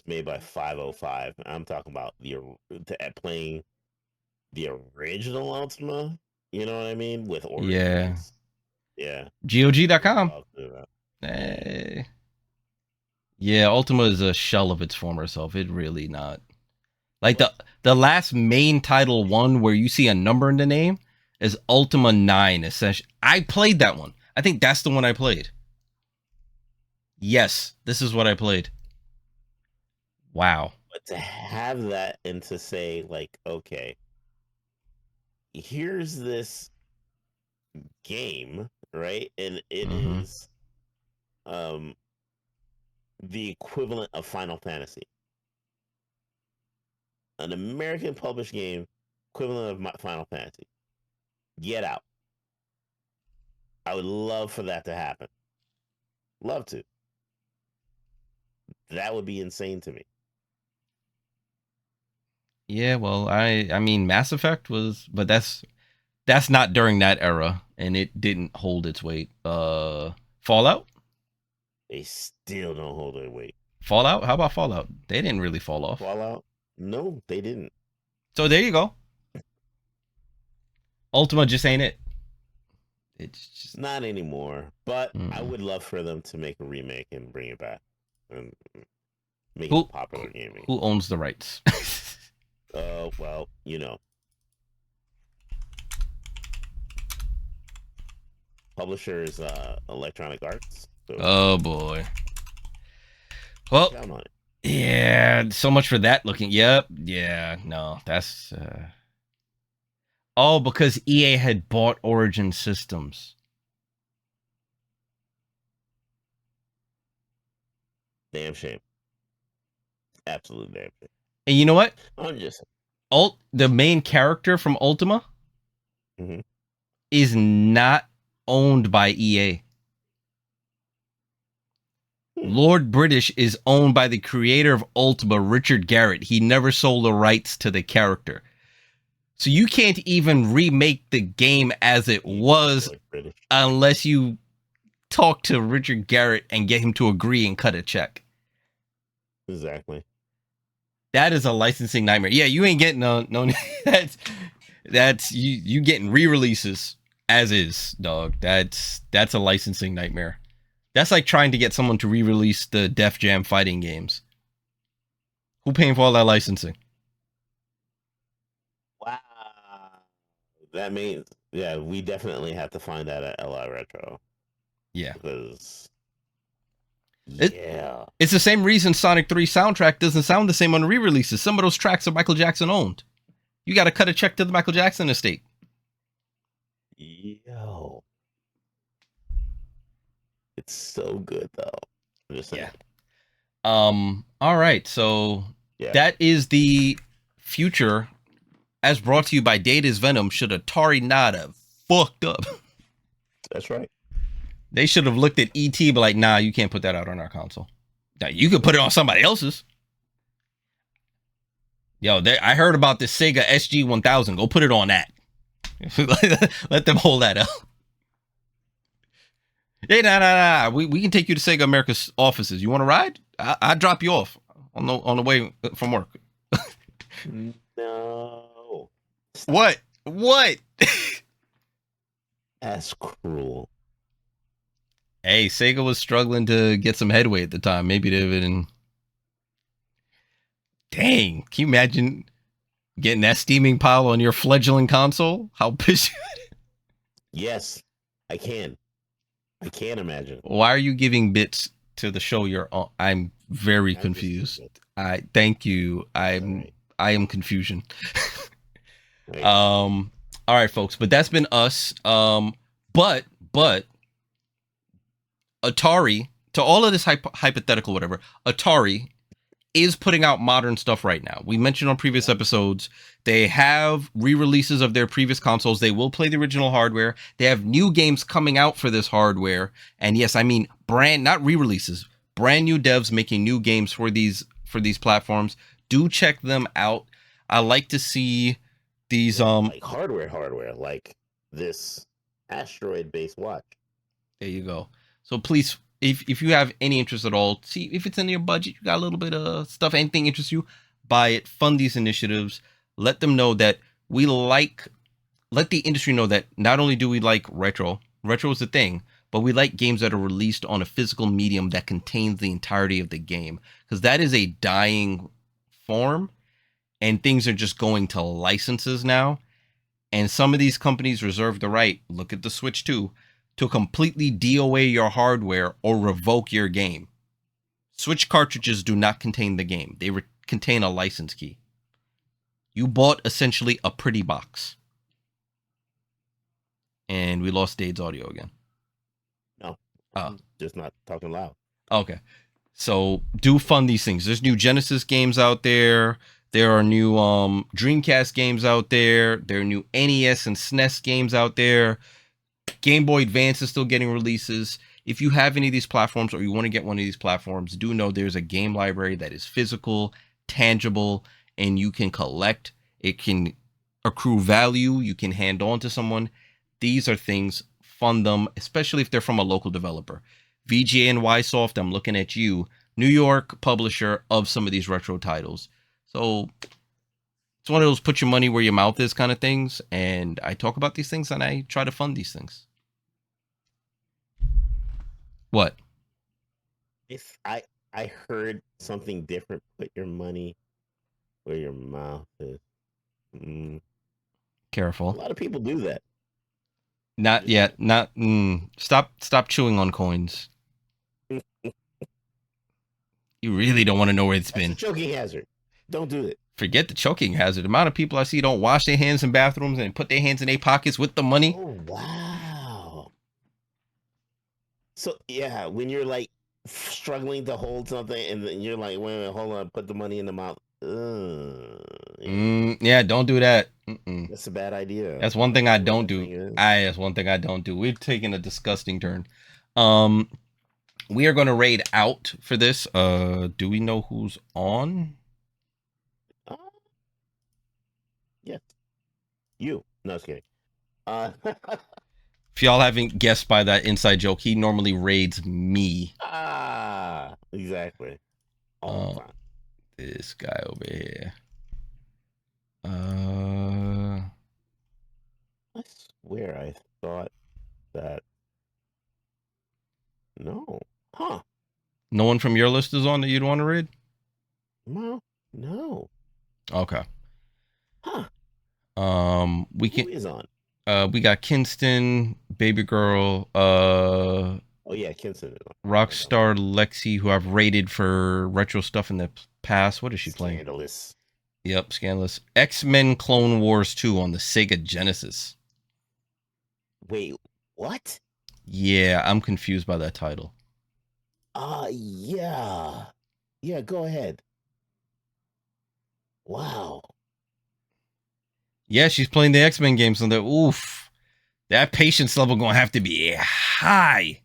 made by 505. I'm talking about playing the original Ultima. You know what I mean? With Yeah. Origins. Yeah. I would GOG.com. love to do that. Hey. Yeah, Ultima is a shell of its former self. It really not. Like the last main title one where you see a number in the name is Ultima 9 essentially. I played that one. I think that's the one I played. Yes, this is what I played. Wow. But to have that and to say, like, okay, here's this game, right? And it Mm-hmm. is um the equivalent of Final Fantasy. An American published game equivalent of Final Fantasy. Get Out. I would love for that to happen. Love to. That would be insane to me. Yeah, well, I mean Mass Effect was, but that's not during that era, and it didn't hold its weight. Fallout? They still don't hold their weight. Fallout? How about Fallout? They didn't really fall off. Fallout? No, they didn't. So there you go. Ultima just ain't it. It's just Not anymore. But I would love for them to make a remake and bring it back and make it popular gaming. Who owns the rights? Well, you know. Publisher is Electronic Arts. So oh boy. Well, yeah, so much for that looking. Yep. Yeah, no, that's oh, because EA had bought Origin Systems. Damn shame. Absolute damn shame. And you know what? I'm just the main character from Ultima is not owned by EA. Lord British is owned by the creator of Ultima, Richard Garrett. He never sold the rights to the character. So you can't even remake the game as it was unless you talk to Richard Garrett and get him to agree and cut a check. Exactly. That is a licensing nightmare. Yeah, you ain't getting no that's you getting re-releases as is, dog. That's a licensing nightmare. That's like trying to get someone to re-release the Def Jam fighting games. Who paying for all that licensing? Wow. That means, yeah, we definitely have to find that at LI Retro. Yeah. Because, it's the same reason Sonic 3 soundtrack doesn't sound the same on re-releases. Some of those tracks are Michael Jackson owned. You got to cut a check to the Michael Jackson estate. Yo. It's so good, though. I'm just saying. All right. So that is the future as brought to you by Data's Venom. Should Atari not have fucked up? That's right. They should have looked at ET, but like, nah, you can't put that out on our console. Now, you could put it on somebody else's. Yo, I heard about this Sega SG-1000. Go put it on that. Let them hold that up. Hey, nah. We can take you to Sega America's offices. You want to ride? I'll drop you off on the way from work. No. What? That's cruel. Hey, Sega was struggling to get some headway at the time. Maybe they've been. Dang, can you imagine getting that steaming pile on your fledgling console? How pissed? Yes, I can. I can't imagine. Why are you giving bits to the show you're on? I'm very confused. I thank you. I am confusion. All right, folks, but that's been us. But Atari, to all of this hypothetical whatever, Atari is putting out modern stuff right now. We mentioned on previous episodes, they have re-releases of their previous consoles. They will play the original hardware. They have new games coming out for this hardware. And yes, I mean not re-releases, brand new devs making new games for these platforms. Do check them out. I like to see these like hardware, like this asteroid-based watch. There you go. So please, if you have any interest at all, see if it's in your budget, you got a little bit of stuff, anything interests you, buy it, fund these initiatives, let them know that we like let the industry know that not only do we like retro is a thing, but we like games that are released on a physical medium that contains the entirety of the game, because that is a dying form, and things are just going to licenses now. And some of these companies reserve the right, look at the Switch 2, to completely DOA your hardware or revoke your game. Switch cartridges do not contain the game. They contain a license key. You bought essentially a pretty box. And we lost Dade's audio again. No, Oh, just not talking loud. okay. So do fund these things. There's new Genesis games out there. There are new Dreamcast games out there. There are new NES and SNES games out there. Game Boy Advance is still getting releases. If you have any of these platforms or you want to get one of these platforms, do know there's a game library that is physical, tangible, and you can collect. It can accrue value. You can hand on to someone. These are things, fund them, especially if they're from a local developer. VGA and Ysoft, I'm looking at you, New York publisher of some of these retro titles. So it's one of those put your money where your mouth is kind of things. And I talk about these things and I try to fund these things. What? If I heard something different. Put your money where your mouth is. A Careful. lot of people do that. Not yet. Not. Stop chewing on coins. You really don't want to know where it's That's been. a choking hazard. Don't do it. Forget the choking hazard. The amount of people I see don't wash their hands in bathrooms and put their hands in their pockets with the money. Oh wow. So yeah, when you're like struggling to hold something, and then you're like, wait a minute, hold on, put the money in the mouth. Yeah, don't do that. That's a bad idea. That's one thing I don't do. That's one thing I don't do. We've taken a disgusting turn. We are going to raid out for this. Do we know who's on? Yes. You. No, I was kidding. If y'all haven't guessed by that inside joke, he normally raids me. Exactly. All the time. This guy over here. I swear I thought that. No. Huh. No one from your list is on that you'd want to raid? No. Okay. Huh. We Who can. is on? We got Kinston, Baby Girl. Oh yeah, Kinston. Rockstar Lexi, who I've rated for retro stuff in the past. What is she playing? Scandalous. Yep, Scandalous. X-Men Clone Wars 2 on the Sega Genesis. Wait, what? Yeah, I'm confused by that title. Yeah. Yeah, go ahead. Wow. Yeah, she's playing the X-Men games, so that oof. That patience level gonna have to be high.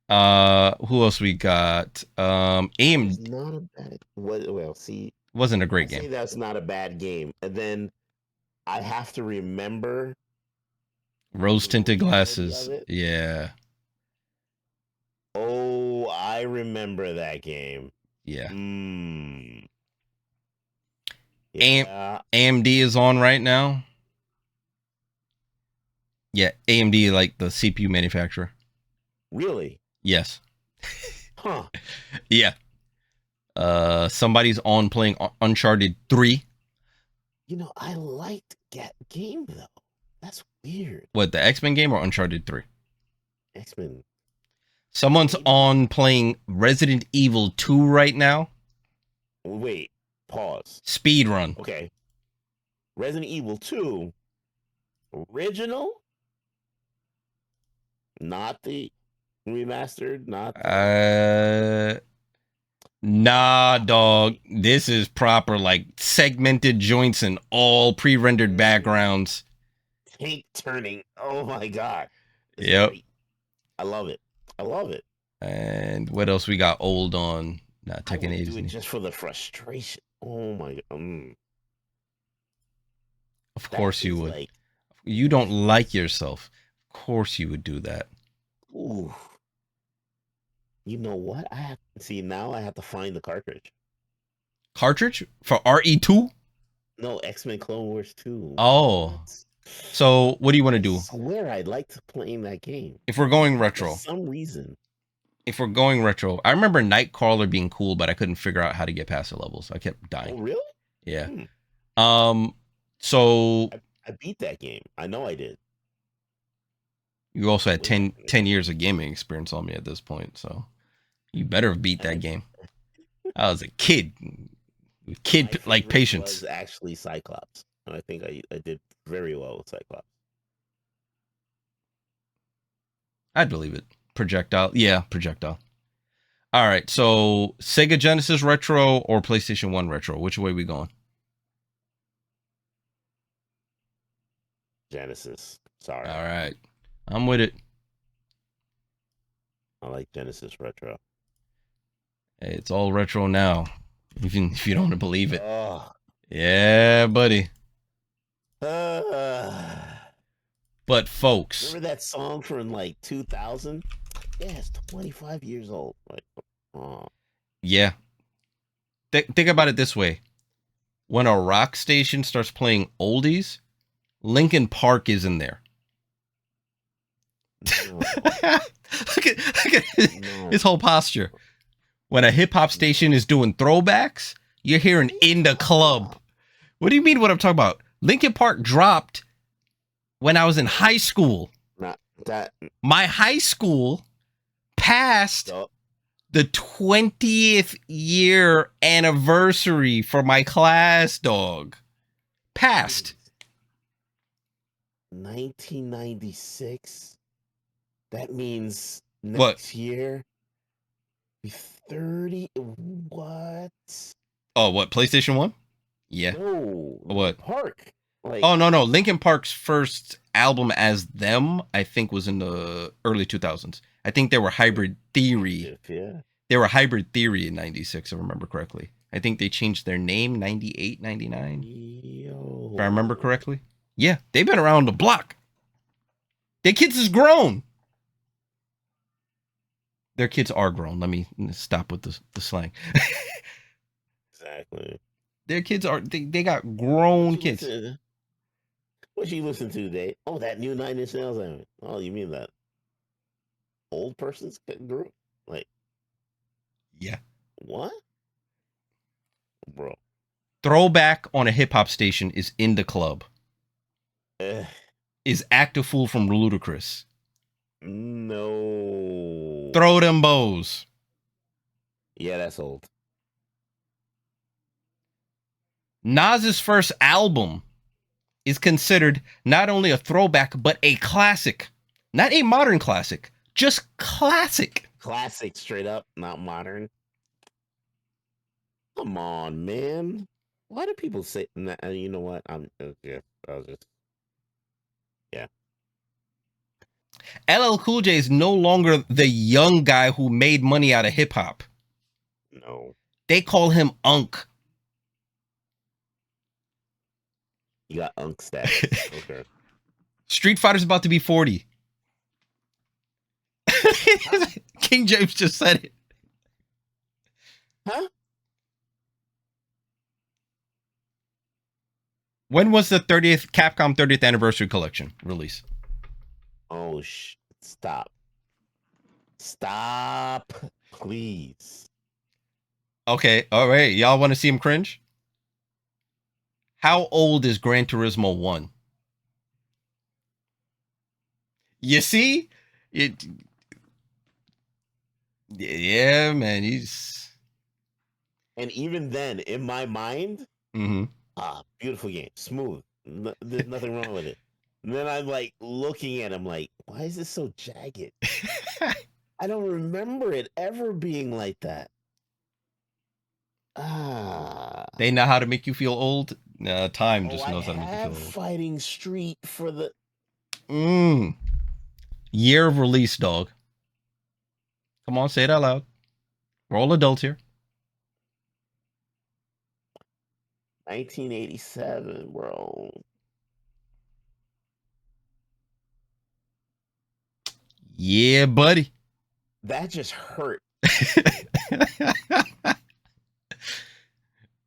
Who else we got? AIM. Not a bad. Well, see, wasn't a great game. Say that's not a bad game, and then I have to remember rose tinted glasses. Yeah. Oh, I remember that game. Yeah. Yeah. AMD is on right now. Yeah, AMD, like the CPU manufacturer. Really? Yes. Huh. Yeah. Somebody's on playing Uncharted 3. You know, I liked that game though. That's weird. What, the X-Men game or Uncharted 3? X-Men. Someone's on playing Resident Evil 2 right now. Wait, pause. Speed run. Okay. Resident Evil 2 original? Not the remastered, not the... Nah, dog. This is proper, like, segmented joints and all pre-rendered backgrounds. Tank turning. Oh my god. Yep. Great. I love it. I love it. And what else we got old on? Not taking it just for the frustration. Oh my god. Of course you would. Like, you don't like yourself. Of course you would do that. Ooh. You know what? I have to find the cartridge. Cartridge for RE2? No, X-Men Clone Wars 2. Oh, What? so what do you want to I do? swear I liked playing that game If we're going for retro, some reason. I remember Nightcrawler being cool, but I couldn't figure out how to get past the levels. I kept Oh, dying. really? Yeah. Hmm. Um. So I beat that game. I know I did. you also had Way back 10, in the 10 day. years of gaming experience on me at this point, so you better have beat that And game. I was a kid. my Like favorite patience. was actually Cyclops. And I think I did very well with Cyclops. I'd believe it. Projectile. Yeah, projectile. All right. So Sega Genesis retro or PlayStation 1 retro? Which way we going? Genesis. All Sorry. right. I'm with it. I like Genesis Retro. Hey, it's all retro now. Even if you don't want to believe it. Oh. Yeah, buddy. Uh, But folks, remember that song from like 2000? Yeah, it's 25 years old. Like, oh. yeah. Think about it this way. When a rock station starts playing oldies, Linkin Park is in there. No. look at No. his whole posture. When a hip hop station is doing throwbacks, you're hearing In the Club. What do you mean what I'm talking about? Linkin Park dropped when I was in high school. Not that. My high school passed Oh, the 20th year anniversary for my class, dog. Passed. 1996. That means What? next year, be 30. What? Oh, what? PlayStation 1? Yeah. No, What? Park. Like, Oh, no. Linkin Park's first album as them, I think, was in the early 2000s. I think they were Hybrid Theory. yeah. They were Hybrid Theory in 96, if I remember correctly. I think they changed their name 98, 99, Yo. if I remember correctly. Yeah, they've been around the block. Their kids is grown. Their kids are grown. Let me stop with the slang. Exactly. Their kids are, they got grown kids. What you listen to today? Oh, that new Nine Inch Nails album. Oh, you mean that old person's group? Like, Yeah. what? Bro. Throwback on a hip hop station is In the Club. Eh, Is Act a Fool from Ludacris. no. Throw them bows. Yeah, that's old. Nas's first album is considered not only a throwback, but a classic. Not a modern classic, just classic. Classic, straight up, not modern. Come on, man. Why do people say? You know what? I'm okay. I was just, yeah. LL Cool J is no longer the young guy who made money out of hip hop. No, They call him Unk. you got unk status. Okay. Street Fighter's about to be 40. King James just said it. Huh? When was the 30th Capcom 30th anniversary collection release? Oh, stop. Stop, please. Okay, all right. Y'all want to see him cringe? How old is Gran Turismo 1? You see? It, yeah, man. He's. And even then, in my mind, Mm-hmm. beautiful game, smooth. There's nothing wrong with it. And then I'm like looking at him like, why is this so jagged? I don't remember it ever being like that. They know how to make you feel old. Time just I knows how to make you have feel old. Fighting Street for the Year of release, dog. Come on, say it out loud. We're all adults here. 1987, bro. Yeah, buddy. That just hurt.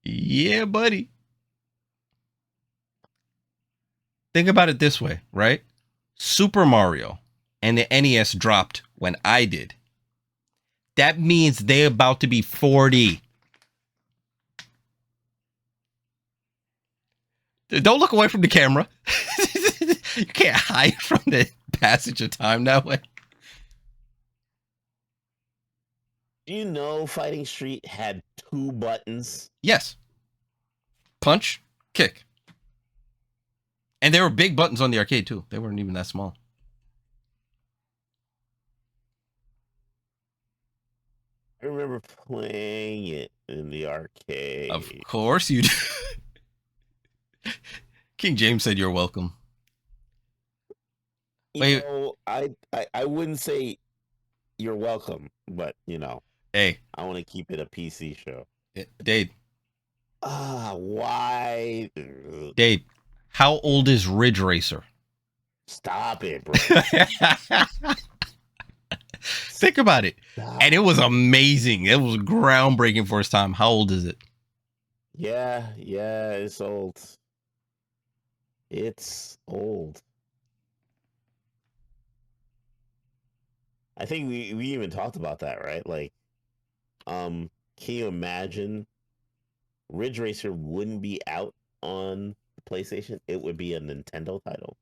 Yeah, buddy. Think about it this way, right? Super Mario and the NES dropped when I did. That means they're about to be 40. Don't look away from the camera. You can't hide from the passage of time that way. Do you know Fighting Street had 2 buttons? Yes. Punch, kick. And there were big buttons on the arcade too. They weren't even that small. I remember playing it in the arcade. Of course you do. King James said you're welcome. You know, I wouldn't say you're welcome, but you know, hey, I want to keep it a PC show. Dade. Why? Dade, how old is Ridge Racer? Stop it, bro. Think about it. Stop. And it was amazing. It was groundbreaking for its time. How old is it? Yeah, it's old. It's old. I think we even talked about that, right? Like, can you imagine Ridge Racer wouldn't be out on PlayStation? It would be a Nintendo title,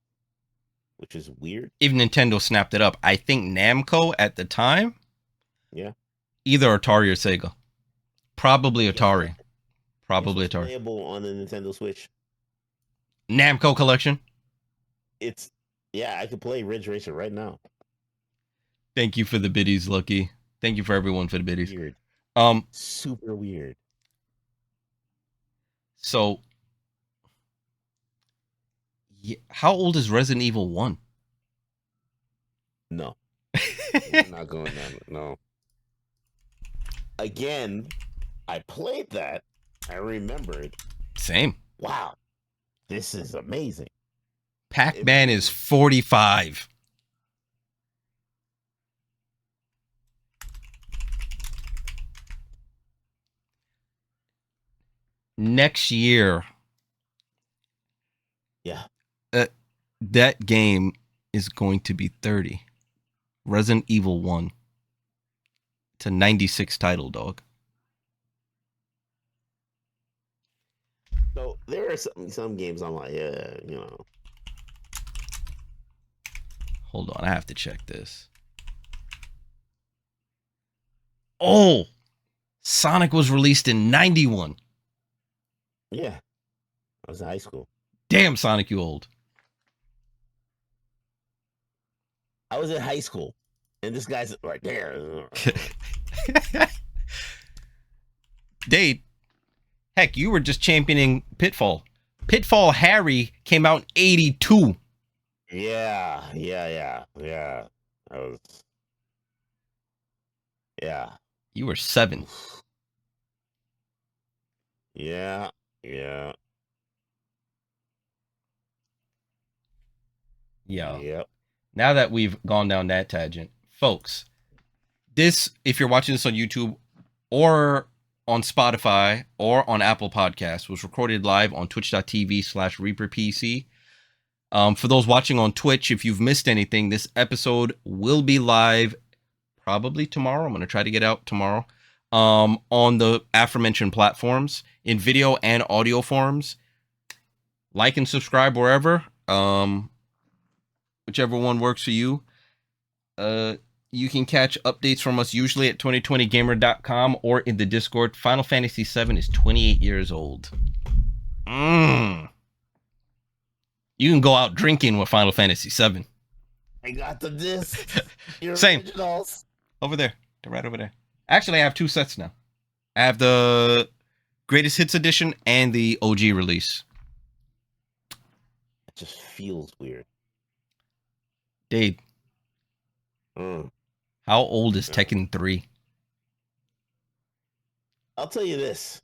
which is weird. If Nintendo snapped it up, I think Namco at the time, either Atari or Sega, probably Atari, probably Atari. Playable on the Nintendo Switch. Namco collection. I could play Ridge Racer right now. Thank you for the biddies, Lucky. Thank you for everyone for the biddies. Weird. Super weird. So, how old is Resident Evil 1? No. I'm not going down. No. Again, I played that. I remembered. Same. Wow. This is amazing. Pac-Man is 45. Next year. Yeah. That game is going to be 30. Resident Evil 1. It's a 96 title, dog. So there are some games I'm like, yeah, you know. Hold on, I have to check this. Oh, Sonic was released in 91. Yeah, I was in high school. Damn, Sonic, you old. I was in high school, and this guy's right there. Dade, heck, you were just championing Pitfall. Pitfall Harry came out in 82. Yeah. I was. Yeah. You were 7. Yeah. Yep. Now that we've gone down that tangent, folks, this, if you're watching this on YouTube or on Spotify or on Apple Podcasts, was recorded live on twitch.tv/ReaperPC. For those watching on Twitch, if you've missed anything, this episode will be live probably tomorrow. I'm going to try to get out tomorrow on the aforementioned platforms in video and audio forms. Like and subscribe wherever, whichever one works for you. You can catch updates from us usually at 2020gamer.com or in the Discord. Final Fantasy VII is 28 years old. You can go out drinking with Final Fantasy VII. I got the disc. Same. Originals. Over there. They're right over there. Actually, I have 2 sets now. I have the Greatest Hits Edition and the OG release. It just feels weird. Dade. How old is Tekken 3? I'll tell you this.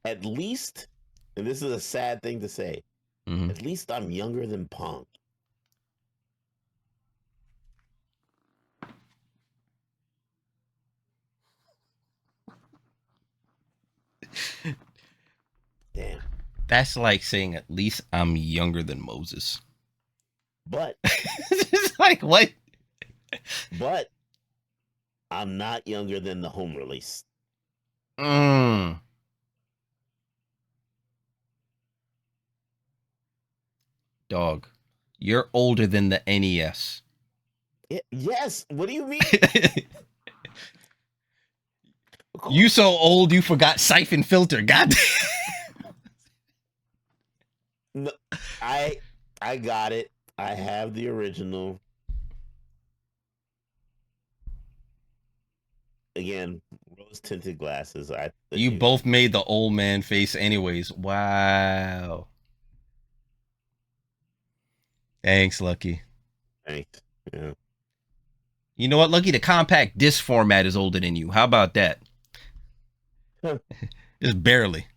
At least, and this is a sad thing to say, at least I'm younger than Pong. Damn. That's like saying at least I'm younger than Moses. But It's like what? but I'm not younger than the home release. Mm. Dog, you're older than the NES. Yes. What do you mean? You so old you forgot siphon filter. God No, I got it. I have the original. Again, rose tinted glasses. You both made the old man face anyways. Wow. Thanks, Lucky. Thanks. Yeah. You know what, Lucky? The compact disc format is older than you. How about that? Just barely.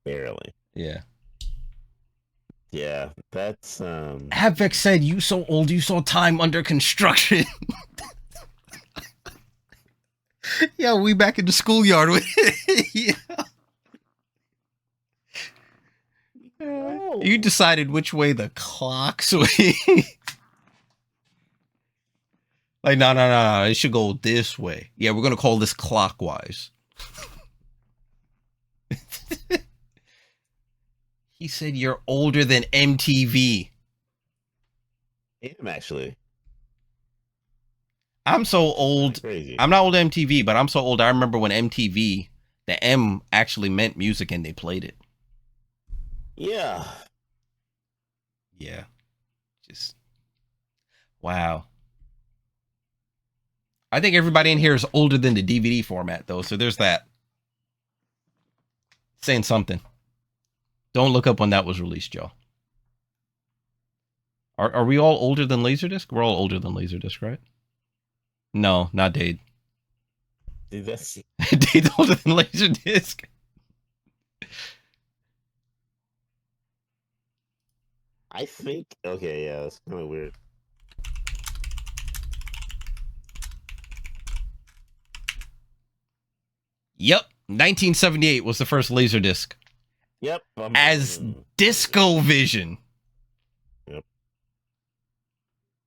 Barely. Yeah. Yeah, that's Avex said you so old you saw Time Under Construction. Yeah, we back in the schoolyard with yeah. You decided which way the clock swing. Like, no. It should go this way. Yeah, we're going to call this clockwise. He said you're older than MTV. I am actually. I'm so old. Crazy. I'm not old MTV, but I'm so old. I remember when MTV, the M actually meant music and they played it. Yeah. Yeah. Just, wow. I think everybody in here is older than the DVD format, though. So there's that. Saying something. Don't look up when that was released, Joe. Are we all older than Laserdisc? We're all older than Laserdisc, right? No, not Dade. Dude, that's Dade's older than Laserdisc. I think okay, yeah, that's kind of weird. Yep, 1978 was the first Laserdisc. Yep. As Disco Vision. Yep.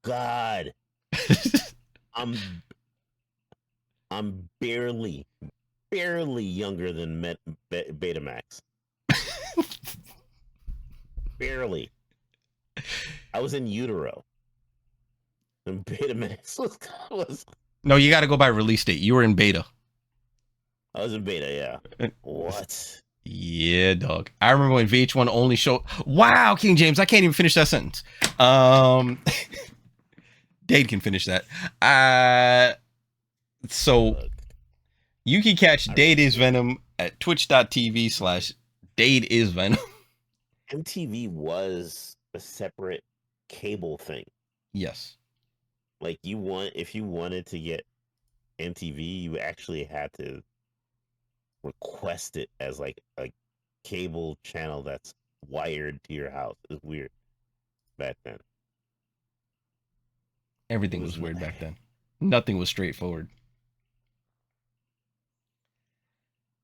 God. I'm barely younger than Betamax. Barely. I was in utero. And Betamax was No, you got to go by release date. You were in beta. I was in beta, yeah. What? Yeah, dog. I remember when VH1 only showed. Wow, King James, I can't even finish that sentence. Dade can finish that. So you can catch Dade is Venom at twitch.tv/Dade is Venom. MTV was a separate cable thing. Yes. Like if you wanted to get MTV, you actually had to request it as like a cable channel that's wired to your house. It's weird back then. Everything was weird back then. Nothing was straightforward.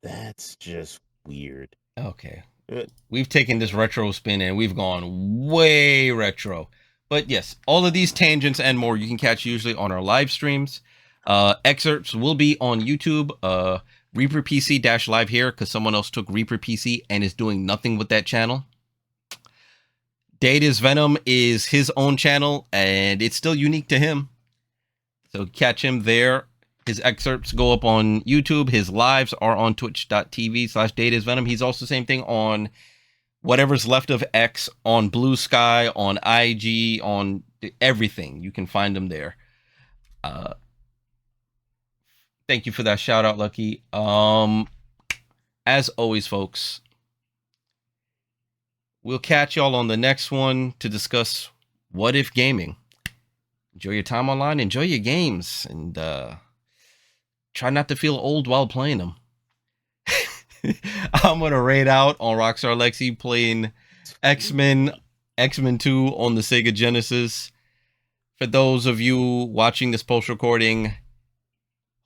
That's just weird. Okay. We've taken this retro spin and we've gone way retro. But yes, all of these tangents and more you can catch usually on our live streams. Excerpts will be on YouTube. Reaper PC -live here because someone else took Reaper PC and is doing nothing with that channel. Dade is Venom is his own channel and it's still unique to him. So catch him there. His excerpts go up on YouTube. His lives are on twitch.tv/Dade is Venom. He's also the same thing on whatever's left of X, on Blue Sky, on IG, on everything. You can find him there. Thank you for that shout out, Lucky. As always, folks, we'll catch y'all on the next one to discuss what if gaming. Enjoy your time online, enjoy your games, and try not to feel old while playing them. I'm gonna raid out on Rockstar Lexi playing X-Men 2 on the Sega Genesis. For those of you watching this post recording,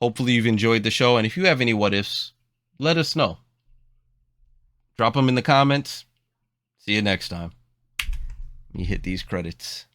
hopefully you've enjoyed the show, and if you have any what ifs, let us know. Drop them in the comments. See you next time. Let me hit these credits.